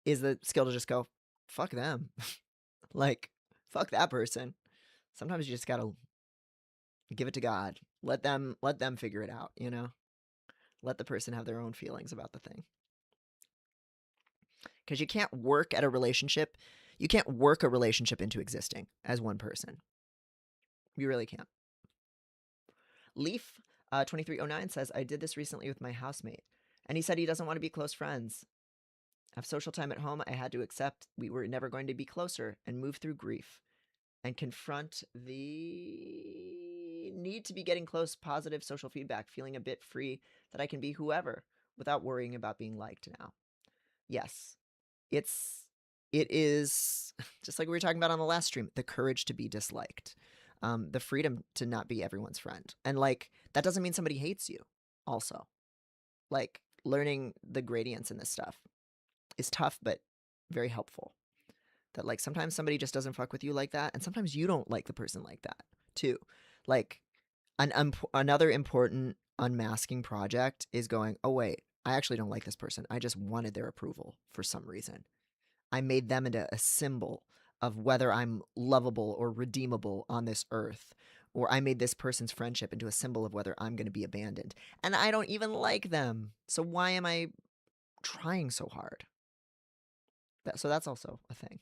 is the skill to just go, fuck them. Like, fuck that person. Sometimes you just gotta give it to God. Let them figure it out, you know? Let the person have their own feelings about the thing. Because you can't work at a relationship. You can't work a relationship into existing as one person. You really can't. Leaf 2309 says, I did this recently with my housemate, and he said he doesn't want to be close friends. Of social time at home, I had to accept we were never going to be closer and move through grief and confront the need to be getting close, positive social feedback, feeling a bit free that I can be whoever without worrying about being liked now. Yes, it is just like we were talking about on the last stream, the courage to be disliked, the freedom to not be everyone's friend. And like, that doesn't mean somebody hates you also. Like, learning the gradients in this stuff is tough, but very helpful. That like, sometimes somebody just doesn't fuck with you like that, and sometimes you don't like the person like that too. Like, another important unmasking project is going, oh wait, I actually don't like this person. I just wanted their approval for some reason. I made them into a symbol of whether I'm lovable or redeemable on this earth, or I made this person's friendship into a symbol of whether I'm going to be abandoned. And I don't even like them. So why am I trying so hard? So that's also a thing.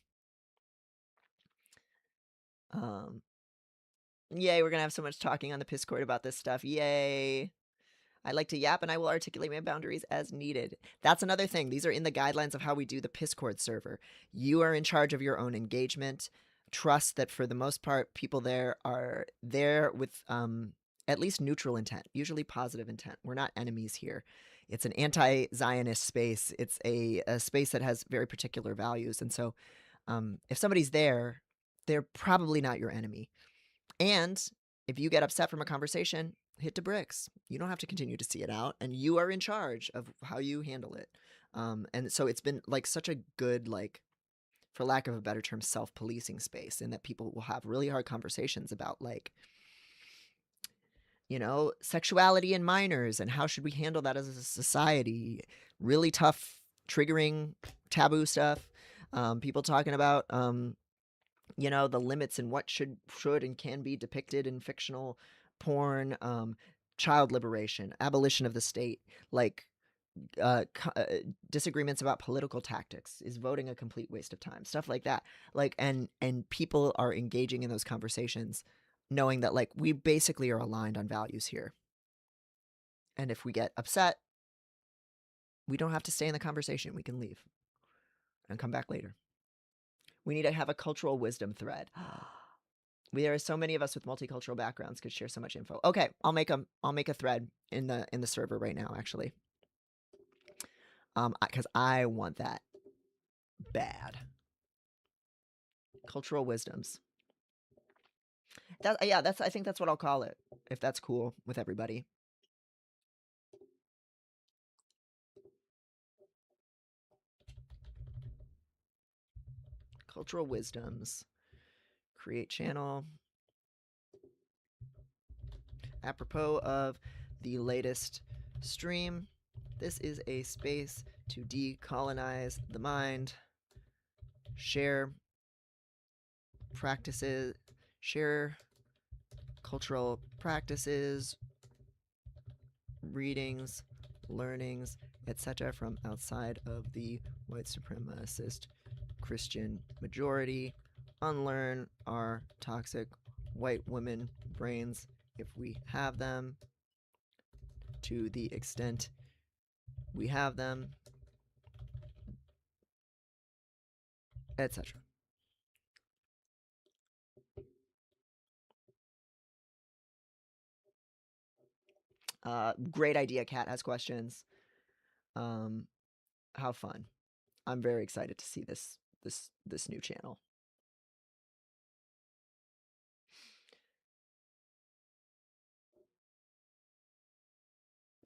Yay, we're going to have so much talking on the Piscord about this stuff. Yay. I like to yap, and I will articulate my boundaries as needed. That's another thing. These are in the guidelines of how we do the Piscord server. You are in charge of your own engagement. Trust that for the most part, people there are there with at least neutral intent, usually positive intent. We're not enemies here. It's an anti-Zionist space. It's a space that has very particular values. And so if somebody's there, they're probably not your enemy. And if you get upset from a conversation, hit the bricks. You don't have to continue to see it out, and you are in charge of how you handle it. And so it's been like such a good, like, for lack of a better term, self-policing space, in that people will have really hard conversations about, like, sexuality in minors and how should we handle that as a society. Really tough, triggering, taboo stuff. People talking about the limits and what should and can be depicted in fictional porn, child liberation, abolition of the state, like disagreements about political tactics. Is voting a complete waste of time? Stuff like that. Like, and people are engaging in those conversations knowing that, like, we basically are aligned on values here. And if we get upset, we don't have to stay in the conversation. We can leave and come back later. We need to have a cultural wisdom thread. There are so many of us with multicultural backgrounds could share so much info. Okay, I'll make a thread in the server right now, actually. Because I want that bad. Cultural wisdoms. I think that's what I'll call it, if that's cool with everybody. Cultural wisdoms. Create channel. Apropos of the latest stream, this is a space to decolonize the mind, share practices, share cultural practices, readings, learnings, etc. from outside of the white supremacist Christian majority. Unlearn our toxic white women brains if we have them, to the extent we have them, etc. Great idea. Kat has questions. How fun. I'm very excited to see this new channel.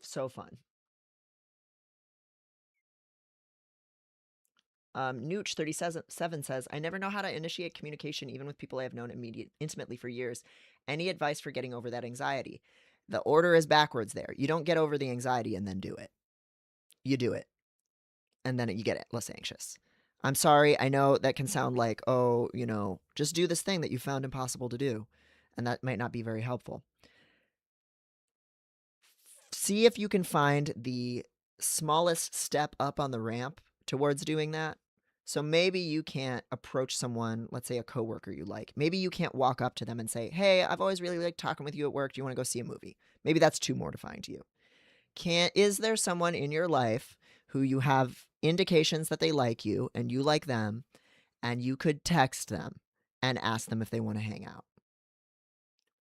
So fun. Nooch37 says, I never know how to initiate communication even with people I have known intimately for years. Any advice for getting over that anxiety? The order is backwards there. You don't get over the anxiety and then do it. You do it. And then you get less anxious. I'm sorry. I know that can sound like, oh, just do this thing that you found impossible to do. And that might not be very helpful. See if you can find the smallest step up on the ramp towards doing that. So maybe you can't approach someone, let's say a coworker you like. Maybe you can't walk up to them and say, hey, I've always really liked talking with you at work. Do you want to go see a movie? Maybe that's too mortifying to you. Is there someone in your life who you have indications that they like you and you like them, and you could text them and ask them if they want to hang out?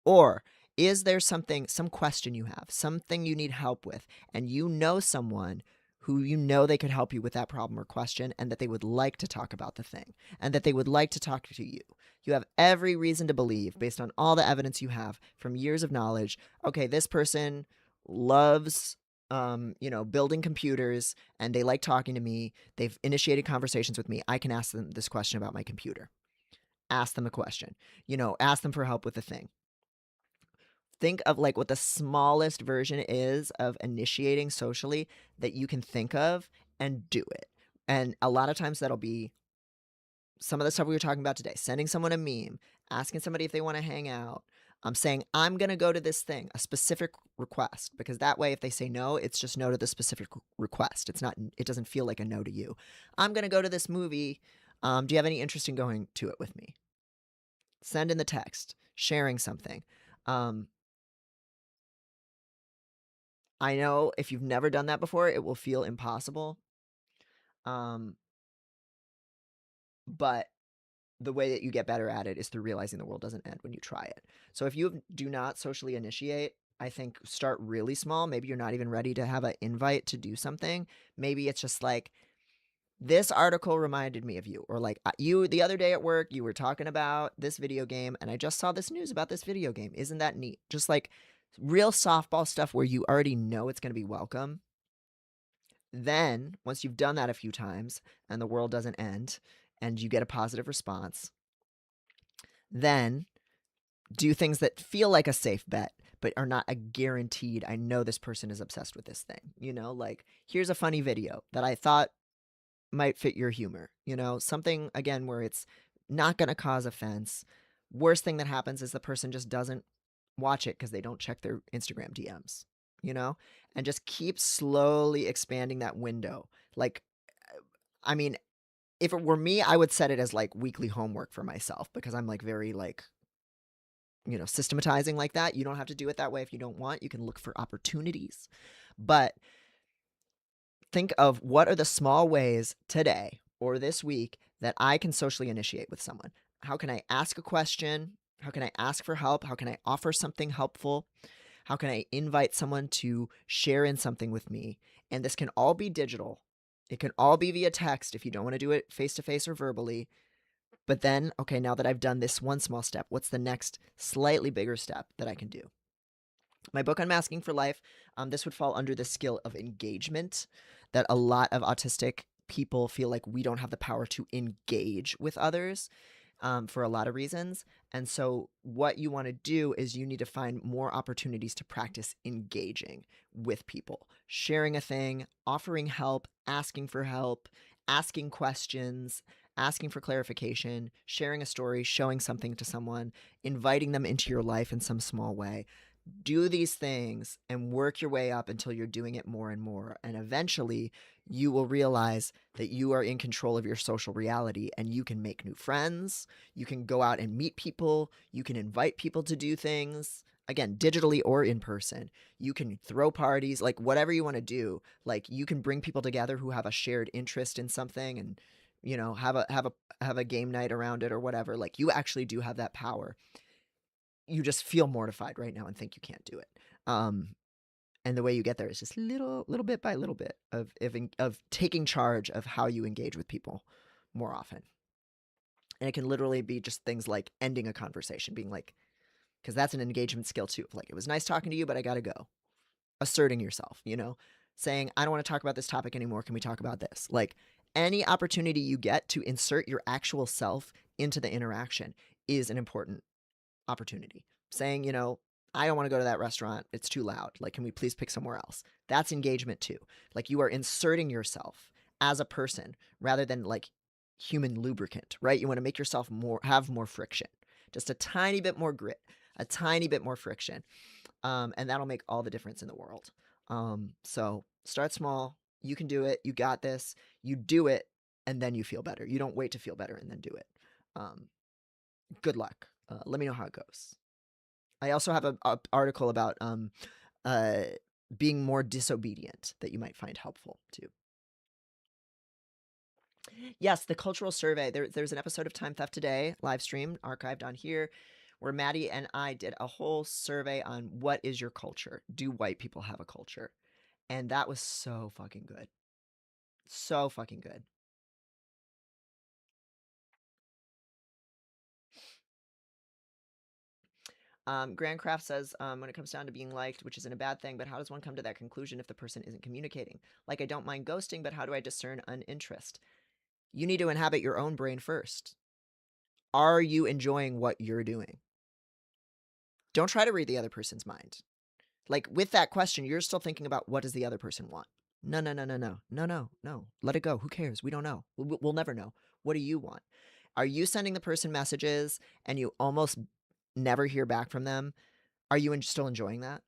Or is there some question you have, something you need help with, and you know someone who they could help you with that problem or question, and that they would like to talk about the thing, and that they would like to talk to you? You have every reason to believe, based on all the evidence you have from years of knowledge, okay, this person loves building computers, and they like talking to me. They've initiated conversations with me. I can ask them this question about my computer. Ask them a question. Ask them for help with the thing. Think of like what the smallest version is of initiating socially that you can think of, and do it. And a lot of times that'll be some of the stuff we were talking about today. Sending someone a meme, asking somebody if they want to hang out. I'm saying, I'm going to go to this thing, a specific request, because that way if they say no, it's just no to the specific request. It doesn't feel like a no to you. I'm going to go to this movie. Do you have any interest in going to it with me? Send in the text, sharing something. I know if you've never done that before, it will feel impossible. But the way that you get better at it is through realizing the world doesn't end when you try it. So if you do not socially initiate, I think start really small. Maybe you're not even ready to have an invite to do something. Maybe it's just like, this article reminded me of you, or like, you the other day at work, you were talking about this video game, and I just saw this news about this video game. Isn't that neat? Just like Real softball stuff where you already know it's going to be welcome. Then, once you've done that a few times and the world doesn't end and you get a positive response, then do things that feel like a safe bet but are not a guaranteed, I know this person is obsessed with this thing. Like, here's a funny video that I thought might fit your humor. Something, again, where it's not going to cause offense. Worst thing that happens is the person just doesn't watch it because they don't check their Instagram DMs, and just keep slowly expanding that window. Like, I mean, if it were me, I would set it as like weekly homework for myself, because I'm like very like, systematizing like that. You don't have to do it that way if you don't want. You can look for opportunities. But think of what are the small ways today or this week that I can socially initiate with someone. How can I ask a question? How can I ask for help? How can I offer something helpful? How can I invite someone to share in something with me? And this can all be digital. It can all be via text if you don't want to do it face to face or verbally. But then, okay, now that I've done this one small step, what's the next slightly bigger step that I can do? My book, Unmasking for Life, this would fall under the skill of engagement, that a lot of autistic people feel like we don't have the power to engage with others, for a lot of reasons. And so what you want to do is you need to find more opportunities to practice engaging with people, sharing a thing, offering help, asking for help, asking questions, asking for clarification, sharing a story, showing something to someone, inviting them into your life in some small way. Do these things and work your way up until you're doing it more and more. And eventually, you will realize that you are in control of your social reality and you can make new friends. You can go out and meet people. You can invite people to do things, again, digitally or in person. You can throw parties, like whatever you want to do. Like, you can bring people together who have a shared interest in something and, have a game night around it or whatever. Like, you actually do have that power. You just feel mortified right now and think you can't do it. And the way you get there is just little bit by little bit of taking charge of how you engage with people more often. And it can literally be just things like ending a conversation, being like, because that's an engagement skill too. Like, it was nice talking to you, but I gotta go. Asserting yourself, saying, I don't want to talk about this topic anymore. Can we talk about this? Like, any opportunity you get to insert your actual self into the interaction is an important opportunity. Saying, I don't want to go to that restaurant. It's too loud. Like, can we please pick somewhere else? That's engagement too. Like, you are inserting yourself as a person rather than like human lubricant, right? You want to make yourself have more friction, just a tiny bit more grit, a tiny bit more friction. And that'll make all the difference in the world. So start small. You can do it. You got this. You do it, and then you feel better. You don't wait to feel better and then do it. Good luck. Let me know how it goes. I also have an article about uh, being more disobedient that you might find helpful too. Yes, the cultural survey. There's an episode of Time Theft Today, live stream, archived on here, where Maddie and I did a whole survey on what is your culture? Do white people have a culture? And that was so fucking good. So fucking good. Grandcraft says, when it comes down to being liked, which isn't a bad thing, but how does one come to that conclusion if the person isn't communicating? Like, I don't mind ghosting, but how do I discern uninterest? You need to inhabit your own brain first. Are you enjoying what you're doing? Don't try to read the other person's mind. Like, with that question, you're still thinking about what does the other person want? No, no, no, no, no, no, no, no. Let it go. Who cares? We don't know. We'll never know. What do you want? Are you sending the person messages and you almost never hear back from them? Are you still enjoying that?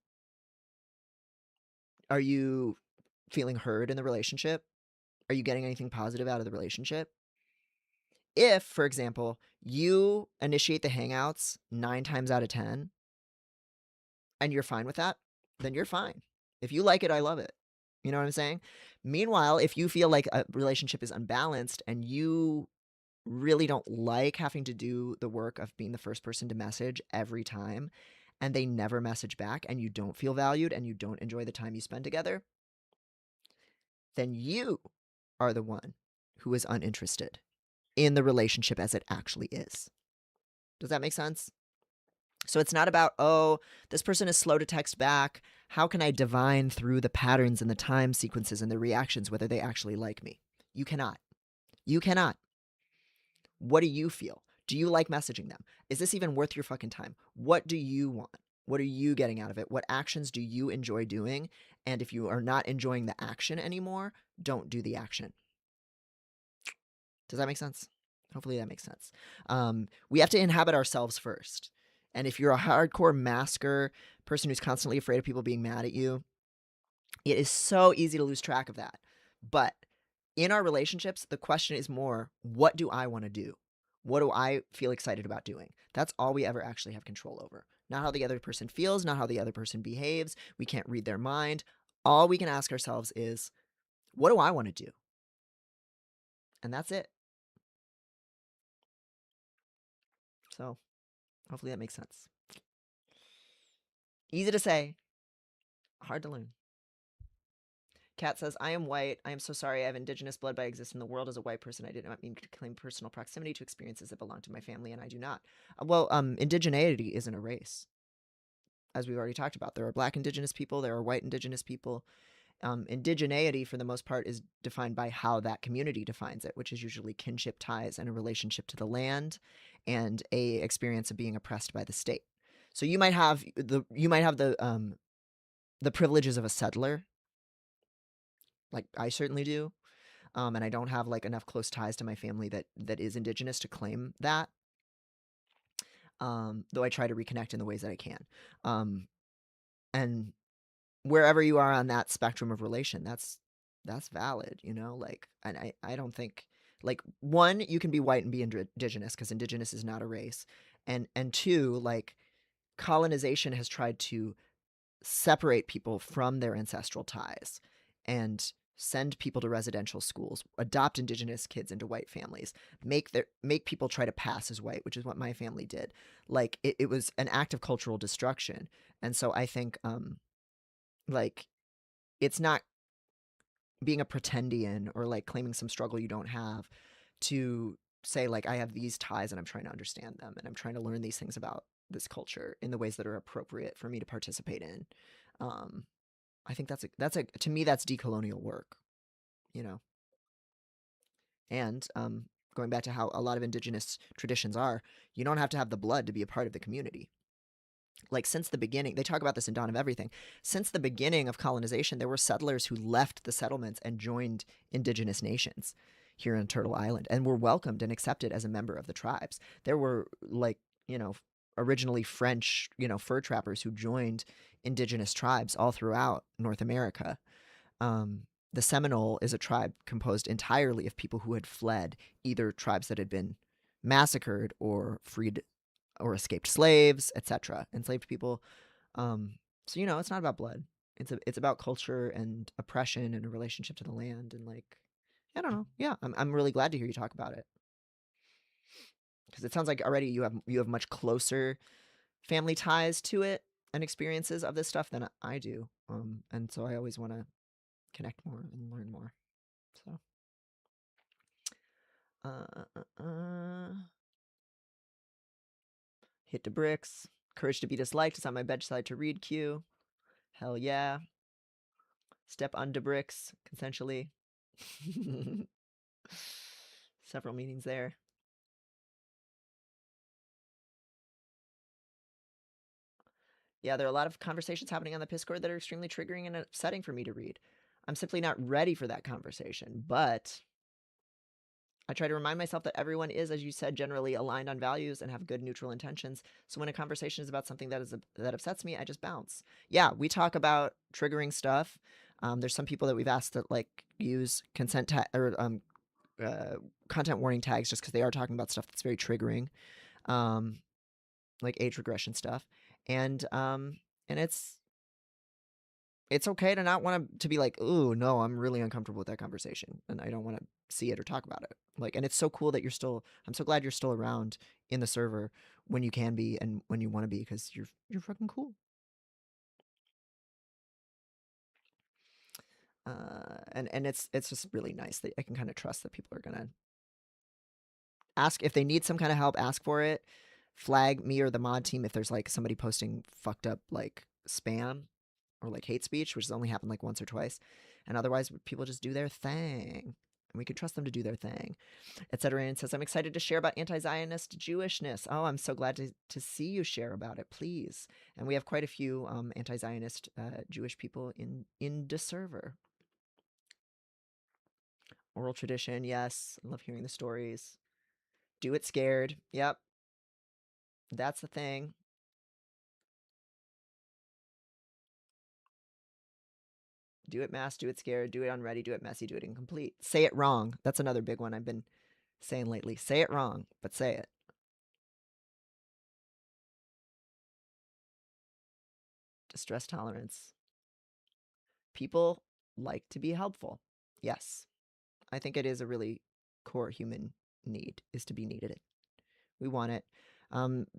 Are you feeling heard in the relationship? Are you getting anything positive out of the relationship? If, for example, you initiate the hangouts 9 times out of 10 and you're fine with that, then you're fine. If you like it, I love it. You know what I'm saying? Meanwhile, if you feel like a relationship is unbalanced and you really don't like having to do the work of being the first person to message every time and they never message back and you don't feel valued and you don't enjoy the time you spend together, then you are the one who is uninterested in the relationship as it actually is. Does that make sense? So it's not about, oh, this person is slow to text back. How can I divine through the patterns and the time sequences and the reactions whether they actually like me? You cannot. You cannot. What do you feel? Do you like messaging them? Is this even worth your fucking time? What do you want? What are you getting out of it? What actions do you enjoy doing? And if you are not enjoying the action anymore, don't do the action. Does that make sense? Hopefully that makes sense. We have to inhabit ourselves first. And if you're a hardcore masker, person who's constantly afraid of people being mad at you, it is so easy to lose track of that. But in our relationships, the question is more, what do I want to do? What do I feel excited about doing? That's all we ever actually have control over. Not how the other person feels, not how the other person behaves. We can't read their mind. All we can ask ourselves is, what do I want to do? And that's it. So hopefully that makes sense. Easy to say, hard to learn. Kat says, I am white. I am so sorry. I have indigenous blood, but I exist in the world as a white person. I did not mean to claim personal proximity to experiences that belong to my family, and I do not. Well, indigeneity isn't a race. As we've already talked about, there are black indigenous people, there are white indigenous people. Indigeneity, for the most part, is defined by how that community defines it, which is usually kinship ties and a relationship to the land and a experience of being oppressed by the state. So you might have the privileges of a settler, like I certainly do, and I don't have like enough close ties to my family that is indigenous to claim that. Though I try to reconnect in the ways that I can, and wherever you are on that spectrum of relation, that's valid, you know. Like, and I don't think, like, one, you can be white and be indigenous because indigenous is not a race, and two, like, colonization has tried to separate people from their ancestral ties and send people to residential schools, adopt indigenous kids into white families, make people try to pass as white, which is what my family did. Like, it was an act of cultural destruction. And so I think like, it's not being a pretendian or like claiming some struggle you don't have to say, like, I have these ties and I'm trying to understand them and I'm trying to learn these things about this culture in the ways that are appropriate for me to participate in. um I think that's a to me, that's decolonial work, you know. And going back to how a lot of indigenous traditions are, you don't have to have the blood to be a part of the community. Like, since the beginning, they talk about this in Dawn of Everything. Since the beginning of colonization, there were settlers who left the settlements and joined indigenous nations here in Turtle Island and were welcomed and accepted as a member of the tribes. There were, like, you know, originally French, you know, fur trappers who joined indigenous tribes all throughout North America. The Seminole is a tribe composed entirely of people who had fled, either tribes that had been massacred or freed or escaped slaves, etc., enslaved people. So, you know, it's not about blood. It's about culture and oppression and a relationship to the land, and, like, I don't know. Yeah, I'm really glad to hear you talk about it, because it sounds like already you have much closer family ties to it and experiences of this stuff than I do. And so I always want to connect more and learn more. So, hit the bricks. Courage to be disliked is on my bedside to read queue. Hell yeah. Step on the bricks, consensually. Several meanings there. Yeah, there are a lot of conversations happening on the Discord that are extremely triggering and upsetting for me to read. I'm simply not ready for that conversation, but I try to remind myself that everyone is, as you said, generally aligned on values and have good neutral intentions. So when a conversation is about something that upsets me, I just bounce. Yeah, we talk about triggering stuff. There's some people that we've asked to, like, use consent or content warning tags just because they are talking about stuff that's very triggering, like age regression stuff, and it's okay to not want to be like, ooh, no, I'm really uncomfortable with that conversation and I don't want to see it or talk about it. Like, and it's so cool that I'm so glad you're still around in the server when you can be and when you want to be, because you're fucking cool. And it's just really nice that I can kind of trust that people are gonna ask if they need some kind of help, ask for it, flag me or the mod team if there's like somebody posting fucked up like spam or like hate speech, which has only happened like once or twice. And otherwise, people just do their thing. And we can trust them to do their thing, etc. And it says, I'm excited to share about anti-Zionist Jewishness. Oh, I'm so glad to see you share about it, please. And we have quite a few anti-Zionist Jewish people in the server. Oral tradition, yes. I love hearing the stories. Do it scared. Yep. That's the thing. Do it masked, do it scared, do it unready, do it messy, do it incomplete. Say it wrong. That's another big one I've been saying lately. Say it wrong, but say it. Distress tolerance. People like to be helpful. Yes. I think it is a really core human need, is to be needed. We want it.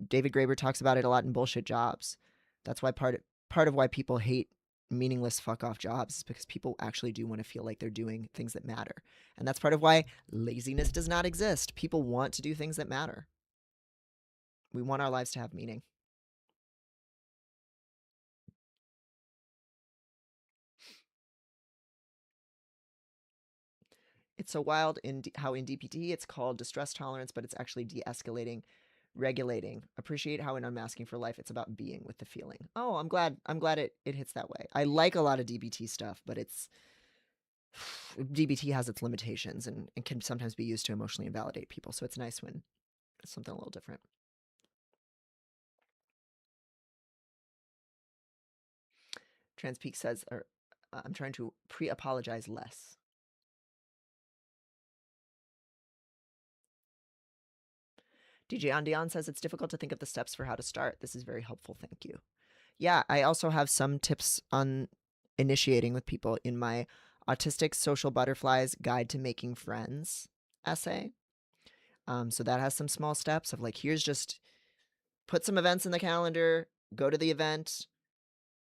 David Graeber talks about it a lot in Bullshit Jobs. That's why part of why people hate meaningless fuck off jobs is because people actually do want to feel like they're doing things that matter. And that's part of why laziness does not exist. People want to do things that matter. We want our lives to have meaning. It's so wild how in DPT it's called distress tolerance, but it's actually de-escalating, regulating. Appreciate how in Unmasking for Life it's about being with the feeling. Oh, I'm glad it hits that way. I like a lot of DBT stuff, but it's DBT has its limitations and can sometimes be used to emotionally invalidate people. So it's nice when it's something a little different. Transpeak says, I'm trying to pre-apologize less. DJ Andian says it's difficult to think of the steps for how to start. This is very helpful. Thank you. Yeah, I also have some tips on initiating with people in my Autistic Social Butterflies Guide to Making Friends essay. So that has some small steps of like, here's just put some events in the calendar, go to the event.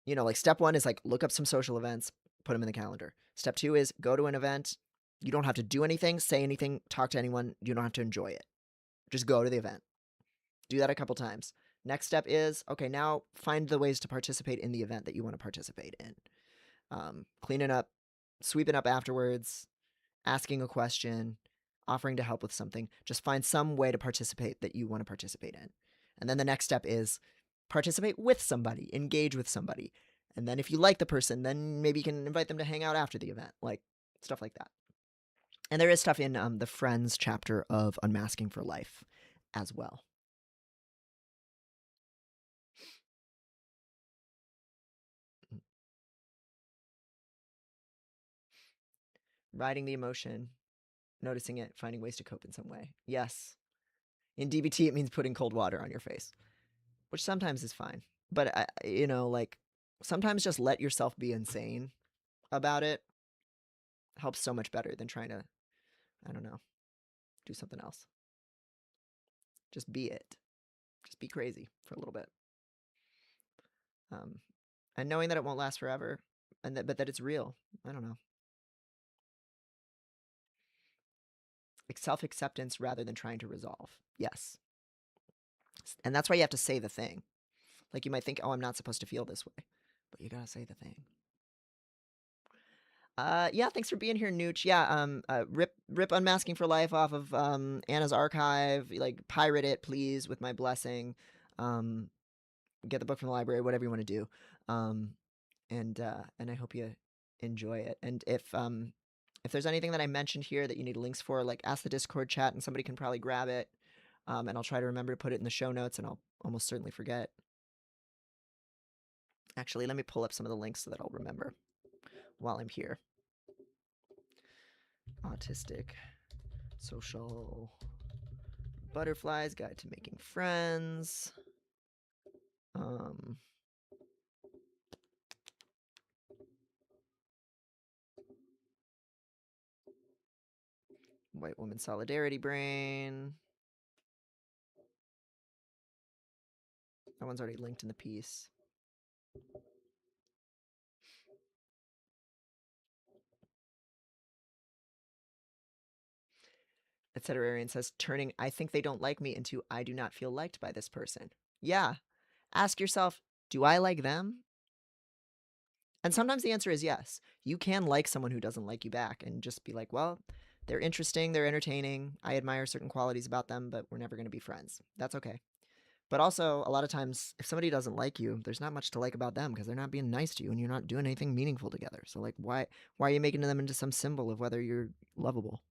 You know, like step one is like look up some social events, put them in the calendar. Step two is go to an event. You don't have to do anything, say anything, talk to anyone. You don't have to enjoy it. Just go to the event. Do that a couple times. Next step is, okay, now find the ways to participate in the event that you want to participate in. Cleaning up, sweeping up afterwards, asking a question, offering to help with something. Just find some way to participate that you want to participate in. And then the next step is participate with somebody, engage with somebody. And then if you like the person, then maybe you can invite them to hang out after the event, like stuff like that. And there is stuff in the Friends chapter of Unmasking for Life as well. Riding the emotion, noticing it, finding ways to cope in some way. Yes. In DBT, it means putting cold water on your face, which sometimes is fine. But, like, sometimes just let yourself be insane about it helps so much better than trying to, I don't know, do something else. Just be it. Just be crazy for a little bit. And knowing that it won't last forever, but that it's real. I don't know. Self-acceptance rather than trying to resolve. Yes. And that's why you have to say the thing. Like you might think, oh, I'm not supposed to feel this way. But you gotta say the thing. Yeah, thanks for being here, Nooch. Yeah, rip Unmasking for Life off of Anna's archive. Like pirate it, please, with my blessing. Get the book from the library, whatever you want to do. And I hope you enjoy it. And if there's anything that I mentioned here that you need links for, like ask the Discord chat and somebody can probably grab it. And I'll try to remember to put it in the show notes, and I'll almost certainly forget. Actually, let me pull up some of the links so that I'll remember while I'm here. Autistic Social Butterflies Guide to Making Friends. White Woman Solidarity Brain. That one's already linked in the piece. Etceterarian says, turning I think they don't like me into I do not feel liked by this person. Yeah. Ask yourself, do I like them? And sometimes the answer is yes. You can like someone who doesn't like you back and just be like, well, they're interesting, they're entertaining, I admire certain qualities about them, but we're never going to be friends. That's okay. But also, a lot of times, if somebody doesn't like you, there's not much to like about them because they're not being nice to you and you're not doing anything meaningful together. So, like, why are you making them into some symbol of whether you're lovable?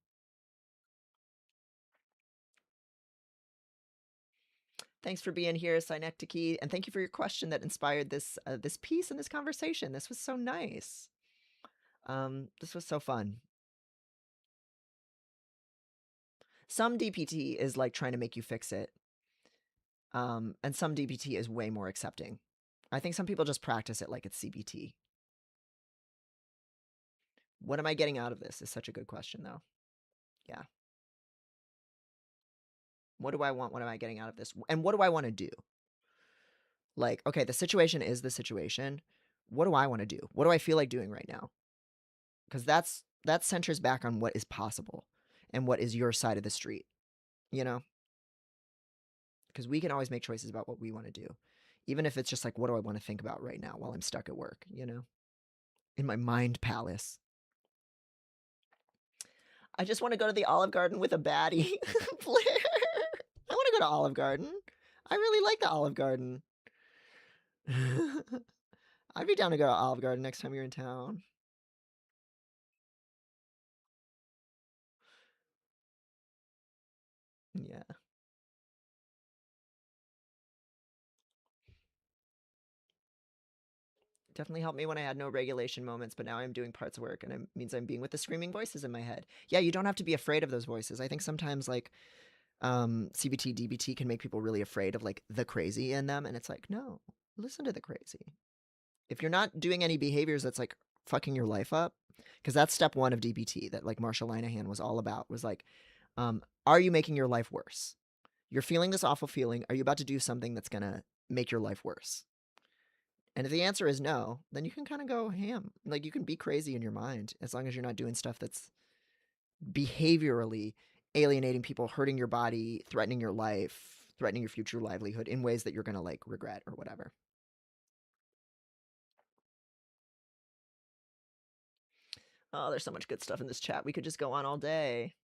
Thanks for being here, Synecdoche, and thank you for your question that inspired this piece and this conversation. This was so nice. This was so fun. Some DPT is like trying to make you fix it, and some DPT is way more accepting. I think some people just practice it like it's CBT. What am I getting out of this is such a good question, though. Yeah. What do I want? What am I getting out of this? And what do I want to do? Like, okay, the situation is the situation. What do I want to do? What do I feel like doing right now? Because that centers back on what is possible and what is your side of the street, you know? Because we can always make choices about what we want to do, even if it's just like, what do I want to think about right now while I'm stuck at work, you know? In my mind palace. I just want to go to the Olive Garden with a baddie. Blair. I want to go to Olive Garden. I really like the Olive Garden. I'd be down to go to Olive Garden next time you're in town. Yeah. Definitely helped me when I had no regulation moments, but now I'm doing parts work and it means I'm being with the screaming voices in my head. Yeah, you don't have to be afraid of those voices. I think sometimes like CBT, DBT can make people really afraid of like the crazy in them. And it's like, no, listen to the crazy. If you're not doing any behaviors that's like fucking your life up, because that's step one of DBT that like Marsha Linehan was all about, was like, are you making your life worse? You're feeling this awful feeling. Are you about to do something that's going to make your life worse? And if the answer is no, then you can kind of go ham. Like you can be crazy in your mind as long as you're not doing stuff that's behaviorally alienating people, hurting your body, threatening your life, threatening your future livelihood in ways that you're going to like regret or whatever. Oh, there's so much good stuff in this chat. We could just go on all day.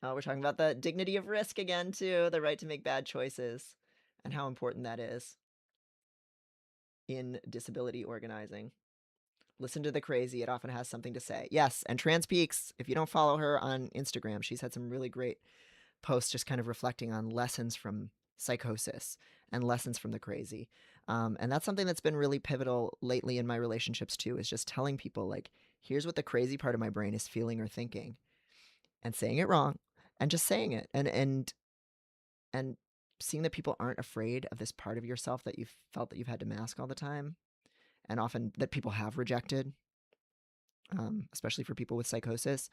Oh, we're talking about the dignity of risk again, too. The right to make bad choices and how important that is in disability organizing. Listen to the crazy. It often has something to say. Yes, and Trans Peaks, if you don't follow her on Instagram, she's had some really great posts just kind of reflecting on lessons from psychosis and lessons from the crazy. And that's something that's been really pivotal lately in my relationships too, is just telling people like, here's what the crazy part of my brain is feeling or thinking and saying it wrong and just saying it and seeing that people aren't afraid of this part of yourself that you've felt that you've had to mask all the time and often that people have rejected, especially for people with psychosis.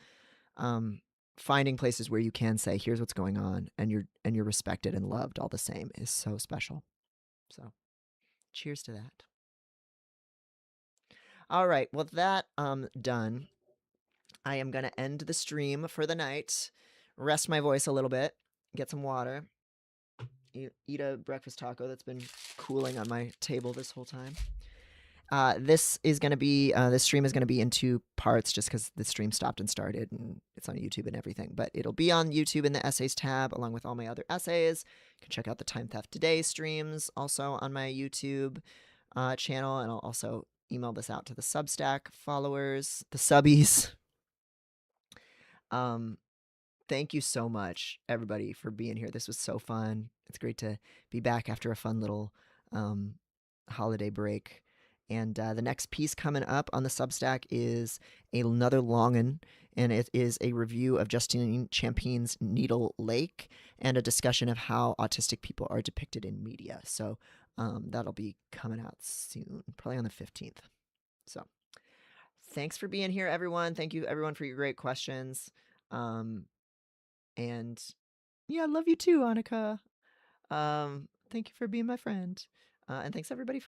Finding places where you can say, here's what's going on, and you're respected and loved all the same is so special. So cheers to that. All right, well that done, I am gonna end the stream for the night, rest my voice a little bit, get some water, eat a breakfast taco that's been cooling on my table this whole time. This stream is gonna be in two parts just because the stream stopped and started and it's on YouTube and everything. But it'll be on YouTube in the essays tab along with all my other essays. You can check out the Time Theft Today streams also on my YouTube channel, and I'll also email this out to the Substack followers, the subbies. Thank you so much, everybody, for being here. This was so fun. It's great to be back after a fun little holiday break. And the next piece coming up on the Substack is another longin', and it is a review of Justine Champine's Needle Lake and a discussion of how autistic people are depicted in media. So that'll be coming out soon, probably on the 15th. So thanks for being here, everyone. Thank you, everyone, for your great questions. And yeah, I love you too, Annika. Thank you for being my friend. And thanks everybody